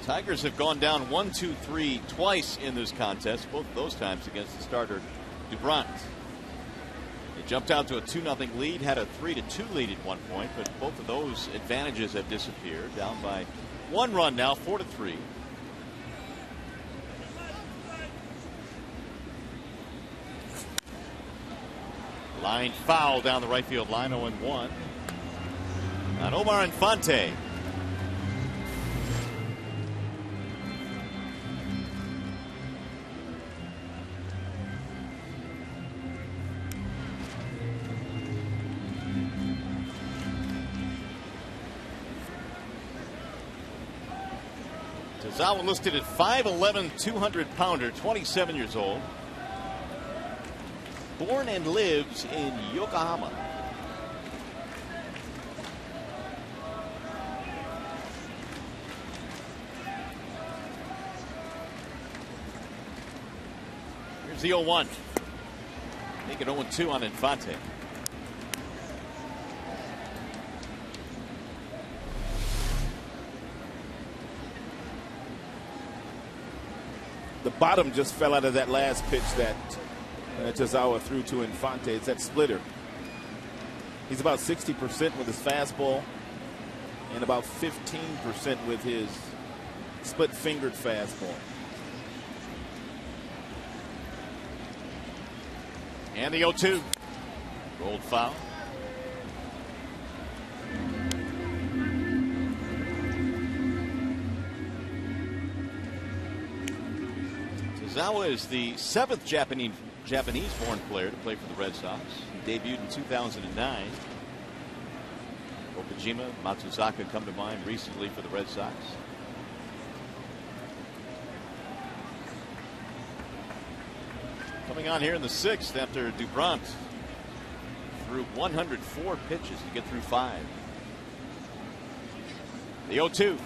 Tigers have gone down 1-2-3 twice in this contest, both of those times against the starter DuBrant. They jumped out to a 2-0 lead, had a 3-2 lead at one point, but both of those advantages have disappeared. Down by 1 run now, 4-3. Line foul down the right field line, 0-1. On Omar Infante. Tozawa listed at 5'11", 200-pounder, 27 years old. Born and lives in Yokohama. Here's the 0-1. Make it 0-2 on Infante. The bottom just fell out of that last pitch that Tozawa threw to Infante. It's that splitter. He's about 60% with his fastball and about 15% with his split-fingered fastball. And the 0-2. Rolled foul. Tozawa is the 7th Japanese-born player to play for the Red Sox. He debuted in 2009. Okajima, Matsuzaka come to mind recently for the Red Sox. Coming on here in the 6th after Dubrant threw 104 pitches to get through 5. The 0-2.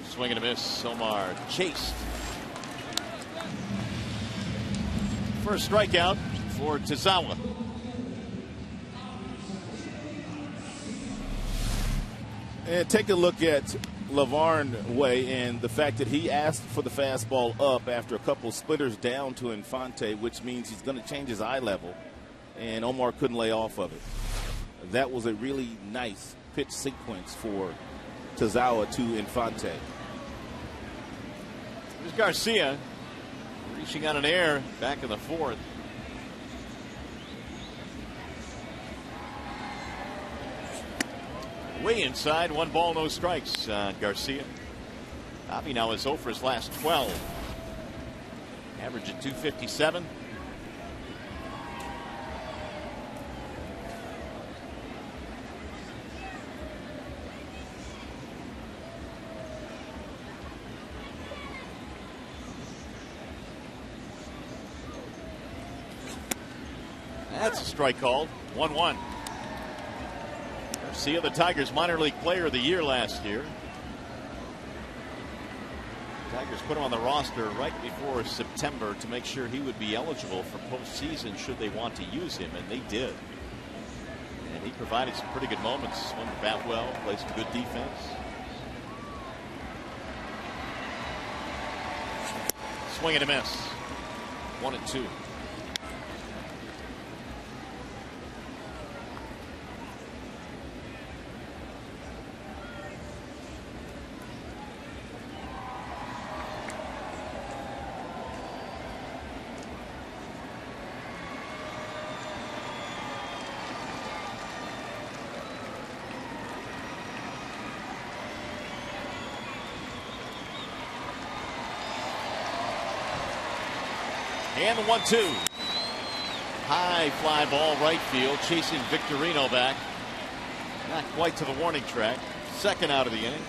Swing and a miss. Omar chased. First strikeout for Tozawa. And take a look at LaVarn Way and the fact that he asked for the fastball up after a couple splitters down to Infante, which means he's going to change his eye level, and Omar couldn't lay off of it. That was a really nice pitch sequence for Tozawa to Infante. Here's Garcia reaching on an air back in the 4th. Way inside, 1 ball, no strikes. Garcia. Avi now is 0 for his last 12. Average at 257. That's a strike called. 1-1. Garcia, the Tigers minor league player of the year last year. Tigers put him on the roster right before September to make sure he would be eligible for postseason should they want to use him, and they did. And he provided some pretty good moments. Swung the bat well, played some good defense. Swing and a miss. 1-2. And the 1-2. High fly ball right field, chasing Victorino back. Not quite to the warning track. Second out of the inning.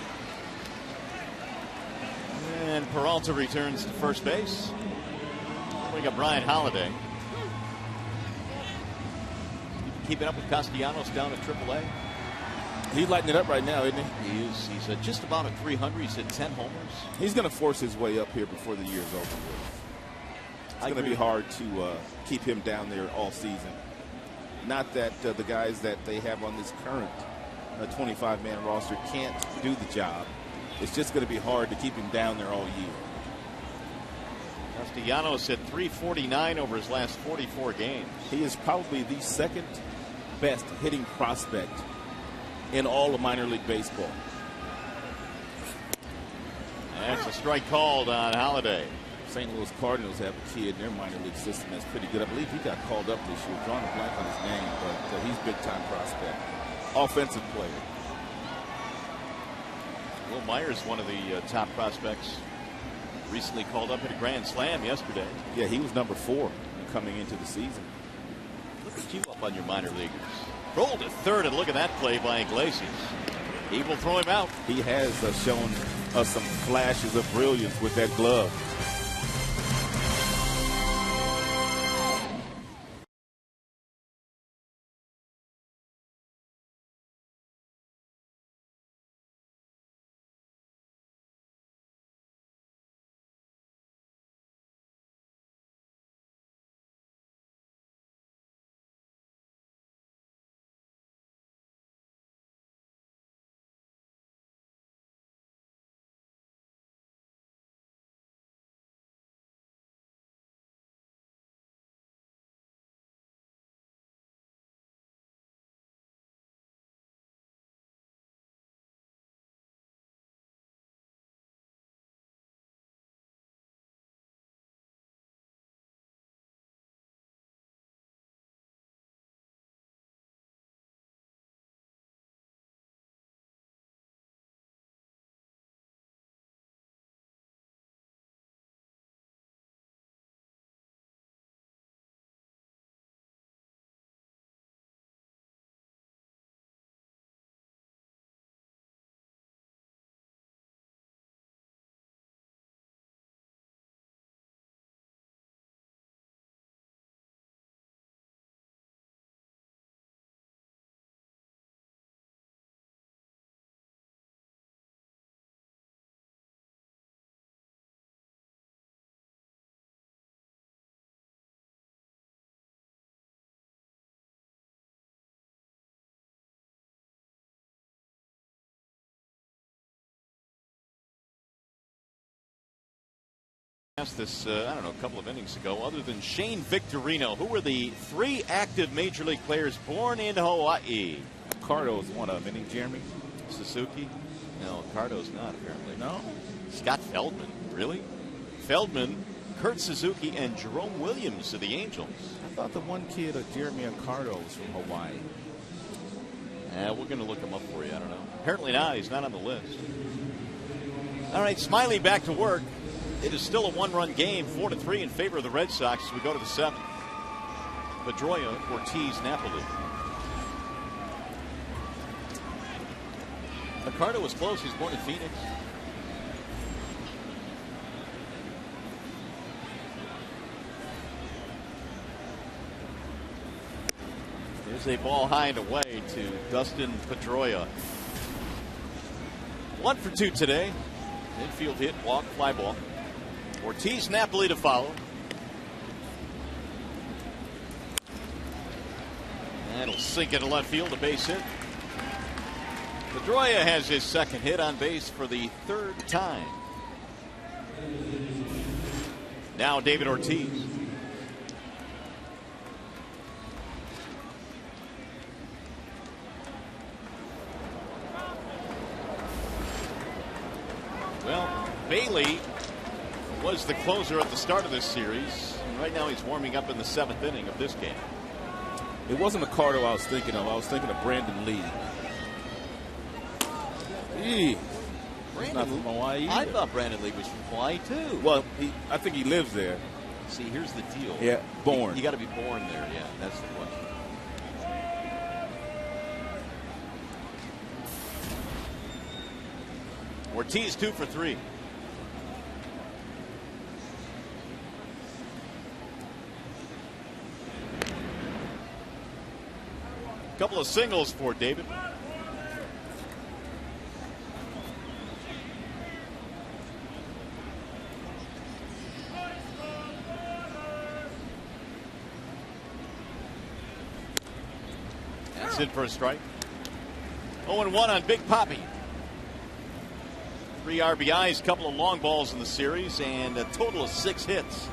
And Peralta returns to first base. We got Brian Holiday. Keeping up with Castellanos down at AAA. He's lighting it up right now, isn't he? He is. He's just about at 300. He's hit 10 homers. He's going to force his way up here before the year's over with. It's going to be hard to keep him down there all season. Not that the guys that they have on this current 25-man roster can't do the job. It's just going to be hard to keep him down there all year. Castellanos hit 349 over his last 44 games. He is probably the second best hitting prospect in all of minor league baseball. That's a strike called on Holiday. St. Louis Cardinals have a kid in their minor league system that's pretty good. I believe he got called up this year. Drawing a blank on his name, but he's big-time prospect. Offensive player. Will Myers, one of the top prospects, recently called up at a grand slam yesterday. Yeah, he was number 4 coming into the season. Look at you up on your minor leaguers. Rolled at third, and look at that play by Iglesias. He will throw him out. He has shown some flashes of brilliance with that glove. This, I don't know, a couple of innings ago, other than Shane Victorino, who were the 3 active Major League players born in Hawaii? Cardo's one of them, isn't he, Jeremy? Suzuki? No, Cardo's not, apparently. No? Scott Feldman, really? Feldman, Kurt Suzuki, and Jerome Williams of the Angels. I thought the one kid, Jeremy Cardo, was from Hawaii. We're going to look him up for you, I don't know. Apparently not, he's not on the list. All right, Smiley back to work. It is still a 1-run game, 4-3 in favor of the Red Sox as we go to the 7th. Pedroia, Ortiz, Napoli. Ricardo was close. He's born in Phoenix. There's a ball high and away to Dustin Pedroia. 1 for 2 today. Infield hit, walk, fly ball. Ortiz, Napoli to follow. That'll sink into left field, a base hit. Pedroia has his second hit on base for the 3rd time. Now David Ortiz. Well, Bailey was the closer at the start of this series. And right now he's warming up in the 7th inning of this game. It wasn't Ricardo I was thinking of. I was thinking of Brandon Lee. He's not from Hawaii either. I thought Brandon Lee was from Hawaii too. Well, I think he lives there. See, here's the deal. Yeah, born. You got to be born there. Yeah, that's the question. Ortiz 2 for 3. Couple of singles for David. That's it for a strike. 0-1 on Big Papi. 3 RBIs, couple of long balls in the series, and a total of 6 hits.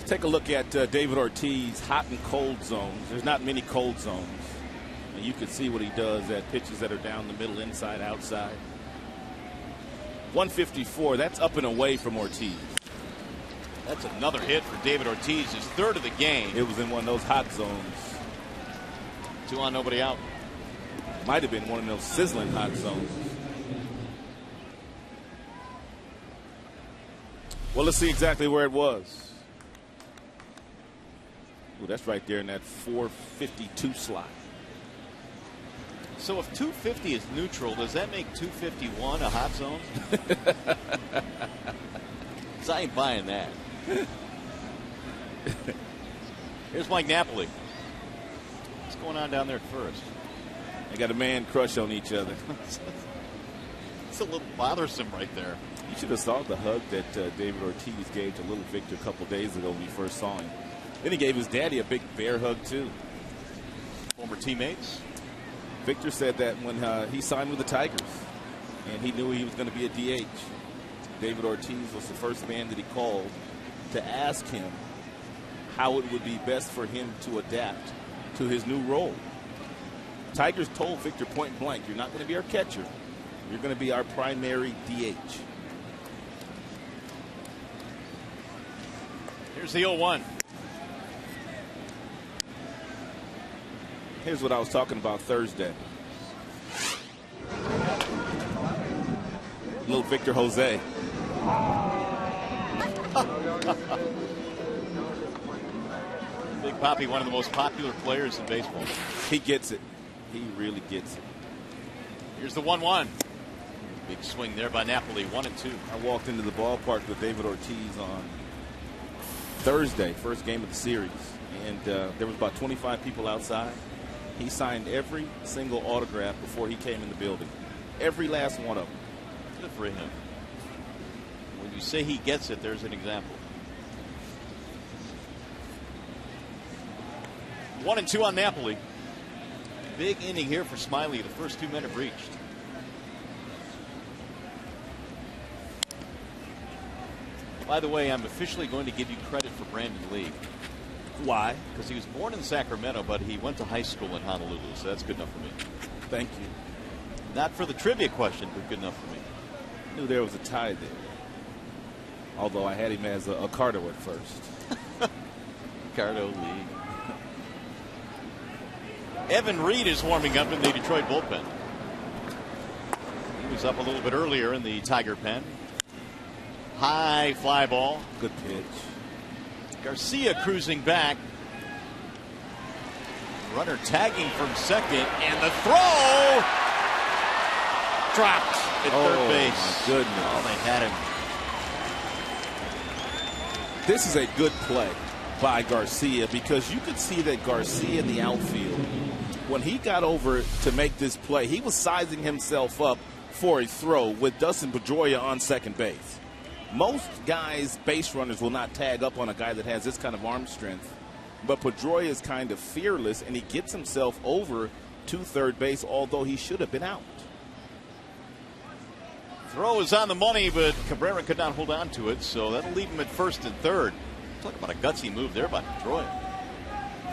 Take a look at David Ortiz, hot and cold zones. There's not many cold zones. And you can see what he does at pitches that are down the middle, inside, outside. 154, that's up and away from Ortiz. That's another hit for David Ortiz, his 3rd of the game. It was in one of those hot zones. 2 on, nobody out. Might have been one of those sizzling hot zones. Well, let's see exactly where it was. Ooh, that's right there in that 452 slot. So if 250 is neutral, does that make 251 a hot zone? Because I ain't buying that. Here's Mike Napoli. What's going on down there at first? They got a man crush on each other. It's a little bothersome right there. You should have saw the hug that David Ortiz gave to little Victor a couple days ago when we first saw him. Then he gave his daddy a big bear hug, too. Former teammates? Victor said that when he signed with the Tigers and he knew he was going to be a DH, David Ortiz was the first man that he called to ask him how it would be best for him to adapt to his new role. Tigers told Victor point blank, you're not going to be our catcher. You're going to be our primary DH. Here's the 0-1. Here's what I was talking about Thursday. Little Victor Jose. Big Papi, one of the most popular players in baseball. He gets it. He really gets it. Here's the 1-1. Big swing there by Napoli, 1-2. I walked into the ballpark with David Ortiz on Thursday, first game of the series, and there was about 25 people outside. He signed every single autograph before he came in the building. Every last one of them. Good for him. When you say he gets it, there's an example. 1-2 on Napoli. Big inning here for Smiley. The first 2 men have reached. By the way, I'm officially going to give you credit for Brandon Lee. Why? Because he was born in Sacramento, but he went to high school in Honolulu, so that's good enough for me. Thank you. Not for the trivia question, but good enough for me. I knew there was a tie there. Although I had him as a Cardo at first. Cardo Lee. Evan Reed is warming up in the Detroit bullpen. He was up a little bit earlier in the Tiger pen. High fly ball. Good pitch. Garcia cruising back. Runner tagging from second, and the throw dropped at third base. My goodness. Oh, they had him. This is a good play by Garcia because you could see that Garcia in the outfield, when he got over to make this play, he was sizing himself up for a throw with Dustin Pedroia on second base. Most guys, base runners, will not tag up on a guy that has this kind of arm strength. But Pedroia is kind of fearless, and he gets himself over to third base, although he should have been out. Throw is on the money, but Cabrera could not hold on to it, so that'll leave him at first and third. Talk about a gutsy move there by Pedroia.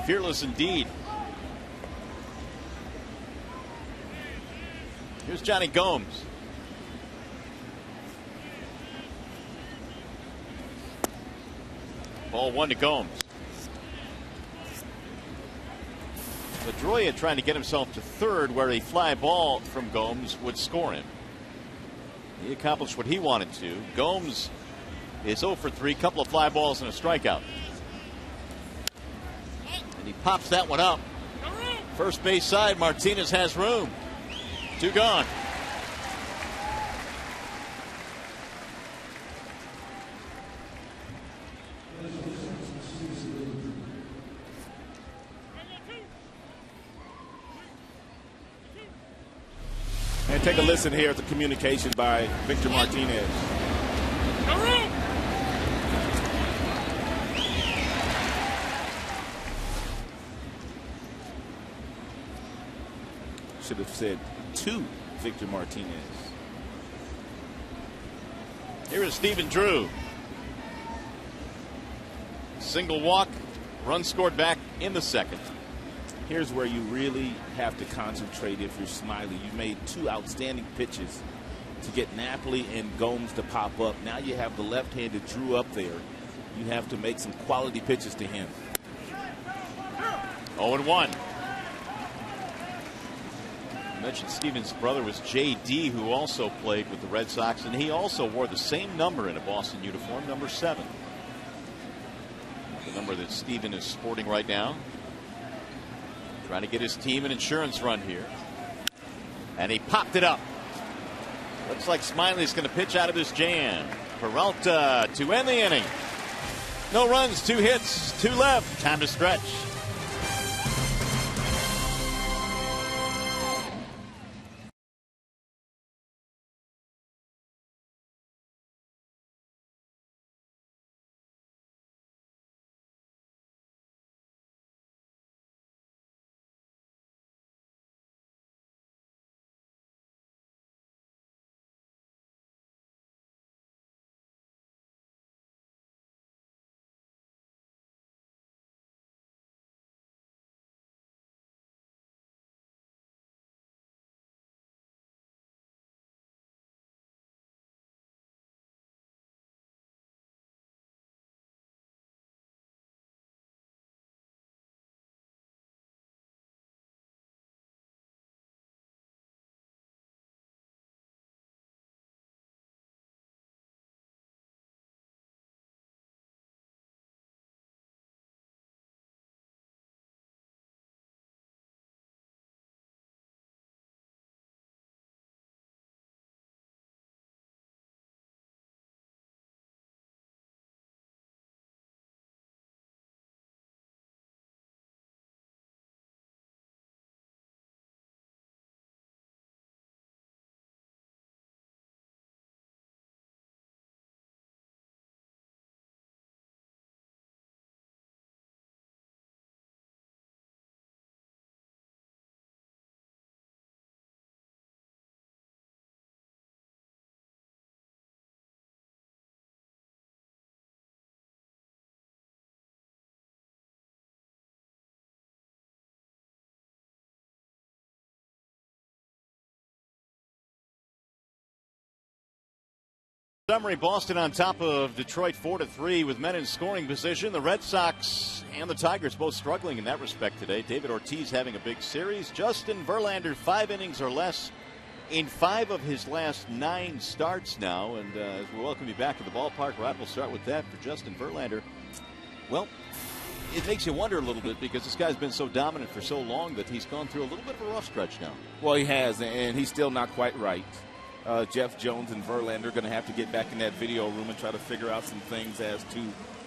Fearless indeed. Here's Johnny Gomes. Ball 1 to Gomes. Pedroia trying to get himself to third, where a fly ball from Gomes would score him. He accomplished what he wanted to. Gomes is 0 for 3, couple of fly balls and a strikeout. And he pops that one up. First base side, Martinez has room. 2 gone. And take a listen here at the communication by Victor Martinez. Should have said to Victor Martinez. Here is Stephen Drew. Single walk, run scored back in the second. Here's where you really have to concentrate if you're Smiley. You made 2 outstanding pitches to get Napoli and Gomes to pop up. Now you have the left-handed Drew up there. You have to make some quality pitches to him. 0-1. I mentioned Steven's brother was J.D., who also played with the Red Sox, and he also wore the same number in a Boston uniform, number 7. The number that Steven is sporting right now. Trying to get his team an insurance run here. And he popped it up. Looks like Smiley's going to pitch out of his jam. Peralta to end the inning. No runs, 2 hits, 2 left. Time to stretch. Summary, Boston on top of Detroit 4-3 with men in scoring position. The Red Sox and the Tigers both struggling in that respect today. David Ortiz having a big series. Justin Verlander 5 innings or less in 5 of his last 9 starts now. And as we welcome you back to the ballpark, Rod, we'll start with that for Justin Verlander. Well, it makes you wonder a little bit because this guy's been so dominant for so long that he's gone through a little bit of a rough stretch now. Well, he has, and he's still not quite right. Jeff Jones and Verlander are going to have to get back in that video room and try to figure out some things as to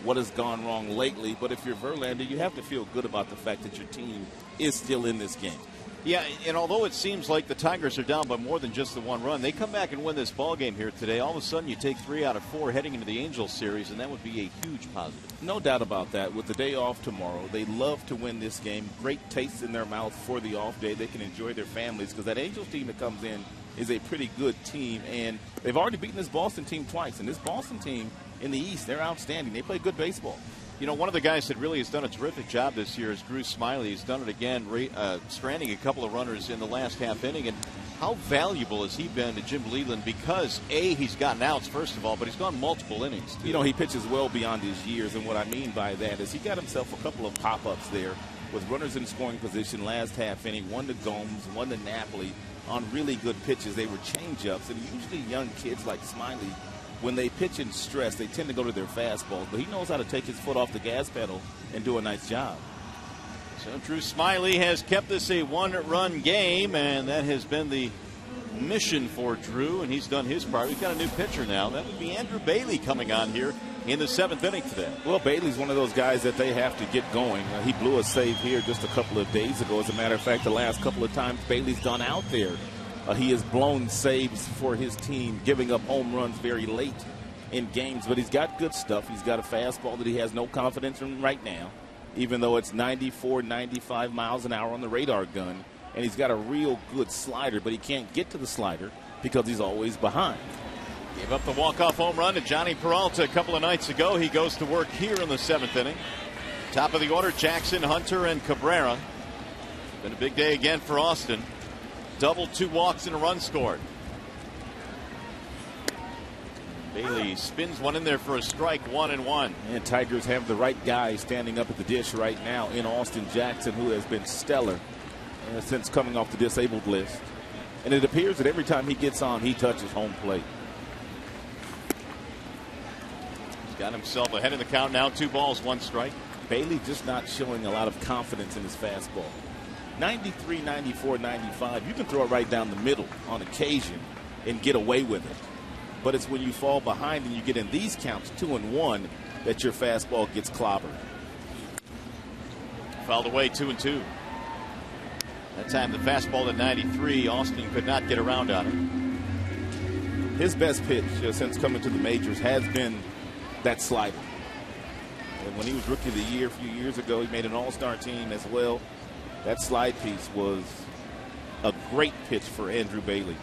what has gone wrong lately. But if you're Verlander, you have to feel good about the fact that your team is still in this game. Yeah, and although it seems like the Tigers are down by more than just the 1 run, they come back and win this ball game here today. All of a sudden, you take 3 out of 4 heading into the Angels series, and that would be a huge positive. No doubt about that. With the day off tomorrow, they love to win this game. Great taste in their mouth for the off day. They can enjoy their families because that Angels team that comes in is a pretty good team, and they've already beaten this Boston team twice. And this Boston team in the East, they're outstanding. They play good baseball. You know, one of the guys that really has done a terrific job this year is Drew Smiley. He's done it again, stranding a couple of runners in the last half inning. And how valuable has he been to Jim Leland? Because, A, he's gotten outs, first of all, but he's gone multiple innings, too. You know, he pitches well beyond his years, and what I mean by that is he got himself a couple of pop-ups there with runners in scoring position last half inning, 1 to Gomes, 1 to Napoli on really good pitches. They were change-ups, and usually young kids like Smiley, when they pitch in stress, they tend to go to their fastballs, but he knows how to take his foot off the gas pedal and do a nice job. So Drew Smiley has kept this a 1-run game, and that has been the mission for Drew, and he's done his part. We've got a new pitcher now. That would be Andrew Bailey coming on here in the 7th inning today. Well, Bailey's one of those guys that they have to get going. He blew a save here just a couple of days ago. As a matter of fact, the last couple of times Bailey's gone out there, he has blown saves for his team, giving up home runs very late in games. But he's got good stuff. He's got a fastball that he has no confidence in right now, even though it's 94, 95 miles an hour on the radar gun. And he's got a real good slider, but he can't get to the slider because he's always behind. Gave up the walk-off home run to Johnny Peralta a couple of nights ago. He goes to work here in the 7th inning. Top of the order, Jackson, Hunter, and Cabrera. Been a big day again for Austin. Double, 2 walks, and a run scored. Bailey spins one in there for a strike, 1-1. And Tigers have the right guy standing up at the dish right now in Austin Jackson, who has been stellar since coming off the disabled list. And it appears that every time he gets on, he touches home plate. He's got himself ahead of the count now. 2 balls, 1 strike. Bailey just not showing a lot of confidence in his fastball. 93, 94, 95. You can throw it right down the middle on occasion and get away with it. But it's when you fall behind and you get in these counts, 2-1, that your fastball gets clobbered. Fouled away, 2-2. That time the fastball at 93. Austin could not get around on it. His best pitch since coming to the majors has been that slider. And when he was Rookie of the Year a few years ago, he made an all-star team as well. That slide piece was a great pitch for Andrew Bailey.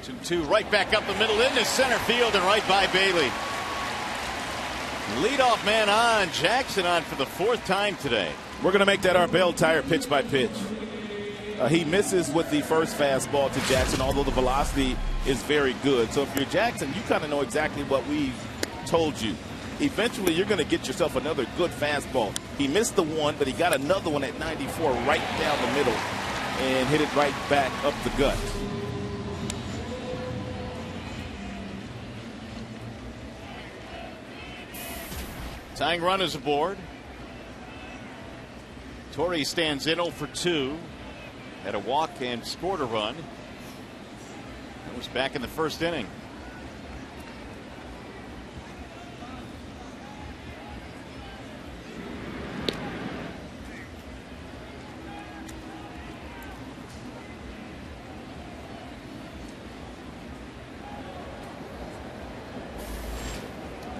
2-2, right back up the middle into center field and right by Bailey. Leadoff man on. Jackson on for the 4th time today. We're going to make that our Bell Tire pitch by pitch. He misses with the first fastball to Jackson, although the velocity is very good. So if you're Jackson, you kind of know exactly what we told you. Eventually, you're going to get yourself another good fastball. He missed the one, but he got another one at 94 right down the middle and hit it right back up the gut. Tying run is aboard. Torrey stands in 0 for 2. Had a walk and scored a run. That was back in the 1st inning.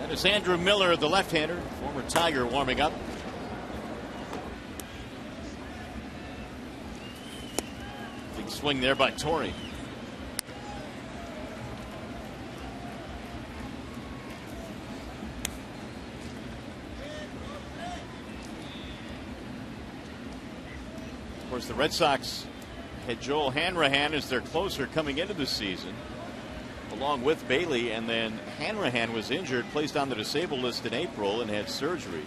That is Andrew Miller, the left-hander, former Tiger, warming up. Big swing there by Torrey. Of course, the Red Sox had Joel Hanrahan as their closer coming into the season, along with Bailey, and then Hanrahan was injured, placed on the disabled list in April, and had surgery.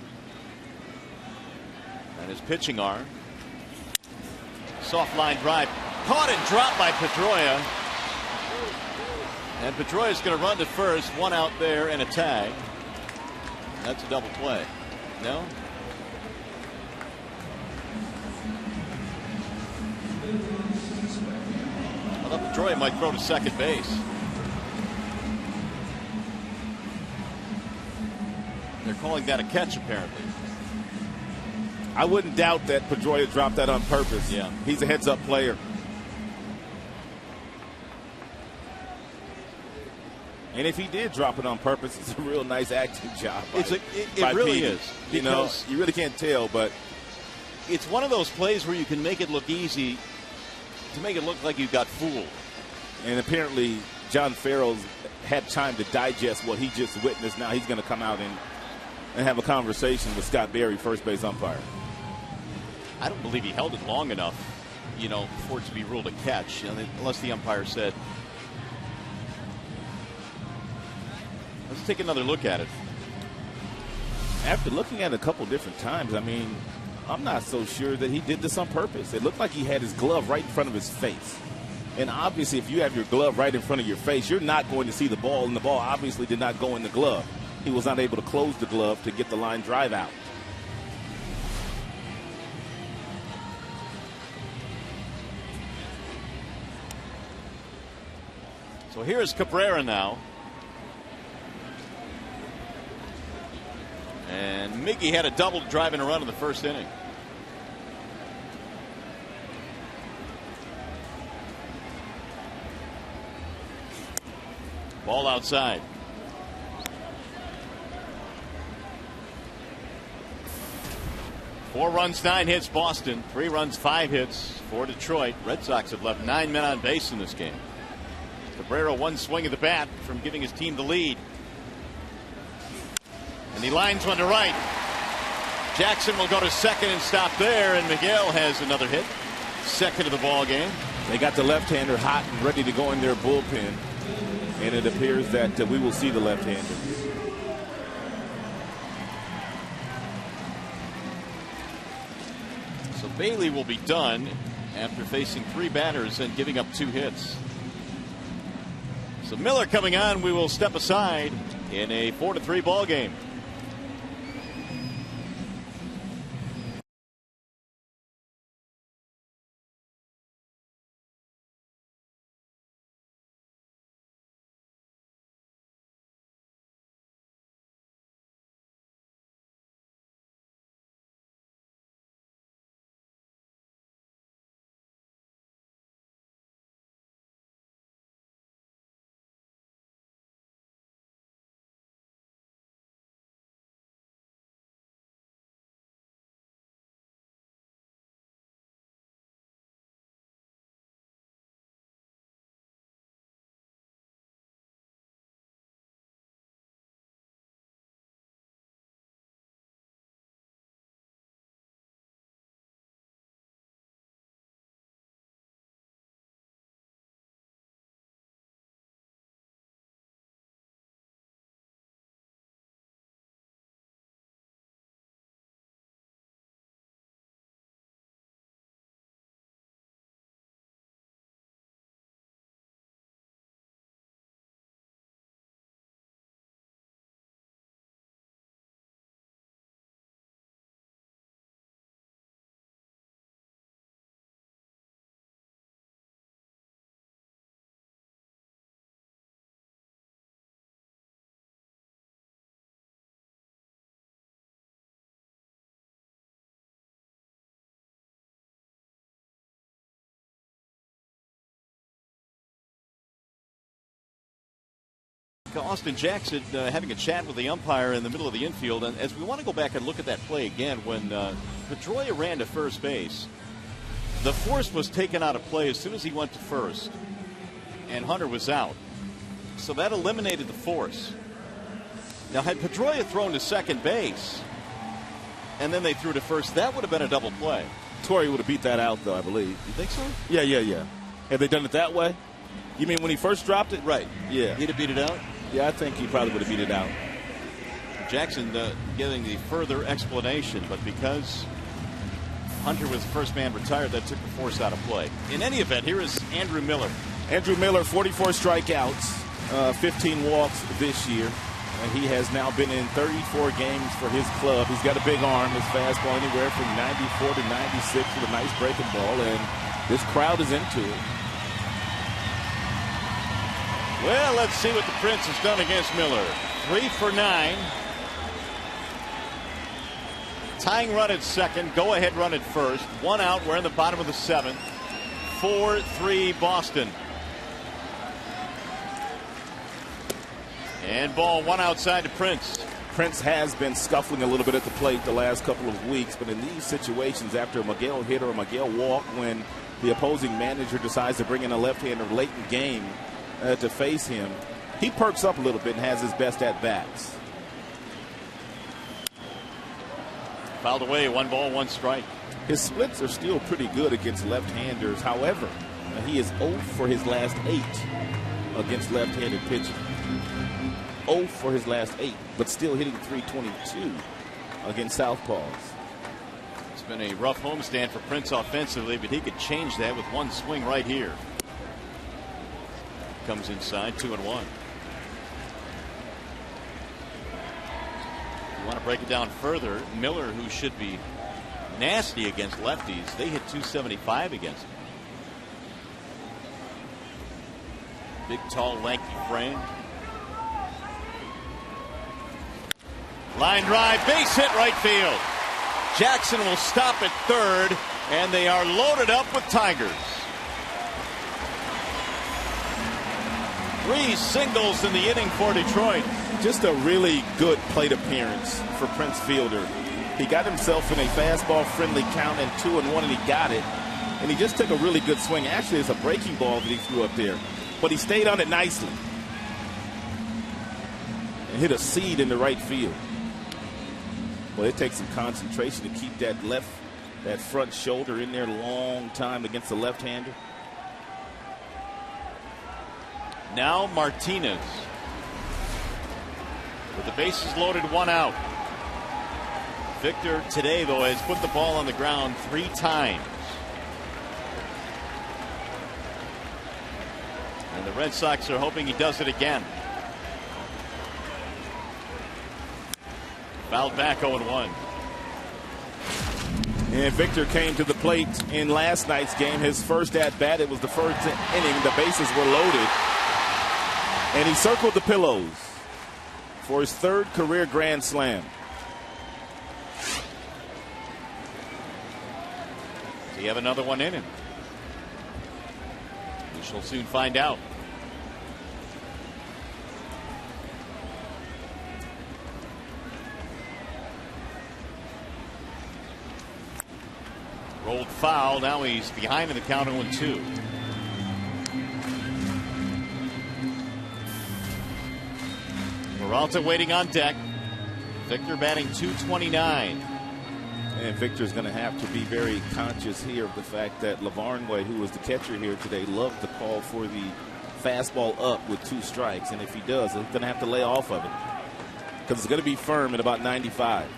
And his pitching arm. Soft line drive. Caught and dropped by Pedroia. And Pedroia's going to run to first. 1 out there and a tag. That's a double play. No? I thought Pedroia might throw to second base. They're calling that a catch, apparently. I wouldn't doubt that Pedroia dropped that on purpose. Yeah. He's a heads-up player. And if he did drop it on purpose, it's a real nice acting job. It really is. You know, you really can't tell, but it's one of those plays where you can make it look easy to make it look like you got fooled. And apparently John Farrell's had time to digest what he just witnessed. Now he's going to come out and have a conversation with Scott Berry, first base umpire. I don't believe he held it long enough, for it to be ruled a catch, unless the umpire said, let's take another look at it. After looking at it a couple different times, I mean, I'm not so sure that he did this on purpose. It looked like he had his glove right in front of his face. And obviously, if you have your glove right in front of your face, you're not going to see the ball, and the ball obviously did not go in the glove. He was not able to close the glove to get the line drive out. So here's Cabrera now. And Miggy had a double driving a run in the 1st inning. Ball outside. Four runs, 9 hits, Boston. 3 runs, 5 hits for Detroit. Red Sox have left 9 men on base in this game. Cabrera, 1 swing of the bat from giving his team the lead. And he lines one to right. Jackson will go to second and stop there, and Miguel has another hit. Second of the ball game. They got the left-hander hot and ready to go in their bullpen, and it appears that we will see the left-hander. So Bailey will be done after facing 3 batters and giving up 2 hits. So Miller coming on. We will step aside in a 4-3 ball game. Austin Jackson having a chat with the umpire in the middle of the infield. And as we want to go back and look at that play again, when Pedroia ran to first base, the force was taken out of play as soon as he went to first, and Hunter was out. So that eliminated the force. Now, had Pedroia thrown to second base and then they threw to first, that would have been a double play. Torrey would have beat that out, though, I believe. You think so? Yeah. Have they done it that way? You mean when he first dropped it? Right. Yeah. He'd have beat it out? Yeah, I think he probably would have beat it out. Jackson getting the further explanation, but because Hunter was the first man retired, that took the force out of play. In any event, here is Andrew Miller. Andrew Miller, 44 strikeouts, 15 walks this year. And he has now been in 34 games for his club. He's got a big arm, his fastball anywhere from 94 to 96 with a nice breaking ball, and this crowd is into it. Well, let's see what the Prince has done against Miller. 3 for 9. Tying run at second. Go ahead run at first. 1 out. We're in the bottom of the 7th. 4-3 Boston. And ball 1 outside to Prince. Prince has been scuffling a little bit at the plate the last couple of weeks, but in these situations, after a Miguel hit or a Miguel walk, when the opposing manager decides to bring in a left-hander late in the game to face him, he perks up a little bit and has his best at-bats. Fouled away, 1 ball, 1 strike. His splits are still pretty good against left-handers. However, he is 0 for his last 8 against left-handed pitching. 0 for his last 8, but still hitting .322 against southpaws. It's been a rough homestand for Prince offensively, but he could change that with 1 swing right here. Comes inside, 2-1. You want to break it down further, Miller, who should be nasty against lefties, they hit .275 against him. Big, tall, lanky frame. Line drive, base hit right field. Jackson will stop at third, and they are loaded up with Tigers. 3 singles in the inning for Detroit. Just a really good plate appearance for Prince Fielder. He got himself in a fastball-friendly count and 2-1, and he got it. And he just took a really good swing. Actually, it's a breaking ball that he threw up there, but he stayed on it nicely and hit a seed in the right field. Well, it takes some concentration to keep that front shoulder in there a long time against the left-hander. Now Martinez. With the bases loaded, 1 out. Victor today, though, has put the ball on the ground 3 times. And the Red Sox are hoping he does it again. Fouled back 0-1. And Victor came to the plate in last night's game. His first at bat, it was the first inning. The bases were loaded. And he circled the pillows for his 3rd career grand slam. Does he have another one in him? We shall soon find out. Rolled foul. Now he's behind in the count 0-2. Peralta waiting on deck. Victor batting .229. And Victor's going to have to be very conscious here of the fact that Lavarnway, who was the catcher here today, loved to call for the fastball up with 2 strikes. And if he does, he's going to have to lay off of it because it's going to be firm at about 95.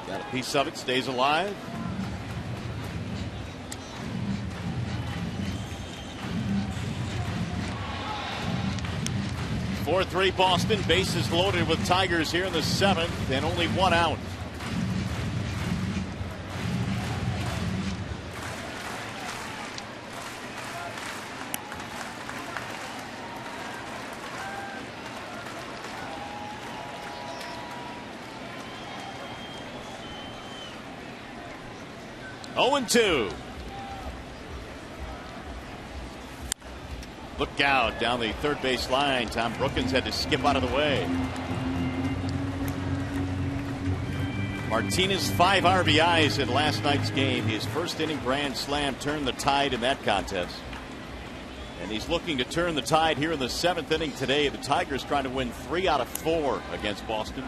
Got a piece of it, stays alive. .4-3 Boston. Bases loaded with Tigers here in the 7th, and only 1 out. Oh, 2. Look out down the third base line. Tom Brookins had to skip out of the way. Martinez 5 RBIs in last night's game. His first inning grand slam turned the tide in that contest. And he's looking to turn the tide here in the 7th inning today. The Tigers trying to win 3 out of 4 against Boston.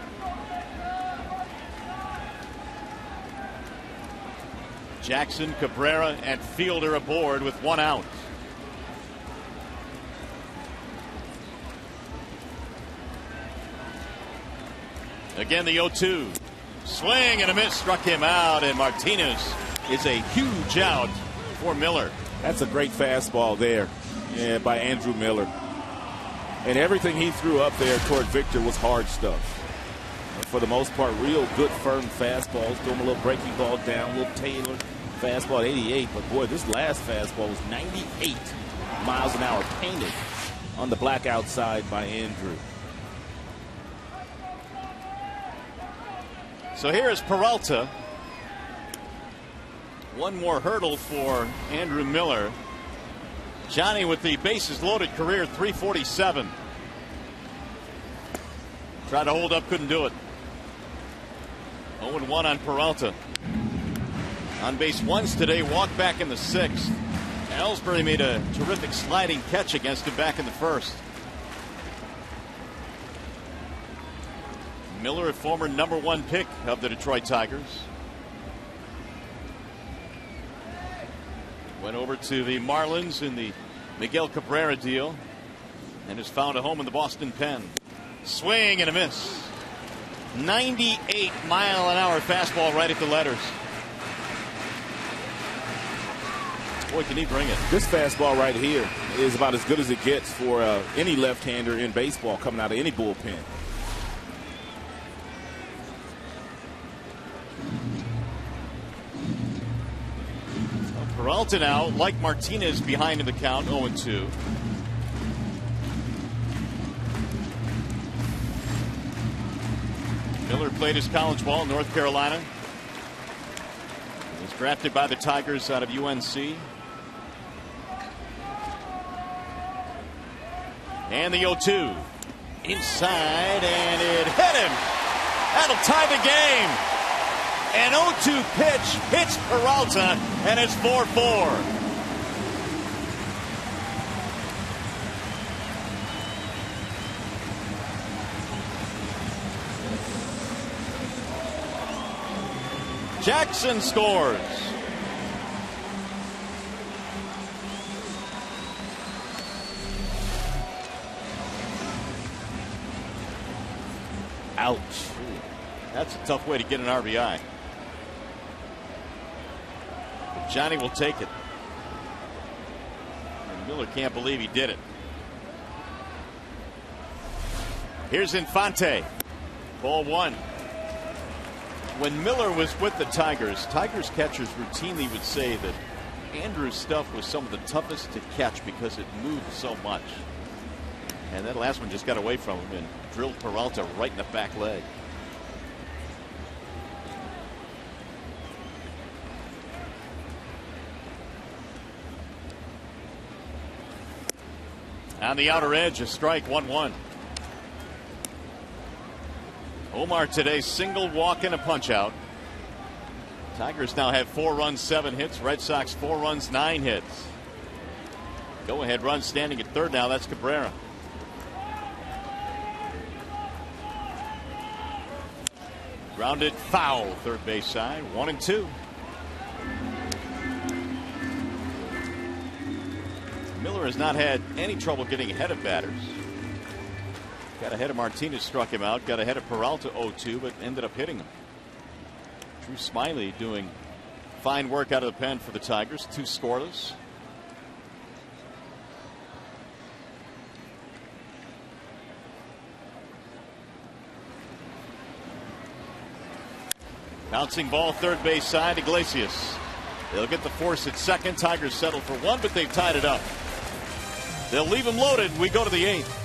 Jackson, Cabrera, and Fielder aboard with 1 out. Again, the 0-2. Swing and a miss, struck him out, and Martinez is a huge out for Miller. That's a great fastball there, by Andrew Miller. And everything he threw up there toward Victor was hard stuff. For the most part, real good, firm fastballs. Threw him a little breaking ball down, a little Taylor fastball at 88. But, boy, this last fastball was 98 miles an hour, painted on the black outside by Andrew. So here is Peralta. One more hurdle for Andrew Miller. Johnny with the bases loaded career .347. Tried to hold up, couldn't do it. 0-1 on Peralta. On base once today, walked back in the 6th. Ellsbury made a terrific sliding catch against him back in the 1st. Miller, a former #1 pick of the Detroit Tigers. Went over to the Marlins in the Miguel Cabrera deal and has found a home in the Boston pen. Swing and a miss. 98 mile an hour fastball right at the letters. Boy, can he bring it. This fastball right here is about as good as it gets for any left-hander in baseball coming out of any bullpen. Peralta now, like Martinez, behind in the count, 0-2. Miller played his college ball in North Carolina. He was drafted by the Tigers out of UNC. And the 0-2. Inside, and it hit him. That'll tie the game. An 0-2 pitch hits Peralta, and it's 4-4. Jackson scores. Ouch. That's a tough way to get an RBI. But Johnny will take it. And Miller can't believe he did it. Here's Infante. Ball one. When Miller was with the Tigers catchers routinely would say that Andrew's stuff was some of the toughest to catch because it moved so much. And that last one just got away from him and drilled Peralta right in the back leg. On the outer edge, a strike, 1-1. Omar today, single walk and a punch out. Tigers now have 4 runs, 7 hits. Red Sox 4 runs, 9 hits. Go ahead run standing at third now. That's Cabrera. Grounded foul, third base side, 1-2. Miller has not had any trouble getting ahead of batters. Got ahead of Martinez, struck him out. Got ahead of Peralta 0-2, but ended up hitting him. Drew Smiley doing fine work out of the pen for the Tigers. 2 scoreless. Bouncing ball, third base side, Iglesias. They'll get the force at second. Tigers settle for 1, but they've tied it up. They'll leave him loaded. We go to the 8th.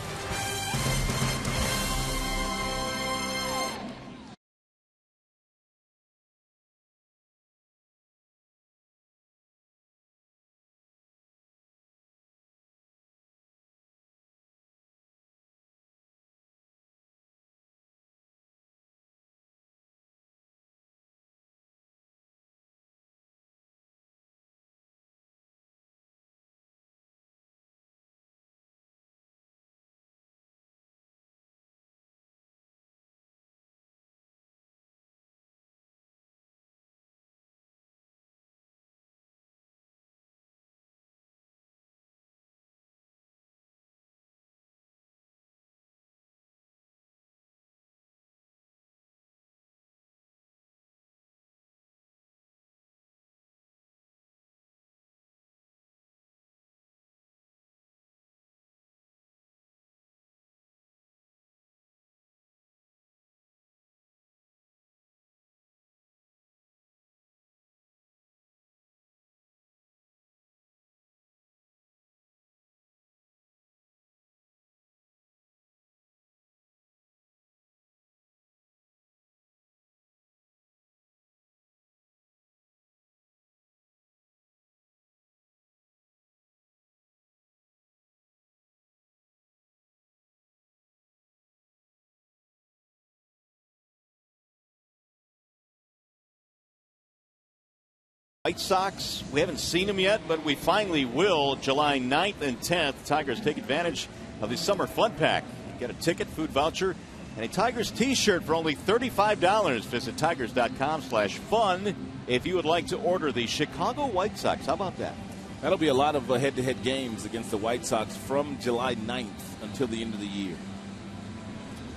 White Sox, we haven't seen them yet, but we finally will. July 9th and 10th. Tigers take advantage of the Summer Fun Pack. Get a ticket, food voucher, and a Tigers t-shirt for only $35. Visit tigers.com/fun if you would like to order the Chicago White Sox. How about that? That'll be a lot of head-to-head games against the White Sox from July 9th until the end of the year.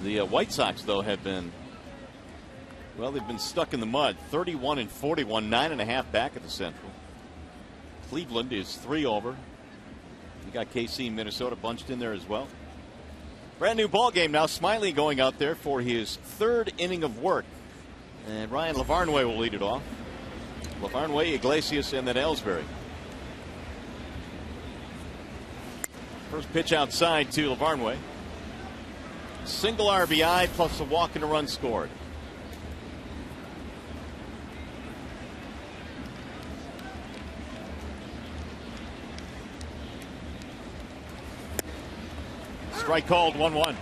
The White Sox, though, have been, well, they've been stuck in the mud. 31-41, 9.5 back at the Central. Cleveland is 3 over. You got KC and Minnesota bunched in there as well. Brand new ball game now. Smiley going out there for his 3rd inning of work. And Ryan Lavarnway will lead it off. Lavarnway, Iglesias, and then Ellsbury. First pitch outside to Lavarnway. Single RBI plus a walk and a run scored. Strike called, 1-1.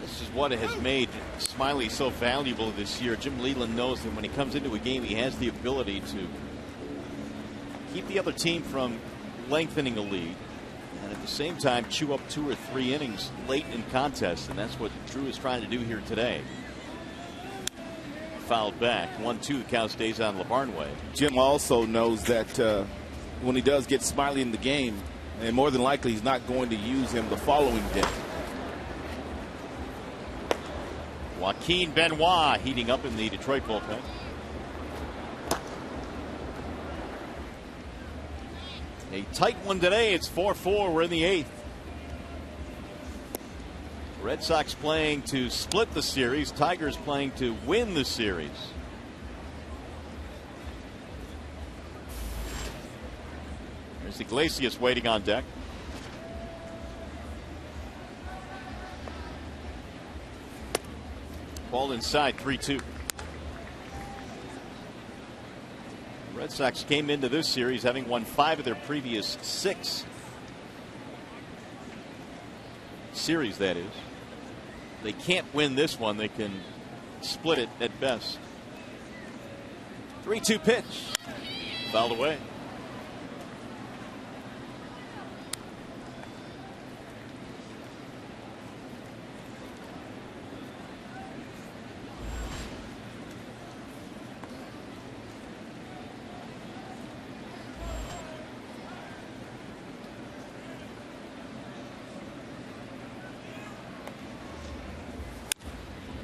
This is what has made Smiley so valuable this year. Jim Leland knows that when he comes into a game, he has the ability to keep the other team from lengthening a lead. and at the same time chew up 2 or 3 innings late in contests, and that's what Drew is trying to do here today. Fouled back. 1-2. The count stays on LeBarn way. Jim also knows that when he does get Smiley in the game, and more than likely he's not going to use him the following day. Joaquin Benoit heating up in the Detroit bullpen. A tight one today. It's 4-4. We're in the 8th. Red Sox playing to split the series. Tigers playing to win the series. There's Iglesias waiting on deck. Ball inside, 3-2. Red Sox came into this series having won 5 of their previous 6 series, that is. They can't win this one. They can split it at best. 3-2 pitch. Fouled away.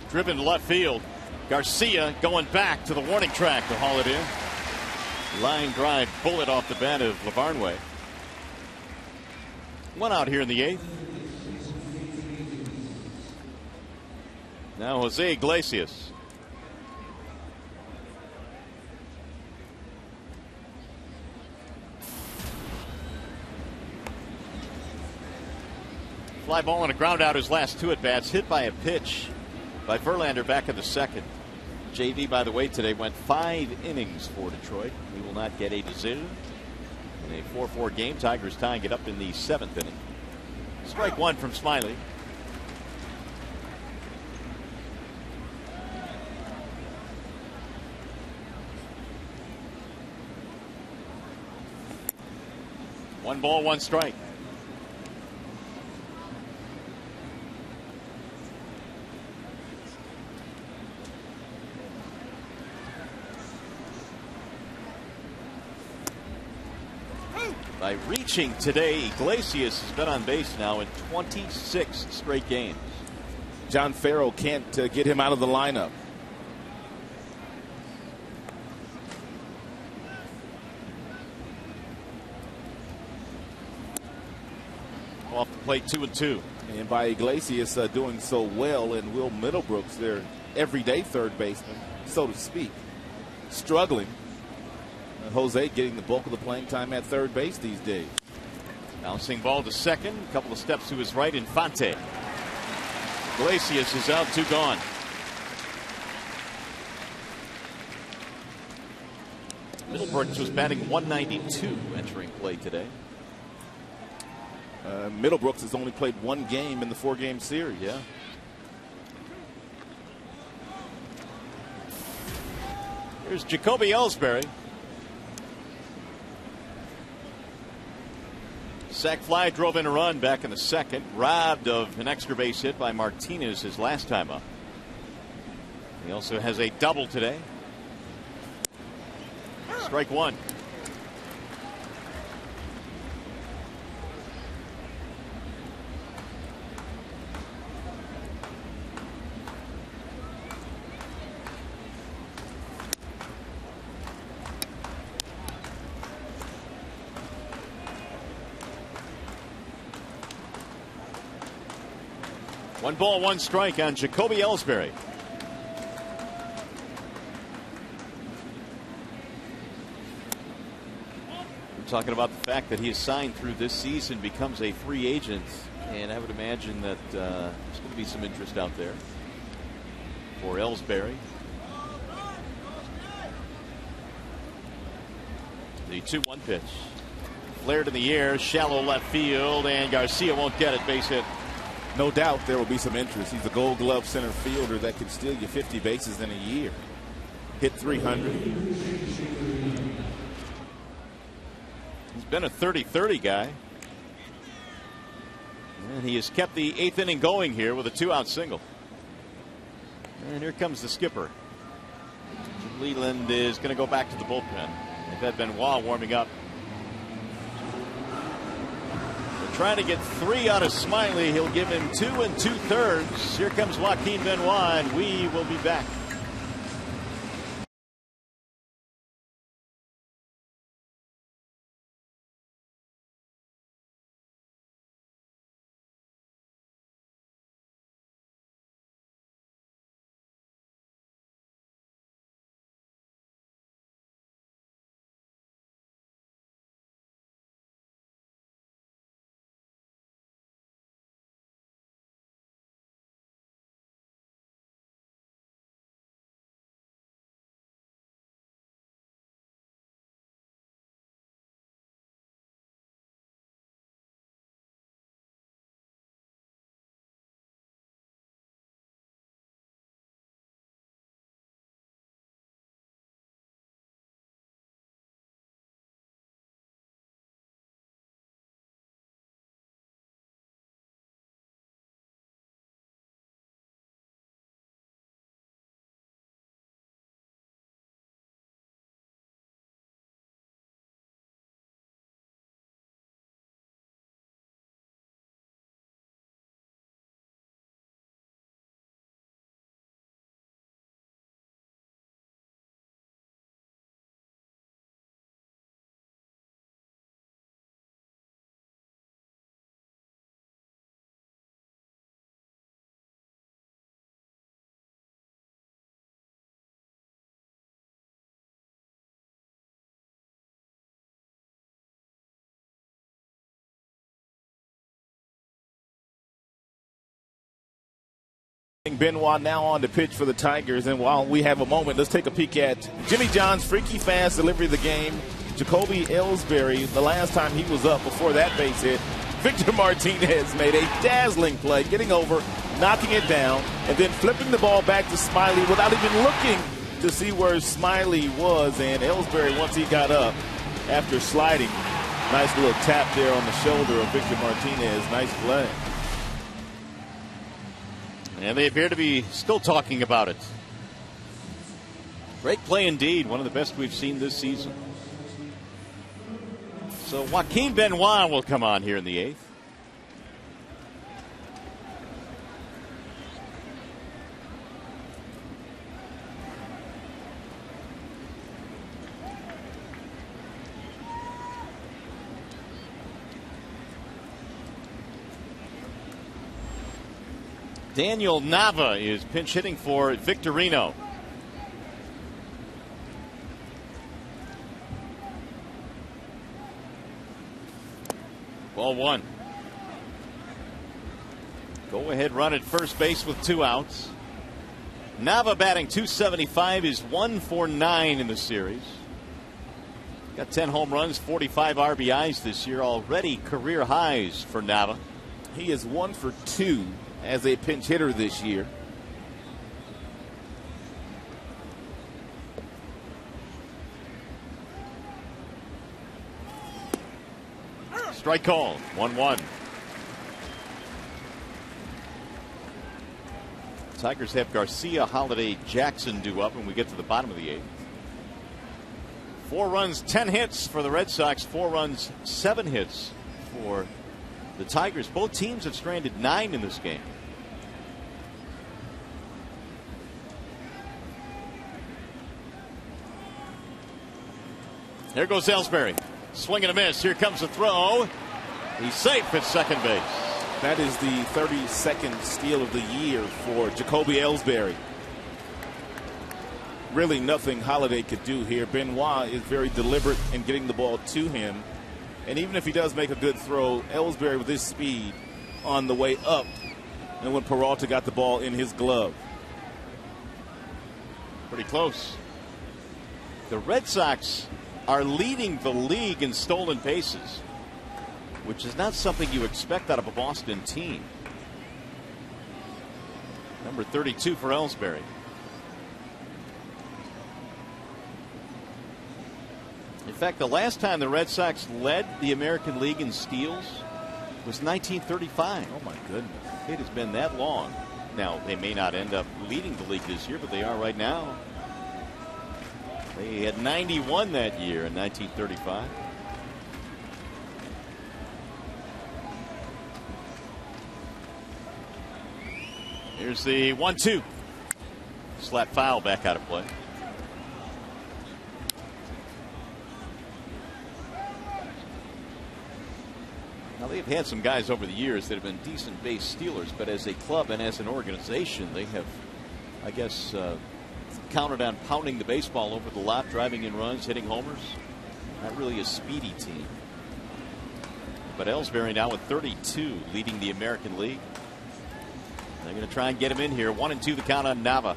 Driven to left field. Garcia going back to the warning track to haul it in. Line drive bullet off the bat of LeBarn. One out here in the 8th. Now Jose Iglesias. Fly ball and a ground out his last 2 at bats. Hit by a pitch by Verlander back in the 2nd. JV, by the way, today went 5 innings for Detroit. We will not get a decision in a 4-4 game. Tigers tying it up in the 7th inning. Strike 1 from Smiley. One ball, 1 strike. By reaching today, Iglesias has been on base now in 26 straight games. John Farrell can't get him out of the lineup. Off the plate, 2-2. And by Iglesias doing so well, and Will Middlebrooks, their everyday third baseman, so to speak, struggling. Jose getting the bulk of the playing time at third base these days. Bouncing ball to second. A couple of steps to his right. Infante. Iglesias is out, 2 gone. Middlebrooks was batting 192 entering play today. Middlebrooks has only played 1 game in the 4-game series. Yeah. Here's Jacoby Ellsbury. Sac fly drove in a run back in the 2nd. Robbed of an extra base hit by Martinez his last time up. He also has a double today. Strike 1. One ball, 1 strike on Jacoby Ellsbury. We're talking about the fact that he is signed through this season, becomes a free agent, and I would imagine that there's going to be some interest out there for Ellsbury. The 2-1 pitch. Flared in the air, shallow left field, and Garcia won't get it. Base hit. No doubt there will be some interest. He's a Gold Glove center fielder that could steal you 50 bases in a year. Hit 300. He's been a 30-30 guy. And he has kept the 8th inning going here with a 2-out single. And here comes the skipper. Leland is going to go back to the bullpen. They've had Benoit warming up. They're trying to get 3 out of Smiley. He'll give him 2 2/3. Here comes Joaquin Benoit, and we will be back. Benoit now on the pitch for the Tigers, and while we have a moment, let's take a peek at Jimmy John's freaky fast delivery of the game. Jacoby Ellsbury, the last time he was up before that base hit, Victor Martinez made a dazzling play, getting over, knocking it down, and then flipping the ball back to Smiley without even looking to see where Smiley was. And Ellsbury, once he got up after sliding, nice little tap there on the shoulder of Victor Martinez. Nice play. And they appear to be still talking about it. Great play indeed. One of the best we've seen this season. So Joaquin Benoit will come on here in the 8th. Daniel Nava is pinch hitting for Victorino. Ball 1. Go ahead run at first base with 2 outs. Nava batting .275 is 1 for 9 in the series. Got 10 home runs, 45 RBIs this year, already career highs for Nava. He is 1 for 2 as a pinch hitter this year. Strike call, 1-1. Tigers have Garcia, Holiday, Jackson due up when we get to the bottom of the 8th. 4 runs, 10 hits for the Red Sox. 4 runs, 7 hits for the Tigers. Both teams have stranded 9 in this game. There goes Ellsbury. Swing and a miss. Here comes the throw. He's safe at second base. That is the 32nd steal of the year for Jacoby Ellsbury. Really nothing Holiday could do here. Benoit is very deliberate in getting the ball to him. And even if he does make a good throw, Ellsbury with his speed on the way up, and when Peralta got the ball in his glove. Pretty close. The Red Sox are leading the league in stolen bases, which is not something you expect out of a Boston team. Number 32 for Ellsbury. In fact, the last time the Red Sox led the American League in steals was 1935. Oh, my goodness. It has been that long. Now, they may not end up leading the league this year, but they are right now. They had 91 that year in 1935. Here's the 1-2. Slap foul back out of play. Now, they've had some guys over the years that have been decent base stealers, but as a club and as an organization, they have, I guess, counted on pounding the baseball over the lot, driving in runs, hitting homers. Not really a speedy team. But Ellsbury now with 32, leading the American League. They're going to try and get him in here. 1-2 the count on Nava.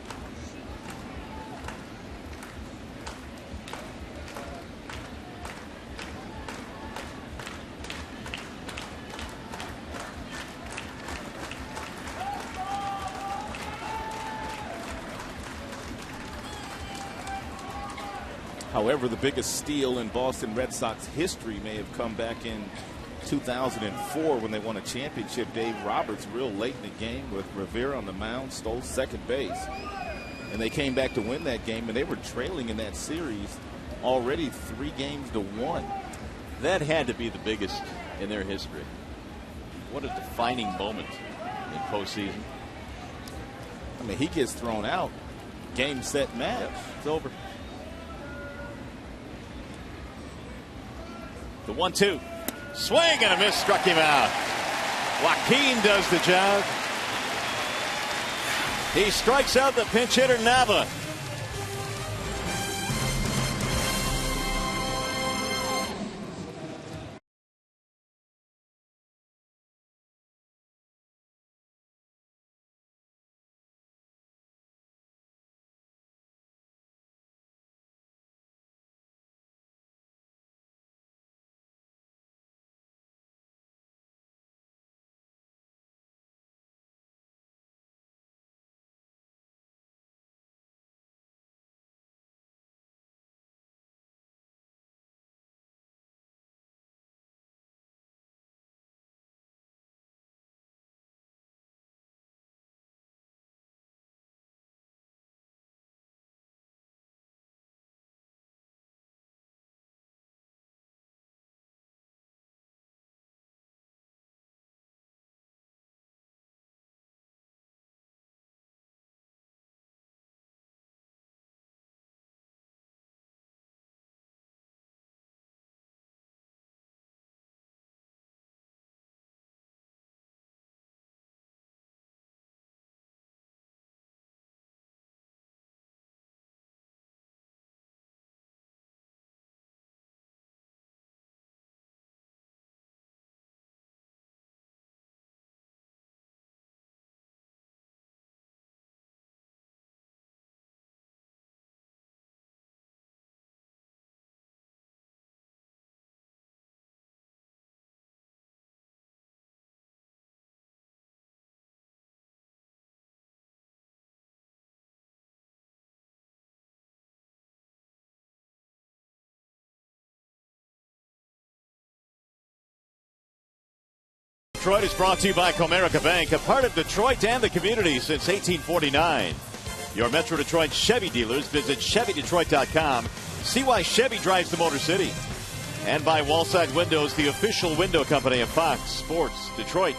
However, the biggest steal in Boston Red Sox history may have come back in 2004 when they won a championship. Dave Roberts, real late in the game with Rivera on the mound, stole second base. And they came back to win that game, and they were trailing in that series already 3-1. That had to be the biggest in their history. What a defining moment in postseason. I mean, he gets thrown out. Game, set, match. It's over. The 1-2. Swing and a miss, struck him out. Joaquin does the job. He strikes out the pinch hitter Nava. Detroit is brought to you by Comerica Bank, a part of Detroit and the community since 1849. Your Metro Detroit Chevy dealers. Visit ChevyDetroit.com. See why Chevy drives the Motor City. And by Wallside Windows, the official window company of Fox Sports Detroit.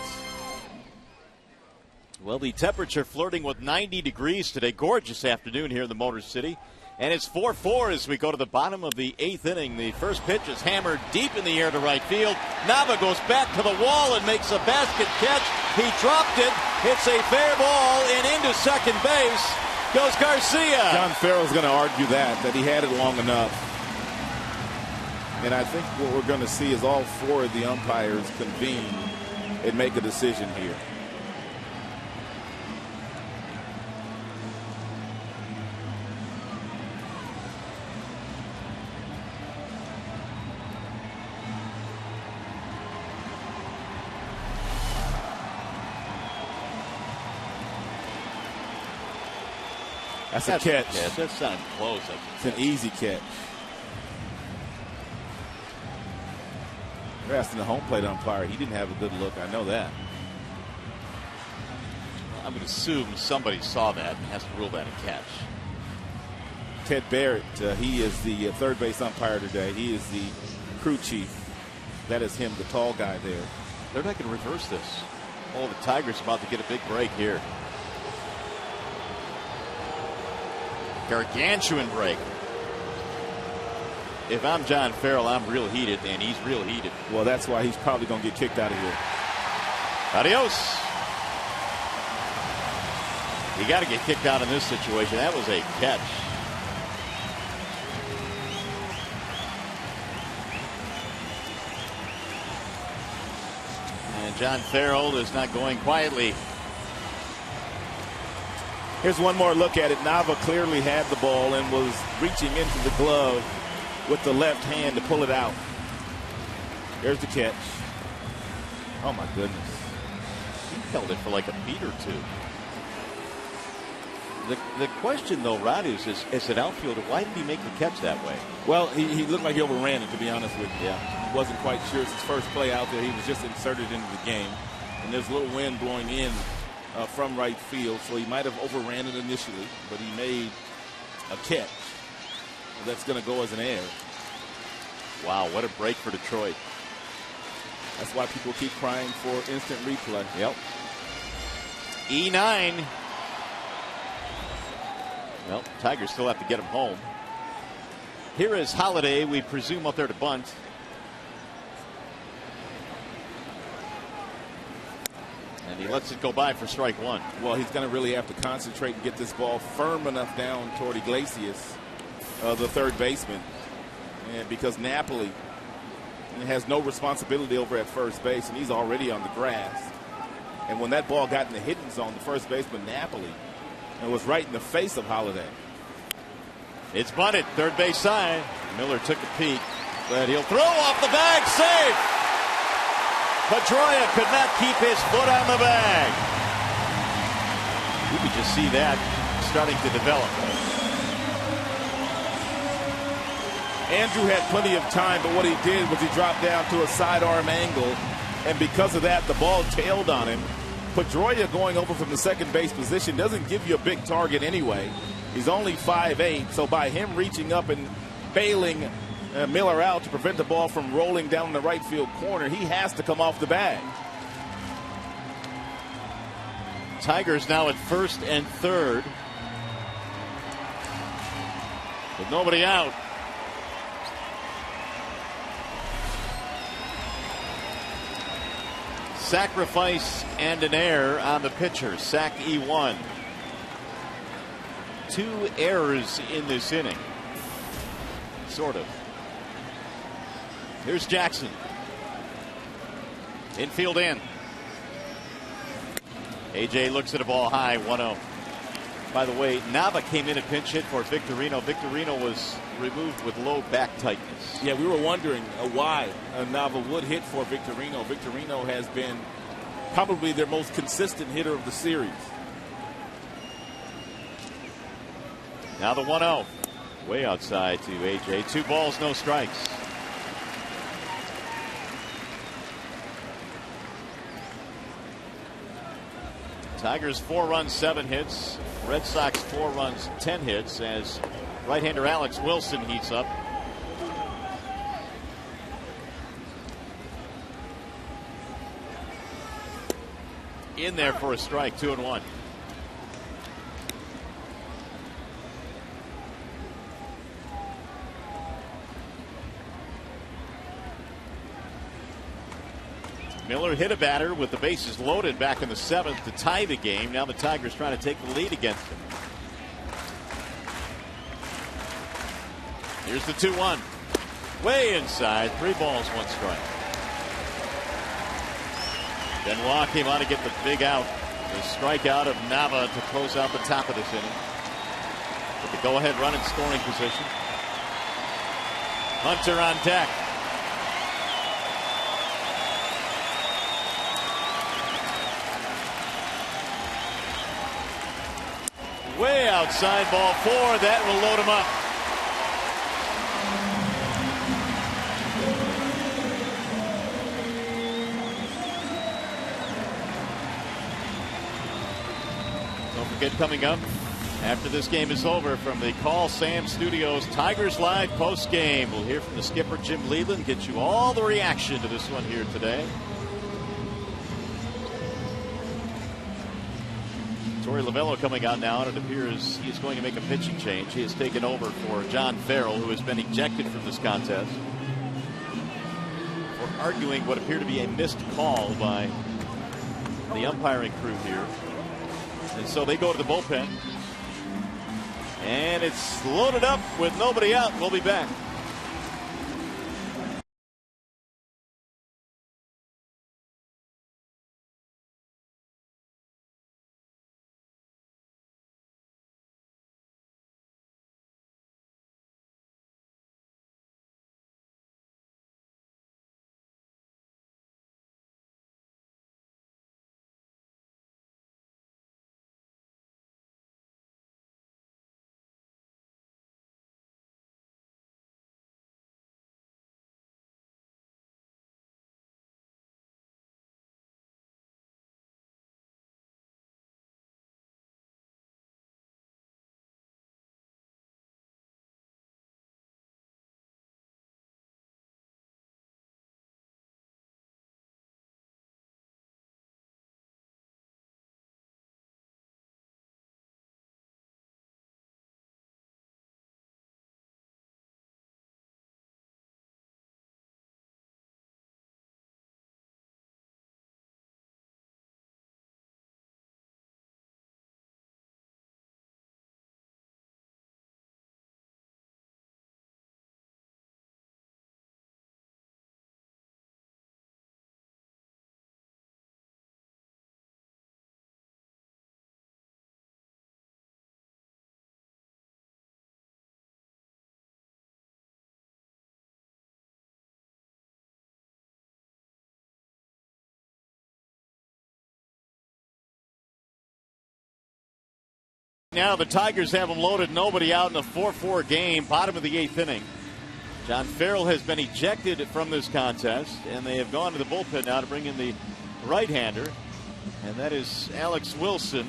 Well, the temperature flirting with 90 degrees today. Gorgeous afternoon here in the Motor City. And it's 4-4 as we go to the bottom of the 8th inning. The first pitch is hammered deep in the air to right field. Nava goes back to the wall and makes a basket catch. He dropped it. It's a fair ball and into second base goes Garcia. John Farrell's going to argue that he had it long enough. And I think what we're going to see is all four of the umpires convene and make a decision here. That's a catch. That's not close. It's an easy catch. You're asking the home plate umpire. He didn't have a good look. I know that. I would assume somebody saw that and has to rule that a catch. Ted Barrett, he is the third base umpire today. He is the crew chief. That is him, the tall guy there. They're not going to reverse this. Oh, the Tigers about to get a big break here. Gargantuan break. If I'm John Farrell, I'm real heated, and he's real heated. Well, that's why he's probably going to get kicked out of here. Adios. You got to get kicked out in this situation. That was a catch. And John Farrell is not going quietly. Here's one more look at it. Nava clearly had the ball and was reaching into the glove with the left hand to pull it out. There's the catch. Oh, my goodness. He held it for like a beat or two. The question, though, Rod, is as an outfielder, why did he make the catch that way? Well, he looked like he overran it, to be honest with you. Yeah. He wasn't quite sure. It's his first play out there. He was just inserted into the game. And there's a little wind blowing in from right field, so he might have overran it initially, but he made a catch that's going to go as an error. Wow, what a break for Detroit. That's why people keep crying for instant replay. Yep. E9. Well, Tigers still have to get him home. Here is Holiday, we presume up there to bunt. And he lets it go by for strike one. Well, he's going to really have to concentrate and get this ball firm enough down toward Iglesias, the third baseman. And because Napoli has no responsibility over at first base, and he's already on the grass. And when that ball got in the hitting zone, the first baseman, Napoli, and was right in the face of Holiday. It's bunted, third base side. Miller took a peek, but he'll throw off the bag, safe. Pedroia could not keep his foot on the bag. You could just see that starting to develop. Andrew had plenty of time, but what he did was he dropped down to a sidearm angle, and because of that, the ball tailed on him. Pedroia going over from the second base position doesn't give you a big target anyway. He's only 5'8", so by him reaching up and bailing Miller out to prevent the ball from rolling down the right field corner, he has to come off the bag. Tigers now at first and third, with nobody out. Sacrifice and an error on the pitcher. Sack E1. 2 errors in this inning. Sort of. Here's Jackson. Infield in. AJ looks at a ball high, 1-0. By the way, Nava came in a pinch hit for Victorino. Victorino was removed with low back tightness. Yeah, we were wondering why Nava would hit for Victorino. Victorino has been probably their most consistent hitter of the series. Now the 1-0. Way outside to AJ. 2 balls, no strikes. Tigers 4 runs, 7 hits. Red Sox 4 runs, 10 hits as right-hander Alex Wilson heats up. In there for a strike, 2-1. Miller hit a batter with the bases loaded back in the 7th to tie the game. Now the Tigers trying to take the lead against him. Here's the 2-1. Way inside. 3 balls, 1 strike. Benoit came on to get the big out. The strikeout of Nava to close out the top of this inning. With the go-ahead run in scoring position. Hunter on deck. Way outside, ball 4. That will load him up. Don't forget, coming up after this game is over from the Call Sam Studios Tigers Live post game, we'll hear from the skipper Jim Leland, get you all the reaction to this one here today. Torey Lovullo coming out now, and it appears he is going to make a pitching change. He has taken over for John Farrell, who has been ejected from this contest for arguing what appeared to be a missed call by the umpiring crew here. And so they go to the bullpen. And it's loaded up with nobody out. We'll be back. Now the Tigers have them loaded, nobody out in a 4-4 game, bottom of the 8th inning. John Farrell has been ejected from this contest, and they have gone to the bullpen now to bring in the right-hander, and that is Alex Wilson.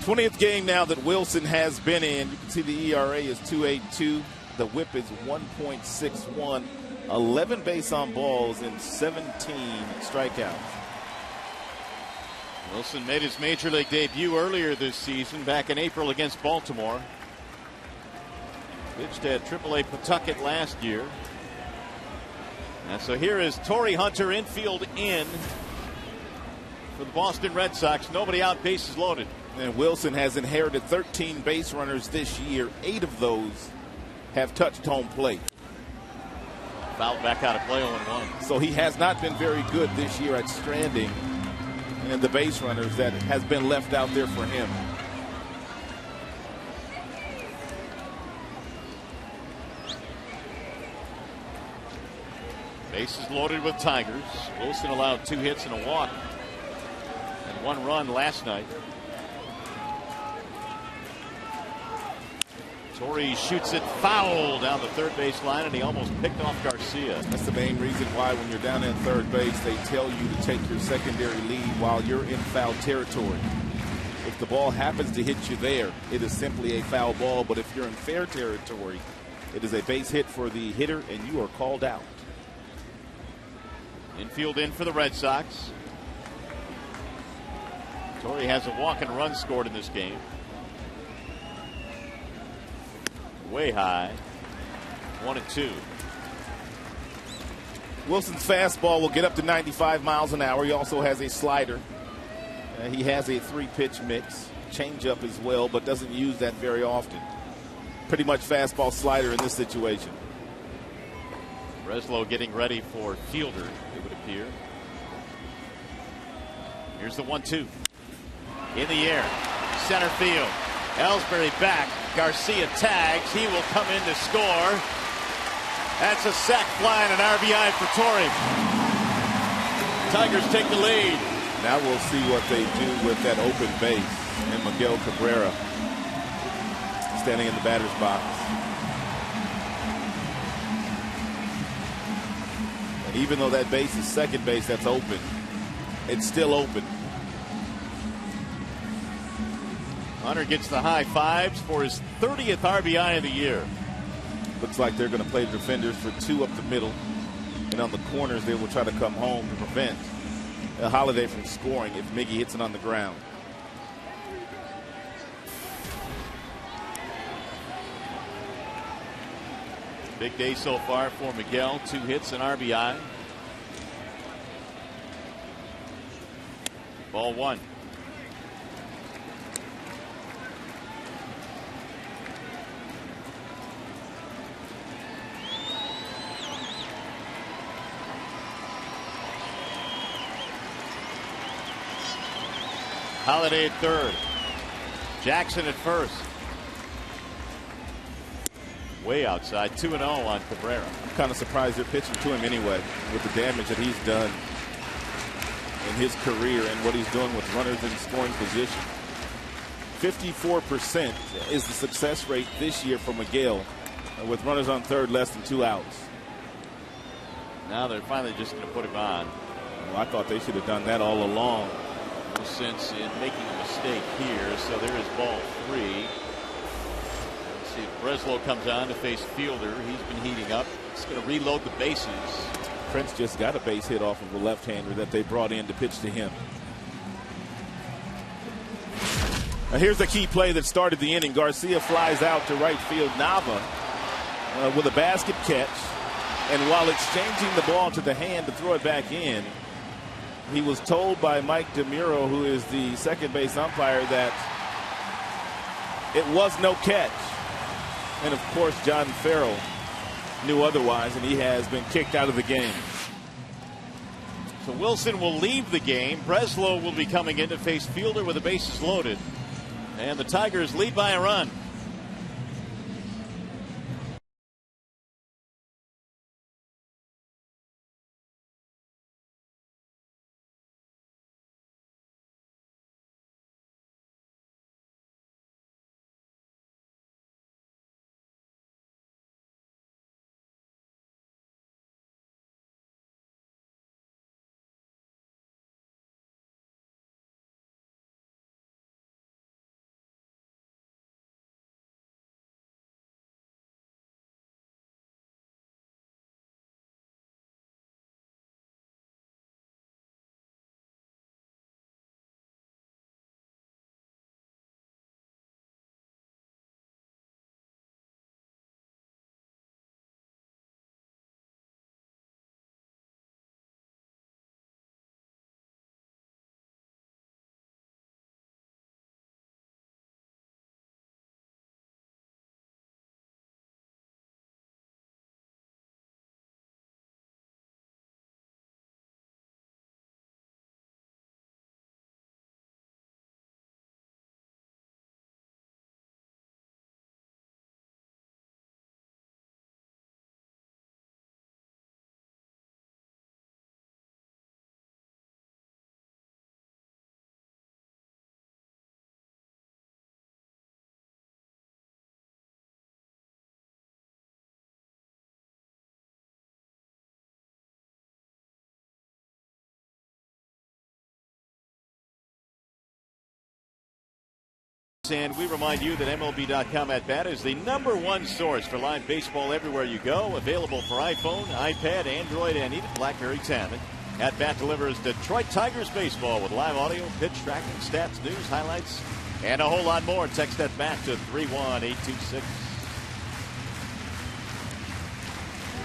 '20th game now that Wilson has been in. You can see the ERA is 2.82. The whip is 1.61. 11 base on balls and 17 strikeouts. Wilson made his major league debut earlier this season, back in April against Baltimore. Pitched at AAA Pawtucket last year. And so here is Torrey Hunter, infield in for the Boston Red Sox. Nobody out, bases loaded. And Wilson has inherited 13 base runners this year. 8 of those have touched home plate. Fouled back out of play 0-1. So he has not been very good this year at stranding and the base runners that has been left out there for him. Bases loaded with Tigers. Wilson allowed 2 hits and a walk and 1 run last night. Torrey shoots it foul down the third base line, and he almost picked off Garcia. That's the main reason why when you're down in third base, they tell you to take your secondary lead while you're in foul territory. If the ball happens to hit you there, it is simply a foul ball. But if you're in fair territory, it is a base hit for the hitter, and you are called out. Infield in for the Red Sox. Torrey has a walk and run scored in this game. Way high. 1-2. Wilson's fastball will get up to 95 miles an hour. He also has a slider. He has a 3-pitch mix. Changeup as well, but doesn't use that very often. Pretty much fastball slider in this situation. Breslow getting ready for fielder, it would appear. Here's the 1-2. In the air. Center field. Ellsbury back. Garcia tags. He will come in to score. That's a sac fly and an RBI for Torrey. Tigers take the lead. Now we'll see what they do with that open base. And Miguel Cabrera standing in the batter's box. And even though that base is second base, that's open. it's still open. Hunter gets the high fives for his 30th RBI of the year. Looks like they're going to play the defenders for 2 up the middle. And on the corners, they will try to come home to prevent a Holiday from scoring if Miggy hits it on the ground. Big day so far for Miguel. 2 hits and RBI. Ball 1. Holiday at third. Jackson at first. Way outside, 2-0 on Cabrera. I'm kind of surprised they're pitching to him anyway with the damage that he's done in his career and what he's doing with runners in scoring position. 54% is the success rate this year for Miguel with runners on third, less than 2 outs. Now they're finally just going to put him on. Well, I thought they should have done that all along. No sense in making a mistake here. So there is ball 3. Let's see if Breslow comes on to face Fielder. He's been heating up. It's going to reload the bases. Prince just got a base hit off of the left-hander that they brought in to pitch to him. Now here's the key play that started the inning. Garcia flies out to right field. Nava with a basket catch. And while exchanging the ball to the hand to throw it back in, he was told by Mike DeMuro, who is the second base umpire, that it was no catch. And of course, John Farrell knew otherwise, and he has been kicked out of the game. So Wilson will leave the game. Breslow will be coming in to face Fielder with the bases loaded. And the Tigers lead by a run. And we remind you that MLB.com At Bat is the #1 source for live baseball everywhere you go. Available for iPhone, iPad, Android, and even BlackBerry 10. At Bat delivers Detroit Tigers baseball with live audio, pitch tracking, stats, news, highlights, and a whole lot more. Text At Bat to 31826.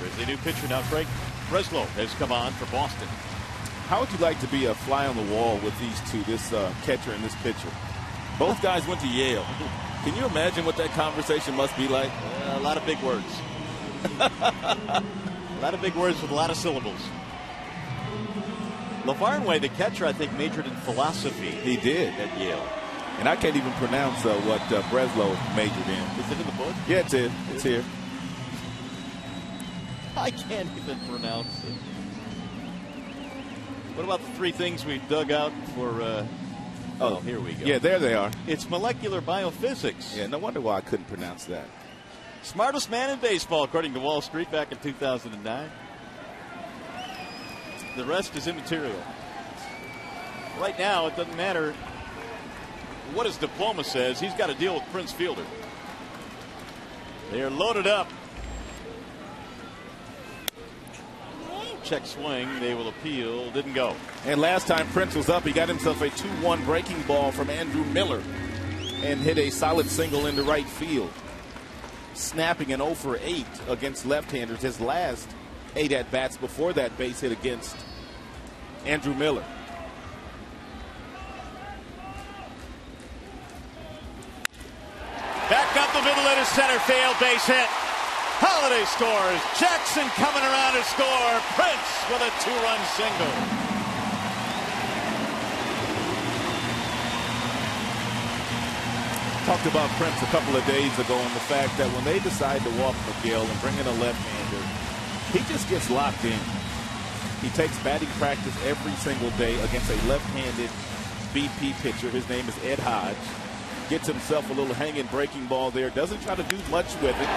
Here is the new pitcher now, Craig. Breslow has come on for Boston. How would you like to be a fly on the wall with these two, this catcher and this pitcher? Both guys went to Yale. Can you imagine what that conversation must be like? A lot of big words. A lot of big words with a lot of syllables. LaVarnway, the catcher, I think, majored in philosophy. He did. At Yale. And I can't even pronounce what Breslow majored in. Is it in the book? Yeah, it's here. It's here. I can't even pronounce it. What about the 3 things we dug out for... Oh, here we go. Yeah, there they are. It's molecular biophysics. Yeah, no wonder why I couldn't pronounce that. Smartest man in baseball, according to Wall Street back in 2009. The rest is immaterial. Right now, it doesn't matter what his diploma says. He's got to deal with Prince Fielder. They are loaded up. Check swing. They will appeal. Didn't go. And last time Prince was up, he got himself a 2-1 breaking ball from Andrew Miller and hit a solid single into right field. Snapping an 0 for 8 against left-handers. His last 8 at-bats before that base hit against Andrew Miller. Back up the middle into center field, base hit. Holiday scores. Jackson coming around to score. Prince with a 2-run single. Talked about Prince a couple of days ago and the fact that when they decide to walk Miguel and bring in a left-hander, he just gets locked in. He takes batting practice every single day against a left-handed BP pitcher. His name is Ed Hodge. Gets himself a little hanging breaking ball there. Doesn't try to do much with it.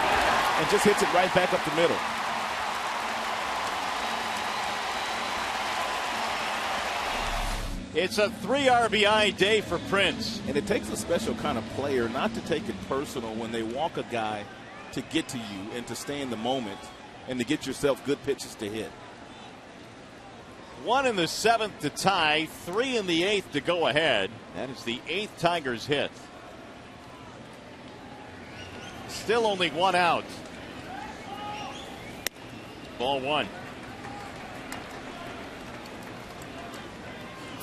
And just hits it right back up the middle. It's a 3 RBI day for Prince. And it takes a special kind of player not to take it personal when they walk a guy to get to you and to stay in the moment and to get yourself good pitches to hit. 1 in the 7th to tie, 3 in the 8th to go ahead. That is the 8th Tigers hit. Still only 1 out. Ball 1.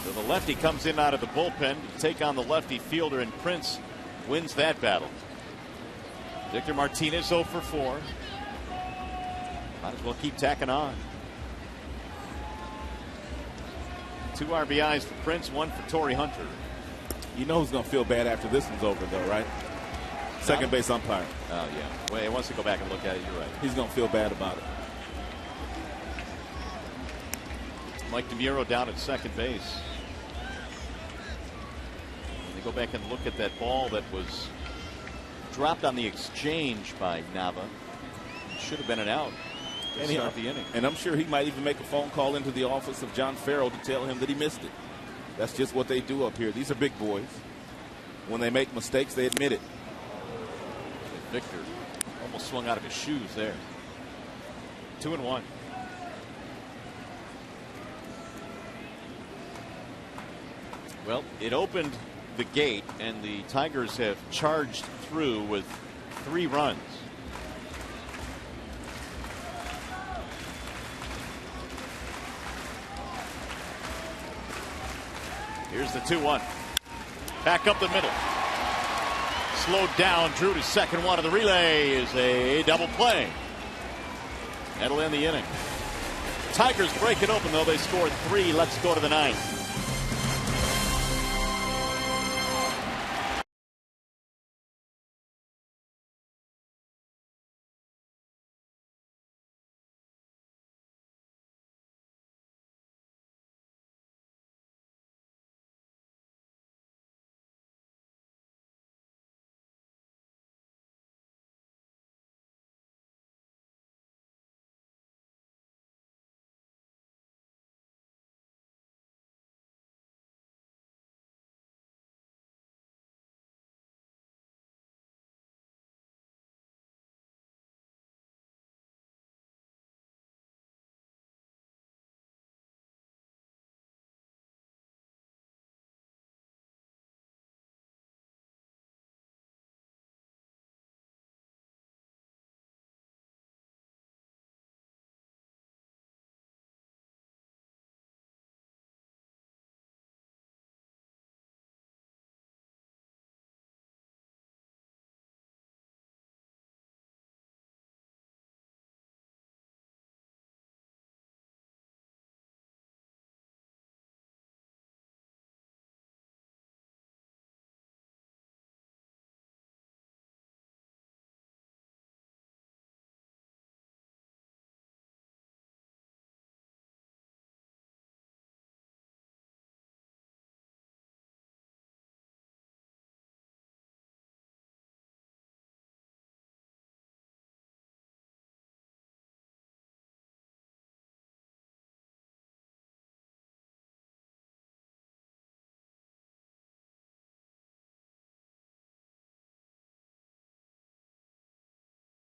So the lefty comes in out of the bullpen to take on the lefty fielder, and Prince wins that battle. Victor Martinez 0 for 4. Might as well keep tacking on. 2 RBIs for Prince, 1 for Torrey Hunter. You know who's going to feel bad after this one's over, though, right? Second base umpire. Oh, yeah. Well, he wants to go back and look at it. You're right. He's going to feel bad about it. Mike DeMuro down at second base. And they go back and look at that ball that was dropped on the exchange by Nava. Should have been an out to start the inning. And I'm sure he might even make a phone call into the office of John Farrell to tell him that he missed it. That's just what they do up here. These are big boys. When they make mistakes, they admit it. Victor almost swung out of his shoes there. 2-1. Well, it opened the gate, and the Tigers have charged through with 3 runs. Here's the 2-1. Back up the middle. Slowed down. Drew to second. One of the relay is a double play. That'll end the inning. Tigers break it open, though. They scored 3. Let's go to the 9th.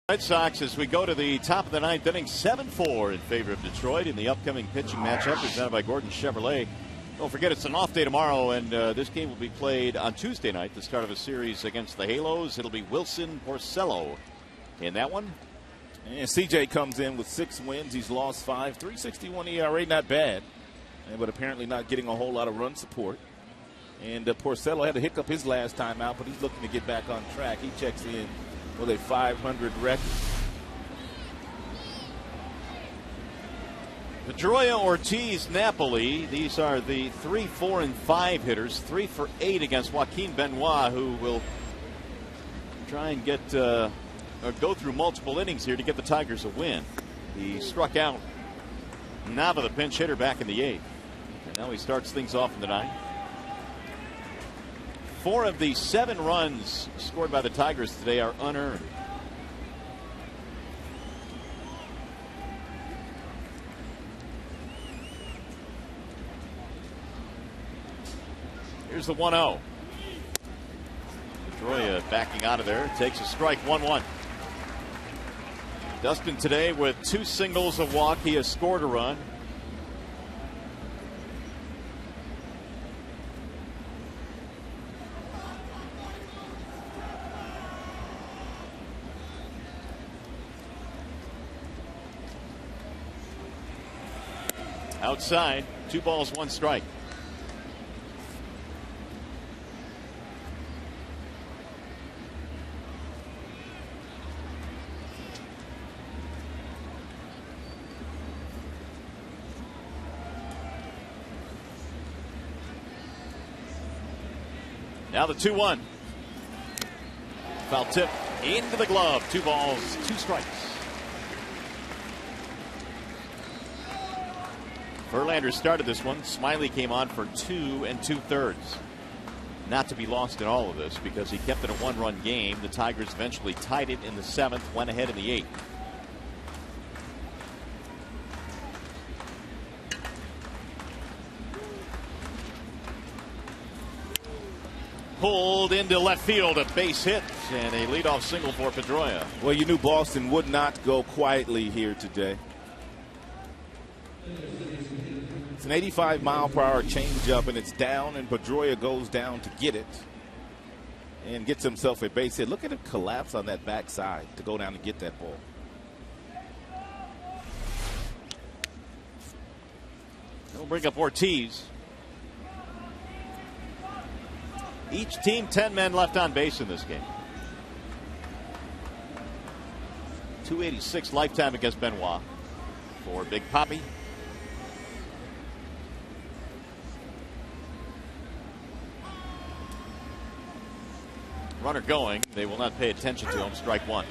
Red Sox, as we go to the top of the ninth inning, 7-4 in favor of Detroit in the upcoming pitching matchup presented by Gordon Chevrolet. Don't forget, it's an off day tomorrow, and this game will be played on Tuesday night, the start of a series against the Halos. It'll be Wilson Porcello in that one. And CJ comes in with 6 wins. He's lost 5, 3.61 ERA, not bad, but apparently not getting a whole lot of run support. And Porcello had a hiccup his last time out, but he's looking to get back on track. He checks in with a 500 record. Pedroia, Ortiz, Napoli. These are the 3, 4, and 5 hitters. 3 for 8 against Joaquin Benoit, who will try and get or go through multiple innings here to get the Tigers a win. He struck out Nava, the pinch hitter, back in the 8th. And now he starts things off in the 9th. 4 of the 7 runs scored by the Tigers today are unearned. Here's the 1-0. Pedroia backing out of there. Takes a strike, 1-1. Dustin today with 2 singles, a walk. He has scored a run. Outside, 2 balls, 1 strike. Now the 2-1. Foul tip into the glove. 2 balls, 2 strikes. Verlander started this one. Smiley came on for 2 2/3. Not to be lost in all of this because he kept it a 1-run game. The Tigers eventually tied it in the 7th, went ahead in the 8th. Pulled into left field, a base hit, and a leadoff single for Pedroia. Well, you knew Boston would not go quietly here today. It's an 85-mile-per-hour changeup, and it's down, and Pedroia goes down to get it and gets himself a base hit. Look at him collapse on that backside to go down and get that ball. We'll bring up Ortiz. Each team 10 men left on base in this game. 286 lifetime against Benoit for Big Papi. Runner going. They will not pay attention to him. Strike 1.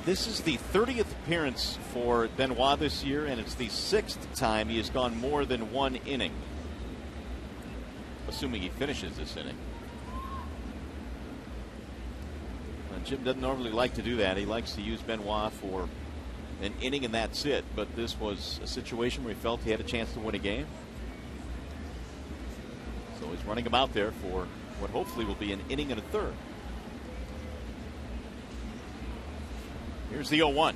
This is the 30th appearance for Benoit this year, and it's the 6th time he has gone more than 1 inning. Assuming he finishes this inning. Jim doesn't normally like to do that. He likes to use Benoit for an inning and that's it. But this was a situation where he felt he had a chance to win a game. So he's running him out there for what hopefully will be an inning and a third. Here's the 0-1.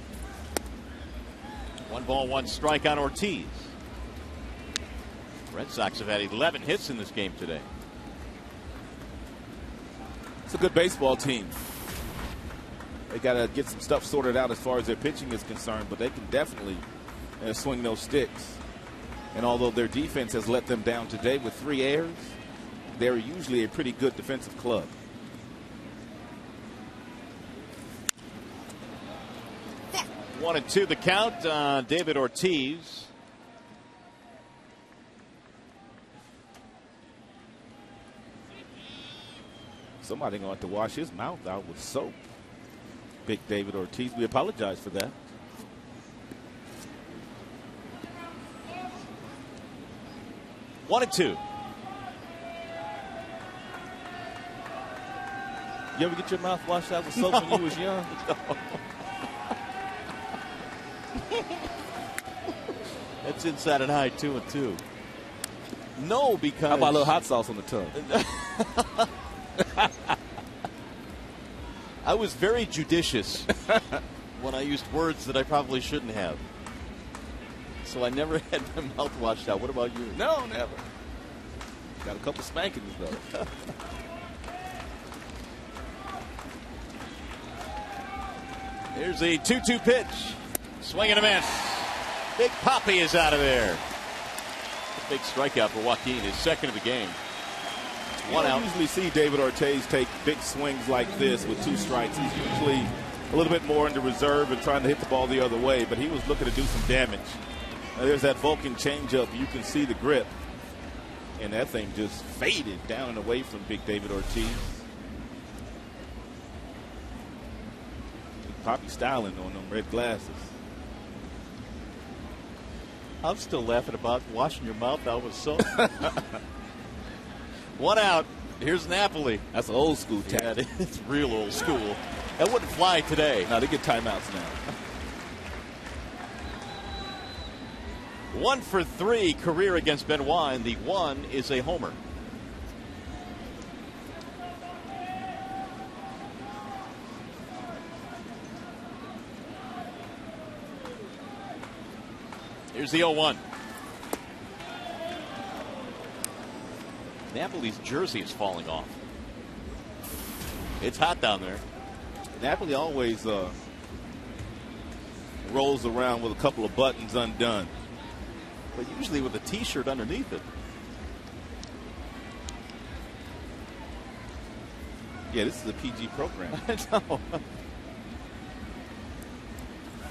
1 ball, 1 strike on Ortiz. Red Sox have had 11 hits in this game today. It's a good baseball team. They got to get some stuff sorted out as far as their pitching is concerned, but they can definitely swing those sticks. And although their defense has let them down today with 3 errors, they're usually a pretty good defensive club. One and 2 the count on David Ortiz. Somebody going to have to wash his mouth out with soap. Big David Ortiz. We apologize for that. One and 2. You ever get your mouth washed out with soap when you was young? That's inside and high, 2 and 2. No, because how about a little hot sauce on the tongue? I was very judicious when I used words that I probably shouldn't have. So I never had my mouth washed out. What about you? No, never. Got a couple spankings, though. Here's a 2-2 pitch. Swing and a miss. Big Poppy is out of there. A big strikeout for Joaquin, his second of the game. One out. You usually see David Ortiz take big swings like this with 2 strikes. He's usually a little bit more into reserve and trying to hit the ball the other way, but he was looking to do some damage. Now, there's that Vulcan changeup. You can see the grip. And that thing just faded down and away from big David Ortiz. Poppy styling on them red glasses. I'm still laughing about washing your mouth out with soap. One out. Here's Napoli. That's an old school tap. Yeah, it's real old school. That wouldn't fly today. No, they get timeouts now. 1 for 3 career against Benoit, and the 1 is a homer. Here's the 0-1. Napoli's jersey is falling off. It's hot down there. Napoli always rolls around with a couple of buttons undone. But usually with a T-shirt underneath it. Yeah, this is a PG program. I know.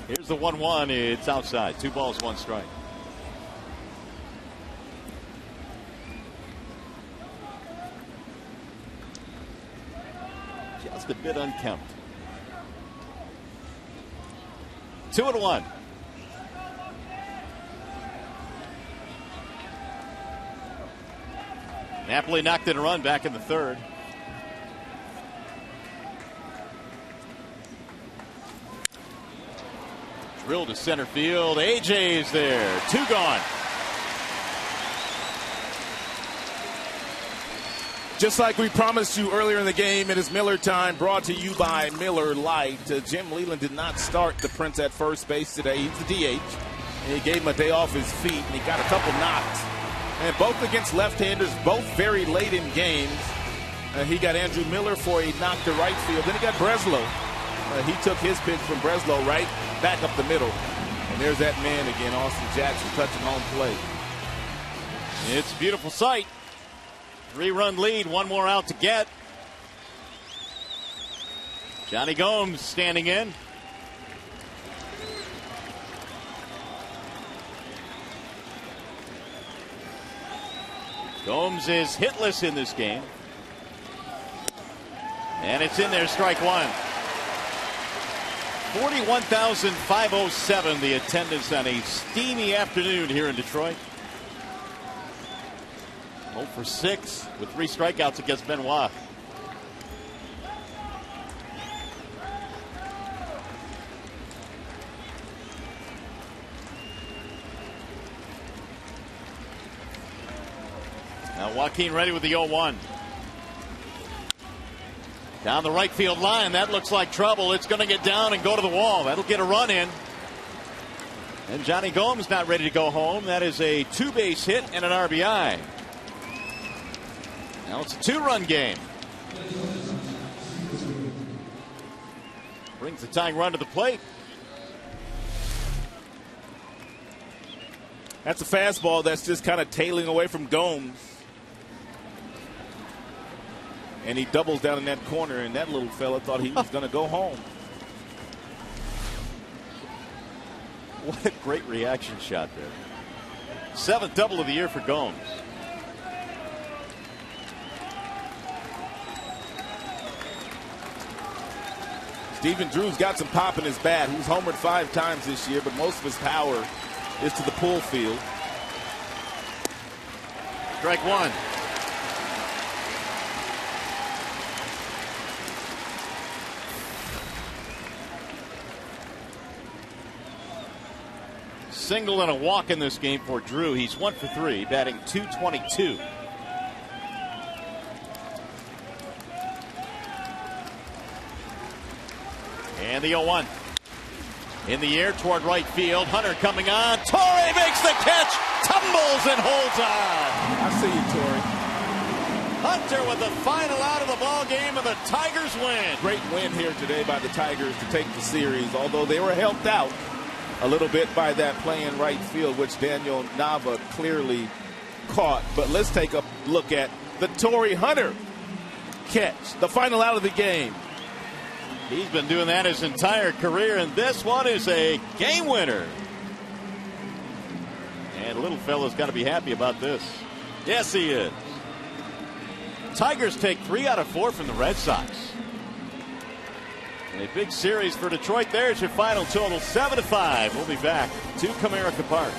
Here's the 1-1. It's outside. 2 balls, 1 strike. Just a bit unkempt. 2-1. Napoli knocked in a run back in the 3rd. Drill to center field. AJ's there. 2 gone. Just like we promised you earlier in the game, it is Miller time, brought to you by Miller Lite. Jim Leland did not start the Prince at first base today. He's the DH. And he gave him a day off his feet, and he got a couple knocks. And both against left-handers, both very late in games. He got Andrew Miller for a knock to right field. Then he got Breslow. He took his pitch from Breslow right back up the middle. And there's that man again, Austin Jackson, touching home plate. It's a beautiful sight. 3-run lead, 1 more out to get. Johnny Gomes standing in. Gomes is hitless in this game. And it's in there, strike 1. 41,507 the attendance on a steamy afternoon here in Detroit. 0 for 6 with 3 strikeouts against Benoit. Now Joaquin ready with the 0-1. Down the right field line. That looks like trouble. It's going to get down and go to the wall. That'll get a run in. And Johnny Gomes not ready to go home. That is a 2-base hit and an RBI. Now it's a 2-run game. Brings the tying run to the plate. That's a fastball that's just kind of tailing away from Gomes. And he doubles down in that corner, and that little fella thought he was going to go home. What a great reaction shot there. 7th double of the year for Gomes. Stephen Drew's got some pop in his bat. He's homered 5 times this year, but most of his power is to the pull field. Strike 1. Single and a walk in this game for Drew. He's 1 for 3, batting .222. And the 0-1. In the air toward right field. Hunter coming on. Torrey makes the catch. Tumbles and holds on. I see you, Torrey. Hunter with the final out of the ball game, and the Tigers win. Great win here today by the Tigers to take the series, although they were helped out a little bit by that play in right field, which Daniel Nava clearly caught. But let's take a look at the Torrey Hunter catch, the final out of the game. He's been doing that his entire career, and this one is a game winner. And little fella's got to be happy about this. Yes, he is. Tigers take 3 out of 4 from the Red Sox. A big series for Detroit. There's your final total, 7-5. We'll be back to Comerica Park.